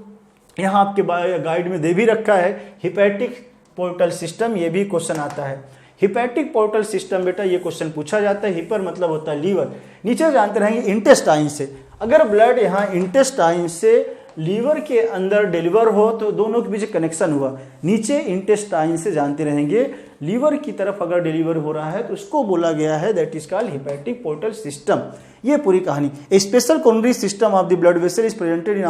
यहाँ आपके गाइड में दे भी रखा है हिपैटिक पोर्टल सिस्टम, ये भी क्वेश्चन आता है। हिपैटिक पोर्टल सिस्टम बेटा ये क्वेश्चन पूछा जाता है। हिपर मतलब होता है लीवर, नीचे जानते रहेंगे इंटेस्टाइन से। अगर ब्लड यहाँ इंटेस्टाइन से लीवर के अंदर डिलीवर हो तो दोनों के बीच कनेक्शन हुआ, नीचे इंटेस्टाइन से जानते रहेंगे लीवर की तरफ अगर डिलीवर हो रहा है तो उसको बोला गया है that is called hepatic portal system. ये पूरी कहानी। A special coronary system of the blood vessel is presented in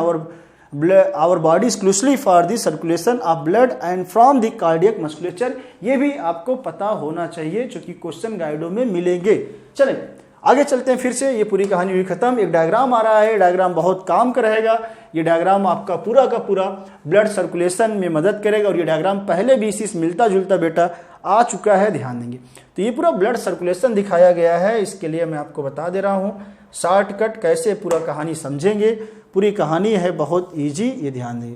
our body exclusively for the circulation of blood and from the cardiac musculature। ये भी आपको पता होना चाहिए क्योंकि क्वेश्चन गाइडों में मिलेंगे। चलें आगे चलते हैं फिर से। ये पूरी कहानी हुई खत्म। एक डायग्राम आ रहा है, डायग्राम बहुत काम का रहेगा। ये डायग्राम आपका पूरा का पूरा ब्लड सर्कुलेशन में मदद करेगा और ये डायग्राम पहले भी इसी से मिलता जुलता बेटा आ चुका है, ध्यान देंगे। तो तो ये पूरा ब्लड सर्कुलेशन दिखाया गया है, इसके लिए मैं आपको बता दे रहा हूँ शॉर्टकट कैसे पूरा कहानी समझेंगे। पूरी कहानी है बहुत ईजी, ये ध्यान दें।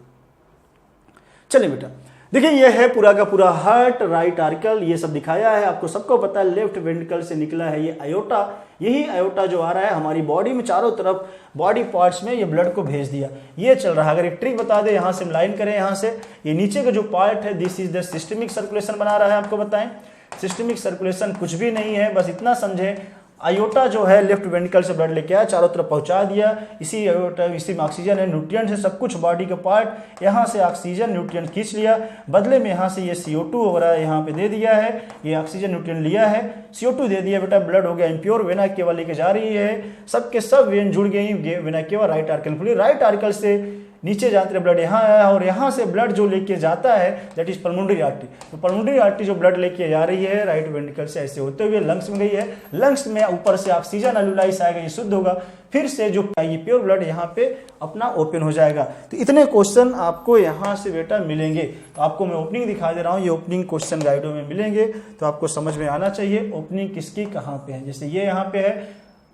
चलिए बेटा देखिए, ये है पूरा का पूरा हार्ट, राइट आर्कल, ये सब दिखाया है आपको, सबको पता है लेफ्ट वेंट्रिकल से निकला है ये आयोटा। यही आयोटा जो आ रहा है हमारी बॉडी में चारों तरफ बॉडी पार्ट्स में ये ब्लड को भेज दिया, ये चल रहा है। अगर एक ट्रिक बता दे, यहाँ से लाइन करें, यहाँ से ये नीचे का जो पार्ट है this is the systemic circulation बना रहा है। आपको बताएं सिस्टमिक सर्कुलेशन कुछ भी नहीं है, बस इतना समझे आयोटा जो है लेफ्ट वेंट्रिकल से ब्लड लेके आया, चारों तरफ पहुंचा दिया। इसी आयोटा, इसी में ऑक्सीजन है, न्यूट्रिएंट्स है, सब कुछ बॉडी का पार्ट, यहाँ से ऑक्सीजन न्यूट्रिएंट खींच लिया, बदले में यहाँ से ये CO2 वगैरह यहाँ पे दे दिया है, ये ऑक्सीजन न्यूट्रिएंट लिया है, CO2 दे दिया बेटा, ब्लड हो गया इम्प्योर, वेना केवा लेके जा रही है, सबके सब वेन जुड़ गई, वेना केवा राइट आर्कल खुली, राइट आर्कल से नीचे जाते रहे ब्लड यहाँ आया, और यहाँ से ब्लड जो लेके जाता है दैट इज पल्मोनरी आर्टरी। तो पल्मोनरी आर्टरी जो ब्लड लेके जा रही है राइट वेंट्रिकल से ऐसे होते हुए लंग्स में गई है, लंग्स में ऊपर से ऑक्सीजन एल्यूलाइस आएगा, ये शुद्ध होगा, फिर से जो ये प्योर ब्लड यहाँ पे अपना ओपन हो जाएगा। तो इतने क्वेश्चन आपको यहाँ से बेटा मिलेंगे। तो आपको मैं ओपनिंग दिखा दे रहा हूँ, ये ओपनिंग क्वेश्चन गाइडों में मिलेंगे, तो आपको समझ में आना चाहिए ओपनिंग किसकी कहाँ पे है। जैसे ये यहाँ पे है,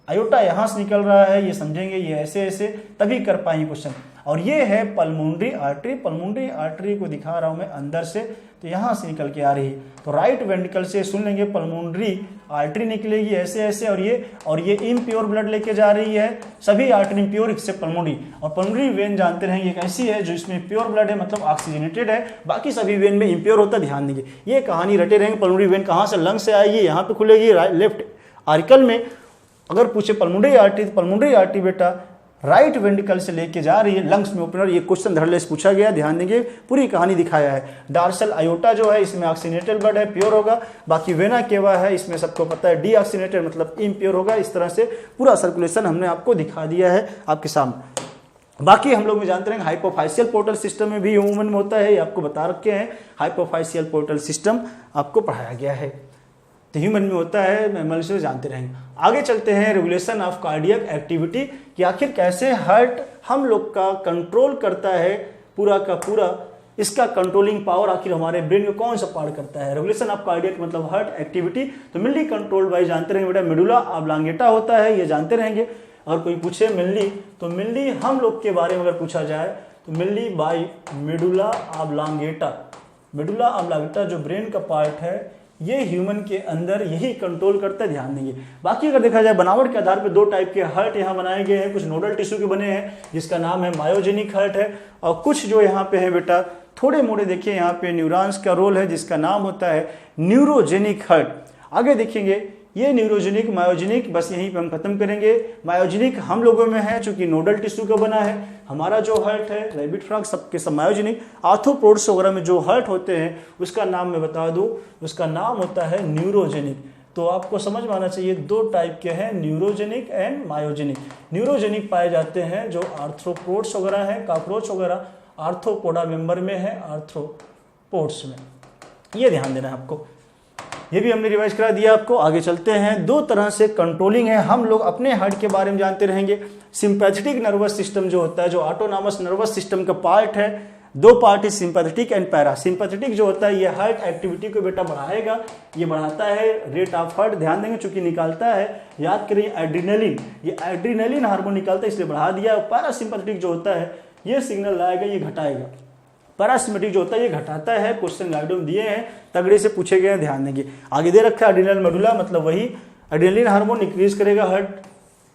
आयोटा यहाँ से निकल रहा है, ये समझेंगे, ये ऐसे ऐसे तभी कर पाएंगे क्वेश्चन। और ये है पल्मोनरी आर्टरी, पल्मोनरी आर्टरी को दिखा रहा हूं मैं अंदर से, तो यहाँ से निकल के आ रही है। तो राइट वेंट्रिकल से सुन लेंगे पल्मोनरी आर्टरी निकलेगी ऐसे ऐसे, और ये इम्प्योर ब्लड लेके जा रही है, सभी आर्टरी इम्प्योर एक्सेप्ट पल्मोनरी। और पल्मोनरी वेन जानते रहेंगे एक ऐसी है जो इसमें प्योर ब्लड है, मतलब ऑक्सीजनेटेड है, बाकी सभी वेन में इम्प्योर होता है। ध्यान देंगे, ये कहानी रटे रहेंगे। पल्मोनरी वेन कहाँ से लंग से आएगी, यहाँ पे खुलेगी लेफ्ट आर्कल में। अगर पूछे पल्मोनरी आर्टरी, तो पल्मोनरी आर्टरी बेटा राइट वेंट्रिकल से लेके जा रही है लंग्स में ओपनर। ये क्वेश्चन धड़ल्ले से पूछा गया, ध्यान देंगे, पूरी कहानी दिखाया है। डार्सल आयोटा जो है इसमें ऑक्सीजनेटेड ब्लड है, प्योर होगा, बाकी वेना केवा है इसमें सबको पता है डीऑक्सीजनेटेड मतलब इम्प्योर होगा। इस तरह से पूरा सर्कुलेशन हमने आपको दिखा दिया है आपके सामने। बाकी हम लोग भी जानते हैं हाइपोफाइशियल पोर्टल सिस्टम में भी ह्यूमन में होता है, ये आपको बता रखे हैं। हाइपोफाइशियल पोर्टल सिस्टम आपको पढ़ाया गया है, तो ह्यूमन में होता है, मैमल से जानते रहेंगे। आगे चलते हैं रेगुलेशन ऑफ कार्डियक एक्टिविटी, कि आखिर कैसे हार्ट हम लोग का कंट्रोल करता है पूरा का पूरा, इसका कंट्रोलिंग पावर आखिर हमारे ब्रेन में कौन सा पार्ट करता है। रेगुलेशन ऑफ कार्डियक मतलब हार्ट एक्टिविटी, तो मेनली कंट्रोल्ड बाय जानते रहेंगे बेटा मेडुला ऑब्लांगेटा होता है, ये जानते रहेंगे। और कोई पूछे मेनली, तो मेनली हम लोग के बारे में अगर पूछा जाए तो mainly by medulla oblongata. Medulla oblongata जो ब्रेन का पार्ट है ये ह्यूमन के अंदर यही कंट्रोल करता है, ध्यान देंगे। बाकी अगर देखा जाए बनावट के आधार पर दो टाइप के हार्ट यहाँ बनाए गए हैं, कुछ नोडल टिश्यू के बने हैं जिसका नाम है मायोजेनिक हार्ट है, और कुछ जो यहाँ पे है बेटा थोड़े मोड़े देखिए यहाँ पे न्यूरॉन्स का रोल है जिसका नाम होता है न्यूरोजेनिक हार्ट। आगे देखेंगे ये न्यूरोजेनिक मायोजेनिक, बस यहीं पे हम खत्म करेंगे। मायोजेनिक हम लोगों में है चूंकि नोडल टिश्यू का बना है। हमारा जो हार्ट है रैबिट फ्रॉग सबके सब मायोजेनिक। आर्थ्रोपोड्स वगैरह में जो हार्ट होते हैं उसका नाम मैं बता दूं, उसका नाम होता है न्यूरोजेनिक। तो आपको समझ में आना चाहिए दो टाइप के हैं, न्यूरोजेनिक एंड मायोजेनिक। न्यूरोजेनिक पाए जाते हैं जो आर्थ्रोपोड्स वगैरह है, कॉकरोच वगैरह आर्थ्रोपोडा मेंबर में है, आर्थ्रोपोड्स में, ये ध्यान देना है आपको। ये भी हमने रिवाइज करा दिया आपको। आगे चलते हैं, दो तरह से कंट्रोलिंग है। हम लोग अपने हार्ट के बारे में जानते रहेंगे। सिंपैथेटिक नर्वस सिस्टम जो होता है, जो ऑटोनॉमस नर्वस सिस्टम का पार्ट है, दो पार्ट है सिंपैथेटिक एंड पैरा। सिंपैथेटिक जो होता है ये हार्ट एक्टिविटी को बेटा बढ़ाएगा, ये बढ़ाता है रेट ऑफ हार्ट, ध्यान देंगे चूंकि निकालता है, याद करिए एड्रीनलिन, ये एड्रीनलिन हार्मोन निकालता है इसलिए बढ़ा दिया। पैरासिम्पैथेटिक जो होता है ये सिग्नल लाएगा, ये घटाएगा। पैरासिम्पैथेटिक जो होता है ये घटाता है। क्वेश्चन गाइड में दिए हैं, तगड़े से पूछे गए हैं, ध्यान देंगे। आगे दे रखा है एड्रिनल मेडुला, मतलब वही एड्रेनलिन हार्मोन इंक्रीज करेगा हार्ट,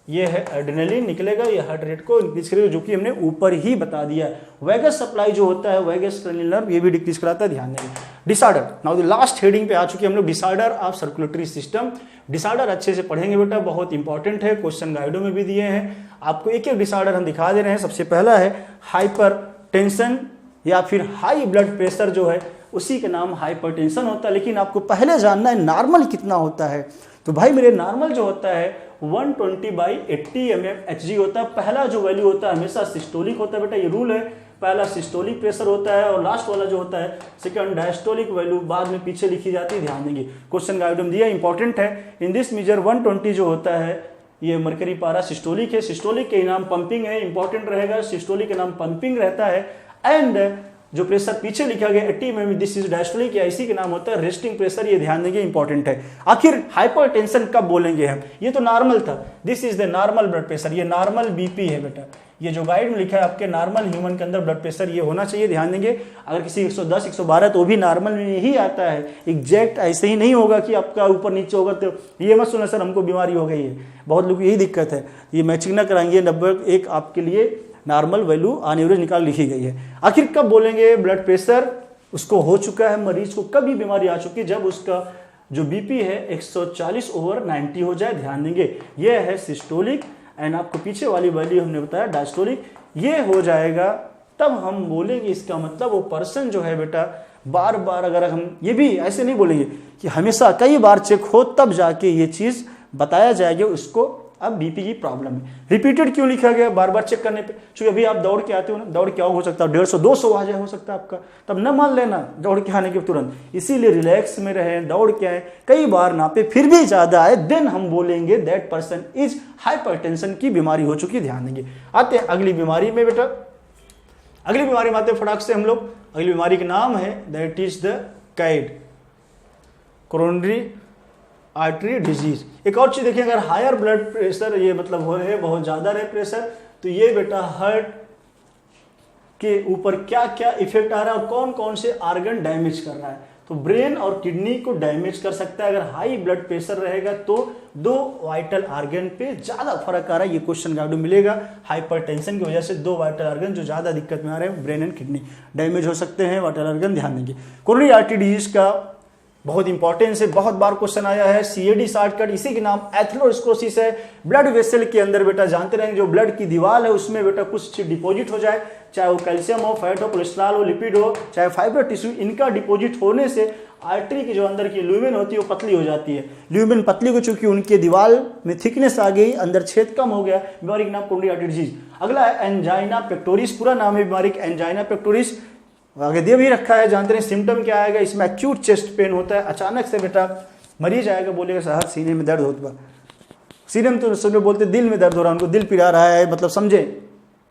ये है एड्रेनलिन निकलेगा, ये हार्ट रेट को इंक्रीज करेगा, जो कि हमने ऊपर ही बता दिया है। वेगस सप्लाई जो होता है, वेगस क्रैनियल नर्व, ये भी डिक्रीज कराता है, ध्यान देंगे। Disorder, now the last heading पे आ चुके हम लोग, disorder of circulatory system. Disorder अच्छे से पढ़ेंगे बेटा, बहुत इंपॉर्टेंट है, क्वेश्चन गाइडों में भी दिए हैं आपको। एक एक डिसऑर्डर हम दिखा दे रहे हैं। सबसे पहला है हाइपर टेंशन या फिर हाई ब्लड प्रेशर जो है उसी का नाम हाइपरटेंशन होता है। लेकिन आपको पहले जानना है नॉर्मल कितना होता है। तो भाई मेरे नॉर्मल जो होता है 120/80 mmHg होता है। पहला जो वैल्यू होता है हमेशा सिस्टोलिक होता है बेटा, ये रूल है। पहला सिस्टोलिक प्रेशर होता है और लास्ट वाला जो होता है सेकंड डायस्टोलिक वैल्यू बाद में पीछे लिखी जाती है, ध्यान देंगे। क्वेश्चन गाइड में दिया, इंपॉर्टेंट है। इन दिस मेजर 120 जो होता है ये मरकरी पारा सिस्टोलिक है। सिस्टोलिक के नाम पंपिंग है, इंपॉर्टेंट रहेगा। सिस्टोलिक के नाम पंपिंग रहता है। एंड जो प्रेशर पीछे लिखा गया 80 में, दिस इज डायस्टोलिक या इसी के नाम होता है रेस्टिंग प्रेशर, ये ध्यान देंगे इंपॉर्टेंट है। आखिर हाइपरटेंशन कब बोलेंगे हम, ये तो नॉर्मल था, this is the normal blood pressure, ये नॉर्मल बीपी है बेटा, ये जो गाइड में लिखा है आपके नॉर्मल ह्यूमन के अंदर ब्लड प्रेशर ये होना चाहिए, ध्यान देंगे। अगर किसी 110 112 तो भी नॉर्मल में ही आता है, एग्जैक्ट ऐसे ही नहीं होगा कि आपका ऊपर नीचे होगा, तो ये मत सुना सर हमको बीमारी हो गई है, बहुत लोग यही दिक्कत है, ये मैचिंग ना कराएंगे, 91 आपके लिए नॉर्मल वैल्यू ऑन एवरेज निकाल लिखी गई है। आखिर कब बोलेंगे ब्लड प्रेशर उसको हो चुका है, मरीज को कभी बीमारी आ चुकी है, जब उसका जो बीपी है 140/90 हो जाए, ध्यान देंगे ये है सिस्टोलिक, एंड आपको पीछे वाली वैल्यू हमने बताया डायस्टोलिक, ये हो जाएगा तब हम बोलेंगे इसका मतलब वो पर्सन जो है बेटा बार बार, अगर हम ये भी ऐसे नहीं बोलेंगे कि हमेशा कई बार चेक हो तब जाके ये चीज बताया जाएगा उसको अब बीपी की प्रॉब्लम है। रिपीटेड क्यों लिखा गया बार बार चेक करने पे, क्योंकि अभी आप दौड़ के आते हो ना, दौड़ के आओ हो सकता है 150 200 आ जाए हो सकता है आपका, तब न मान लेना दौड़ के आने के तुरंत, इसीलिए रिलैक्स में रहे, दौड़ के आए, कई बार नापे फिर भी ज्यादा आए, देन हम बोलेंगे दैट पर्सन इज हाइपरटेंशन की बीमारी हो चुकी, ध्यान देंगे। आते हैं अगली बीमारी में बेटा, अगली बीमारी में आते हैं फटाक से हम लोग, अगली बीमारी का नाम है that is the CAD, coronary artery disease. एक और चीज देखिए, अगर हायर ब्लड प्रेशर ये मतलब हो है बहुत ज्यादा रहे प्रेशर, तो ये बेटा हार्ट के ऊपर क्या क्या इफेक्ट आ रहा है और कौन कौन से ऑर्गन डैमेज कर रहा है, तो ब्रेन और किडनी को डैमेज कर सकता है। अगर हाई ब्लड प्रेशर रहेगा तो 2 वाइटल ऑर्गन पे ज्यादा फर्क आ रहा है, ये क्वेश्चन गाइड मिलेगा, हाइपरटेंशन की वजह से 2 वाइटल ऑर्गन जो ज्यादा दिक्कत में आ रहे हैं, ब्रेन एंड किडनी डैमेज हो सकते हैं, वाइटल ऑर्गन, ध्यान देंगे। कोरोनरी आर्टरी डिजीज का बहुत इंपॉर्टेंस है, बहुत बार क्वेश्चन आया है, सीएडी शॉर्टकट, इसी के नाम एथेरोस्क्लेरोसिस है। ब्लड वेसल के अंदर बेटा जानते रहेंगे जो ब्लड की दीवार है उसमें बेटा कुछ डिपॉजिट हो जाए, चाहे वो कैल्शियम हो, फैट हो, कोलेस्ट्रॉल हो, लिपिड हो, चाहे फाइबर टिश्यू, इनका डिपॉजिट होने से आर्टरी की जो अंदर की ल्यूमेन होती है वो पतली हो जाती है। ल्यूमेन पतली हो चुकी, उनके दीवार में थिकनेस आ गई, अंदर छेद कम हो गया, बीमारी का नाम कोरोनरी आर्टरी डिजीज। अगला है एंजाइना पेक्टोरिस, पूरा नाम है बीमारी का एंजाइना पेक्टोरिस, आगे दे भी रखा है, जानते हैं सिम्टम क्या आएगा, इसमें एक्यूट चेस्ट पेन होता है, अचानक से बेटा मरीज आएगा बोलेगा सर सीने में दर्द होता है, सीने में तो सब बोलते दिल में दर्द हो रहा है, उनको दिल पिरा रहा है, मतलब समझे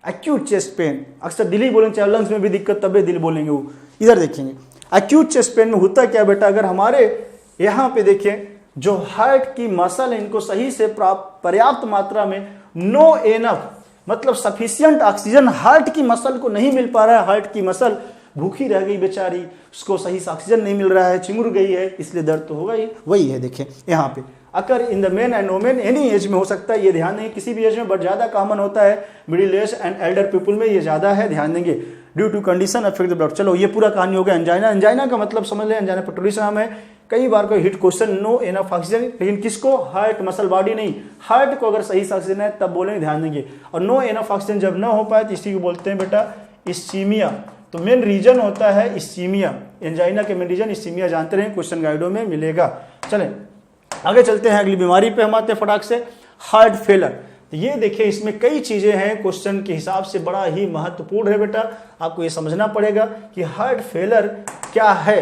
एक्यूट चेस्ट पेन, अक्सर दिल ही बोलेंगे, चाहे लंग्स में भी दिक्कत तब दिल बोलेंगे वो। इधर देखेंगे एक्यूट चेस्ट पेन में होता क्या बेटा, अगर हमारे यहाँ पे देखें जो हार्ट की मसल है इनको सही से पर्याप्त मात्रा में नो एनफ मतलब सफिशियंट ऑक्सीजन हार्ट की मसल को नहीं मिल पा रहा है, हार्ट की मसल भूखी रह गई बेचारी, उसको सही से ऑक्सीजन नहीं मिल रहा है, चिमुर गई है, इसलिए दर्द तो होगा ही। वही है देखिए यहाँ पे, अगर in the main and women any as में हो सकता है, ये ध्यान देंगे, किसी भी एज में, बट ज्यादा कॉमन होता है middle age and elder people में ये ज्यादा है, ध्यान देंगे। Due to condition affect the blood, चलो ये पूरा कहानी हो गया एंजाइना। एंजाइना का मतलब समझ लें, एंजाइना पेक्टोरिस नाम है, कई बार कोई hit question, no enough oxygen, लेकिन किसको, हार्ट मसल बॉडी नहीं, हार्ट को अगर सही से ऑक्सीजन है तब बोलेंगे, ध्यान देंगे। और नो एनफ ऑक्सीजन जब ना हो पाए तो इसी को बोलते हैं बेटा इस्चीमिया, तो मेन रीजन होता है इस्चीमिया, एंजाइना के मेन रीजन इस्चीमिया, जानते रहे क्वेश्चन गाइडों में मिलेगा। चलें आगे चलते हैं, अगली बीमारी पे हम आते हैं फटाक से, हार्ट फेलर। तो ये देखिए इसमें कई चीजें हैं, क्वेश्चन के हिसाब से बड़ा ही महत्वपूर्ण है बेटा, आपको ये समझना पड़ेगा कि हार्ट फेलर क्या है।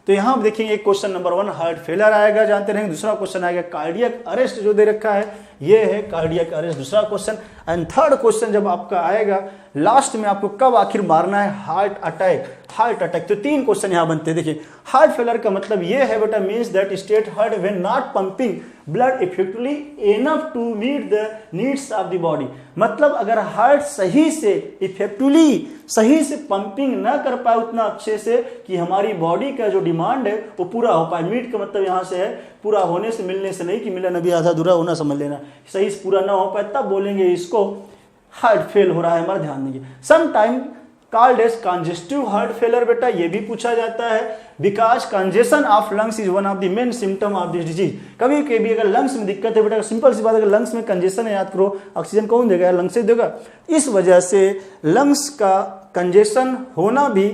तो यहां हम देखेंगे एक क्वेश्चन नंबर 1 हार्ट फेलर आएगा, जानते रहेंगे। दूसरा क्वेश्चन आएगा कार्डियक अरेस्ट, जो दे रखा है ये है कार्डियक अरेस्ट, दूसरा क्वेश्चन। एंड थर्ड क्वेश्चन जब आपका आएगा लास्ट में, आपको कब आखिर मारना है, हार्ट अटैक, हार्ट अटैक। तो 3 क्वेश्चन यहां बनते हैं। देखिए हार्ट फेलर का मतलब ये है बेटा, means that state heart when not pumping blood effectively enough to meet the needs of the body, मतलब अगर हार्ट सही से इफेक्टिवली सही से पंपिंग ना कर पाए उतना अच्छे से कि हमारी बॉडी का जो डिमांड है वो पूरा हो पाए। मीट का मतलब यहां से है पूरा होने से, मिलने से नहीं कि मिलन अभी आधा अधूरा होना, समझ लेना, सही से पूरा ना हो पाए तब बोलेंगे इसको हार्ट फेल हो रहा है हमारा, ध्यान देंगे। Some time called as congestive heart failure, बेटा ये भी पूछा जाता है, because congestion of lungs is one of the main symptom of this disease. कभी कभी अगर लंग्स में दिक्कत है बेटा, सिंपल सी बात, अगर लंग्स में कंजेशन है, याद करो ऑक्सीजन कौन देगा, लंग्स से देगा, इस वजह से लंग्स का कंजेशन होना भी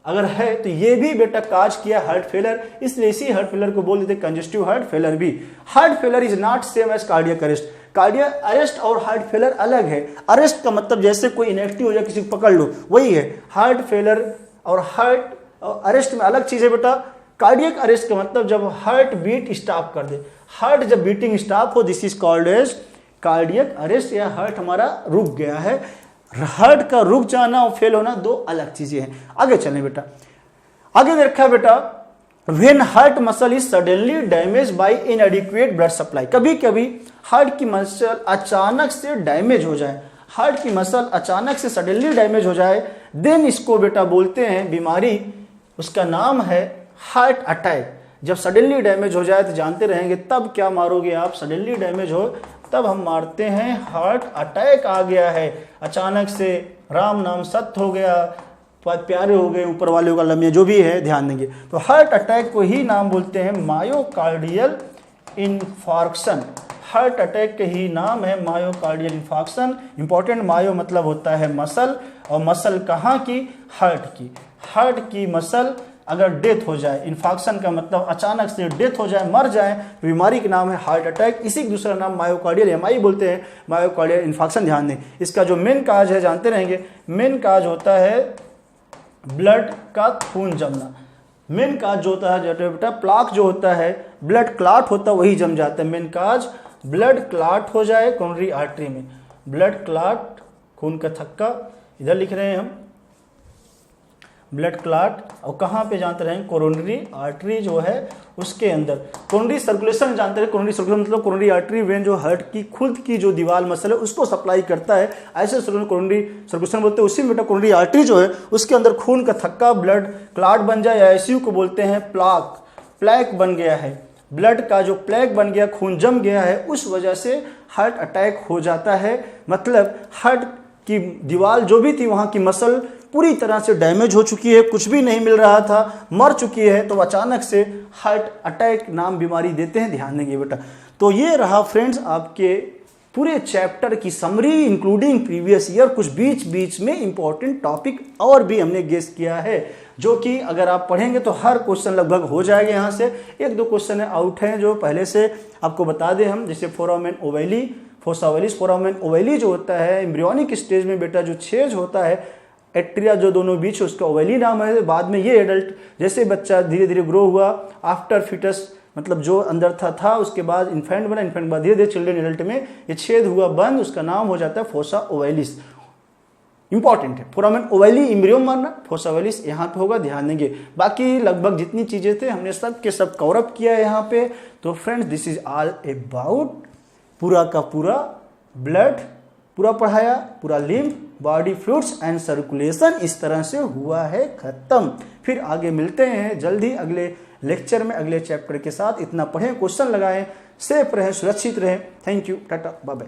अगर है तो ये भी बेटा काज किया हार्ट फेलर, इसलिए इसी हार्ट फेलर को बोल देते कंजेस्टिव हार्ट फेलर भी। Heart failure is not same as cardiac arrest, cardiac arrest और हार्ट फेलर अलग है। अरेस्ट का मतलब जैसे कोई इनएक्टिव हो जाए, किसी को पकड़ लो, वही है। हार्ट फेलर और हार्ट अरेस्ट में अलग चीज है बेटा। कार्डियक अरेस्ट का मतलब जब हार्ट बीट स्टॉप कर दे, हार्ट जब बीटिंग स्टॉप हो, this is called as cardiac arrest, या हार्ट हमारा रुक गया है। हार्ट का रुक जाना और फेल होना दो अलग चीजें हैं। आगे चलें बेटा, आगे देखा है बेटा, when heart muscle is suddenly damage bye इनएडिक्वेट blood supply. कभी कभी हार्ट की मसल अचानक से डैमेज हो जाए, हार्ट की मसल अचानक से सडनली डैमेज हो जाए, देन इसको बेटा बोलते हैं बीमारी, उसका नाम है हार्ट अटैक। जब सडनली डैमेज हो जाए तो जानते रहेंगे तब क्या मारोगे आप, सडनली डैमेज हो तब हम मारते हैं हार्ट अटैक आ गया है, अचानक से राम नाम सत्य हो गया, प्यारे हो गए, ऊपर वाले का लम्हे जो भी है ध्यान देंगे। तो हार्ट अटैक को ही नाम बोलते हैं मायोकार्डियल इन्फार्क्शन। हार्ट अटैक के ही नाम है मायोकार्डियल इन्फार्क्शन। इंपॉर्टेंट, मायो मतलब होता है मसल, और मसल कहाँ की, हार्ट की। हार्ट की मसल अगर डेथ हो जाए, इन्फार्क्शन का मतलब अचानक से डेथ हो जाए, मर जाए, तो बीमारी का नाम है हार्ट अटैक। इसी का दूसरा नाम मायोकार्डियल एमआई बोलते हैं, मायोकार्डियल इन्फार्क्शन। ध्यान दें, इसका जो मेन काज है जानते रहेंगे, मेन काज होता है ब्लड का खून जमना। मेन काज जो होता है बेटा, प्लाक जो होता है, ब्लड क्लॉट होता है, वही जम जाता है। मेन काज ब्लड क्लॉट हो जाए कोरोनरी आर्टरी में, ब्लड क्लॉट, खून का थक्का, इधर लिख रहे हैं हम ब्लड क्लॉट, और कहाँ पे जानते रहें, कोरोनरी आर्टरी जो है उसके अंदर। कोरोनरी सर्कुलेशन जानते हैं, कोरोनरी सर्कुलेशन मतलब कोरोनरी आर्टरी वेन जो हार्ट की खुद की जो दीवार मसल है उसको सप्लाई करता है, ऐसे कोरोनरी सर्कुलेशन बोलते हैं। उसी में कोरोनरी आर्टरी जो है उसके अंदर खून का थक्का, ब्लड क्लॉट बन जाए, या ICU को बोलते हैं प्लाक, प्लैक बन गया है, ब्लड का जो प्लैक बन गया, खून जम गया है, उस वजह से हार्ट अटैक हो जाता है। मतलब हार्ट की दीवार जो भी थी, वहाँ की मसल पूरी तरह से डैमेज हो चुकी है, कुछ भी नहीं मिल रहा था, मर चुकी है, तो अचानक से हार्ट अटैक नाम बीमारी देते हैं। ध्यान देंगे बेटा। तो ये रहा फ्रेंड्स आपके पूरे चैप्टर की समरी इंक्लूडिंग प्रीवियस ईयर। कुछ बीच बीच में इंपॉर्टेंट टॉपिक और भी हमने गेस किया है, जो कि अगर आप पढ़ेंगे तो हर क्वेश्चन लगभग हो जाएगा। यहाँ से एक दो क्वेश्चन आउट हैं जो पहले से आपको बता दें हम, जैसे फोरामेन ओवैली, फोसा ओवैलिस। फोरामेन ओवैली जो होता है एम्ब्रियोनिक स्टेज में बेटा, जो छेद होता है एट्रिया जो दोनों बीच, उसका ओवैली नाम है। बाद में ये एडल्ट, जैसे बच्चा धीरे धीरे ग्रो हुआ, आफ्टर फिटस मतलब जो अंदर था उसके बाद इन्फेंट बना, इन्फेंट बाद धीरे धीरे चिल्ड्रन एडल्ट में ये छेद हुआ बंद, उसका नाम हो जाता है फोसा ओवैलिस। इंपॉर्टेंट है फोरामेन ओवैली, इम्ब्रियो मारना, फोसा ओवैलिस यहाँ पे होगा, ध्यान देंगे। बाकी लगभग जितनी चीजें थे हमने सब के सब कवर अप किया है यहाँ पे। तो friends this is all about पूरा का पूरा ब्लड, पूरा पढ़ाया, पूरा lymph, body fluids and circulation इस तरह से हुआ है खत्म। फिर आगे मिलते हैं जल्दी अगले लेक्चर में अगले चैप्टर के साथ। इतना पढ़ें, क्वेश्चन लगाएं, सेफ रहें, सुरक्षित रहें। Thank you, tata, bye bye.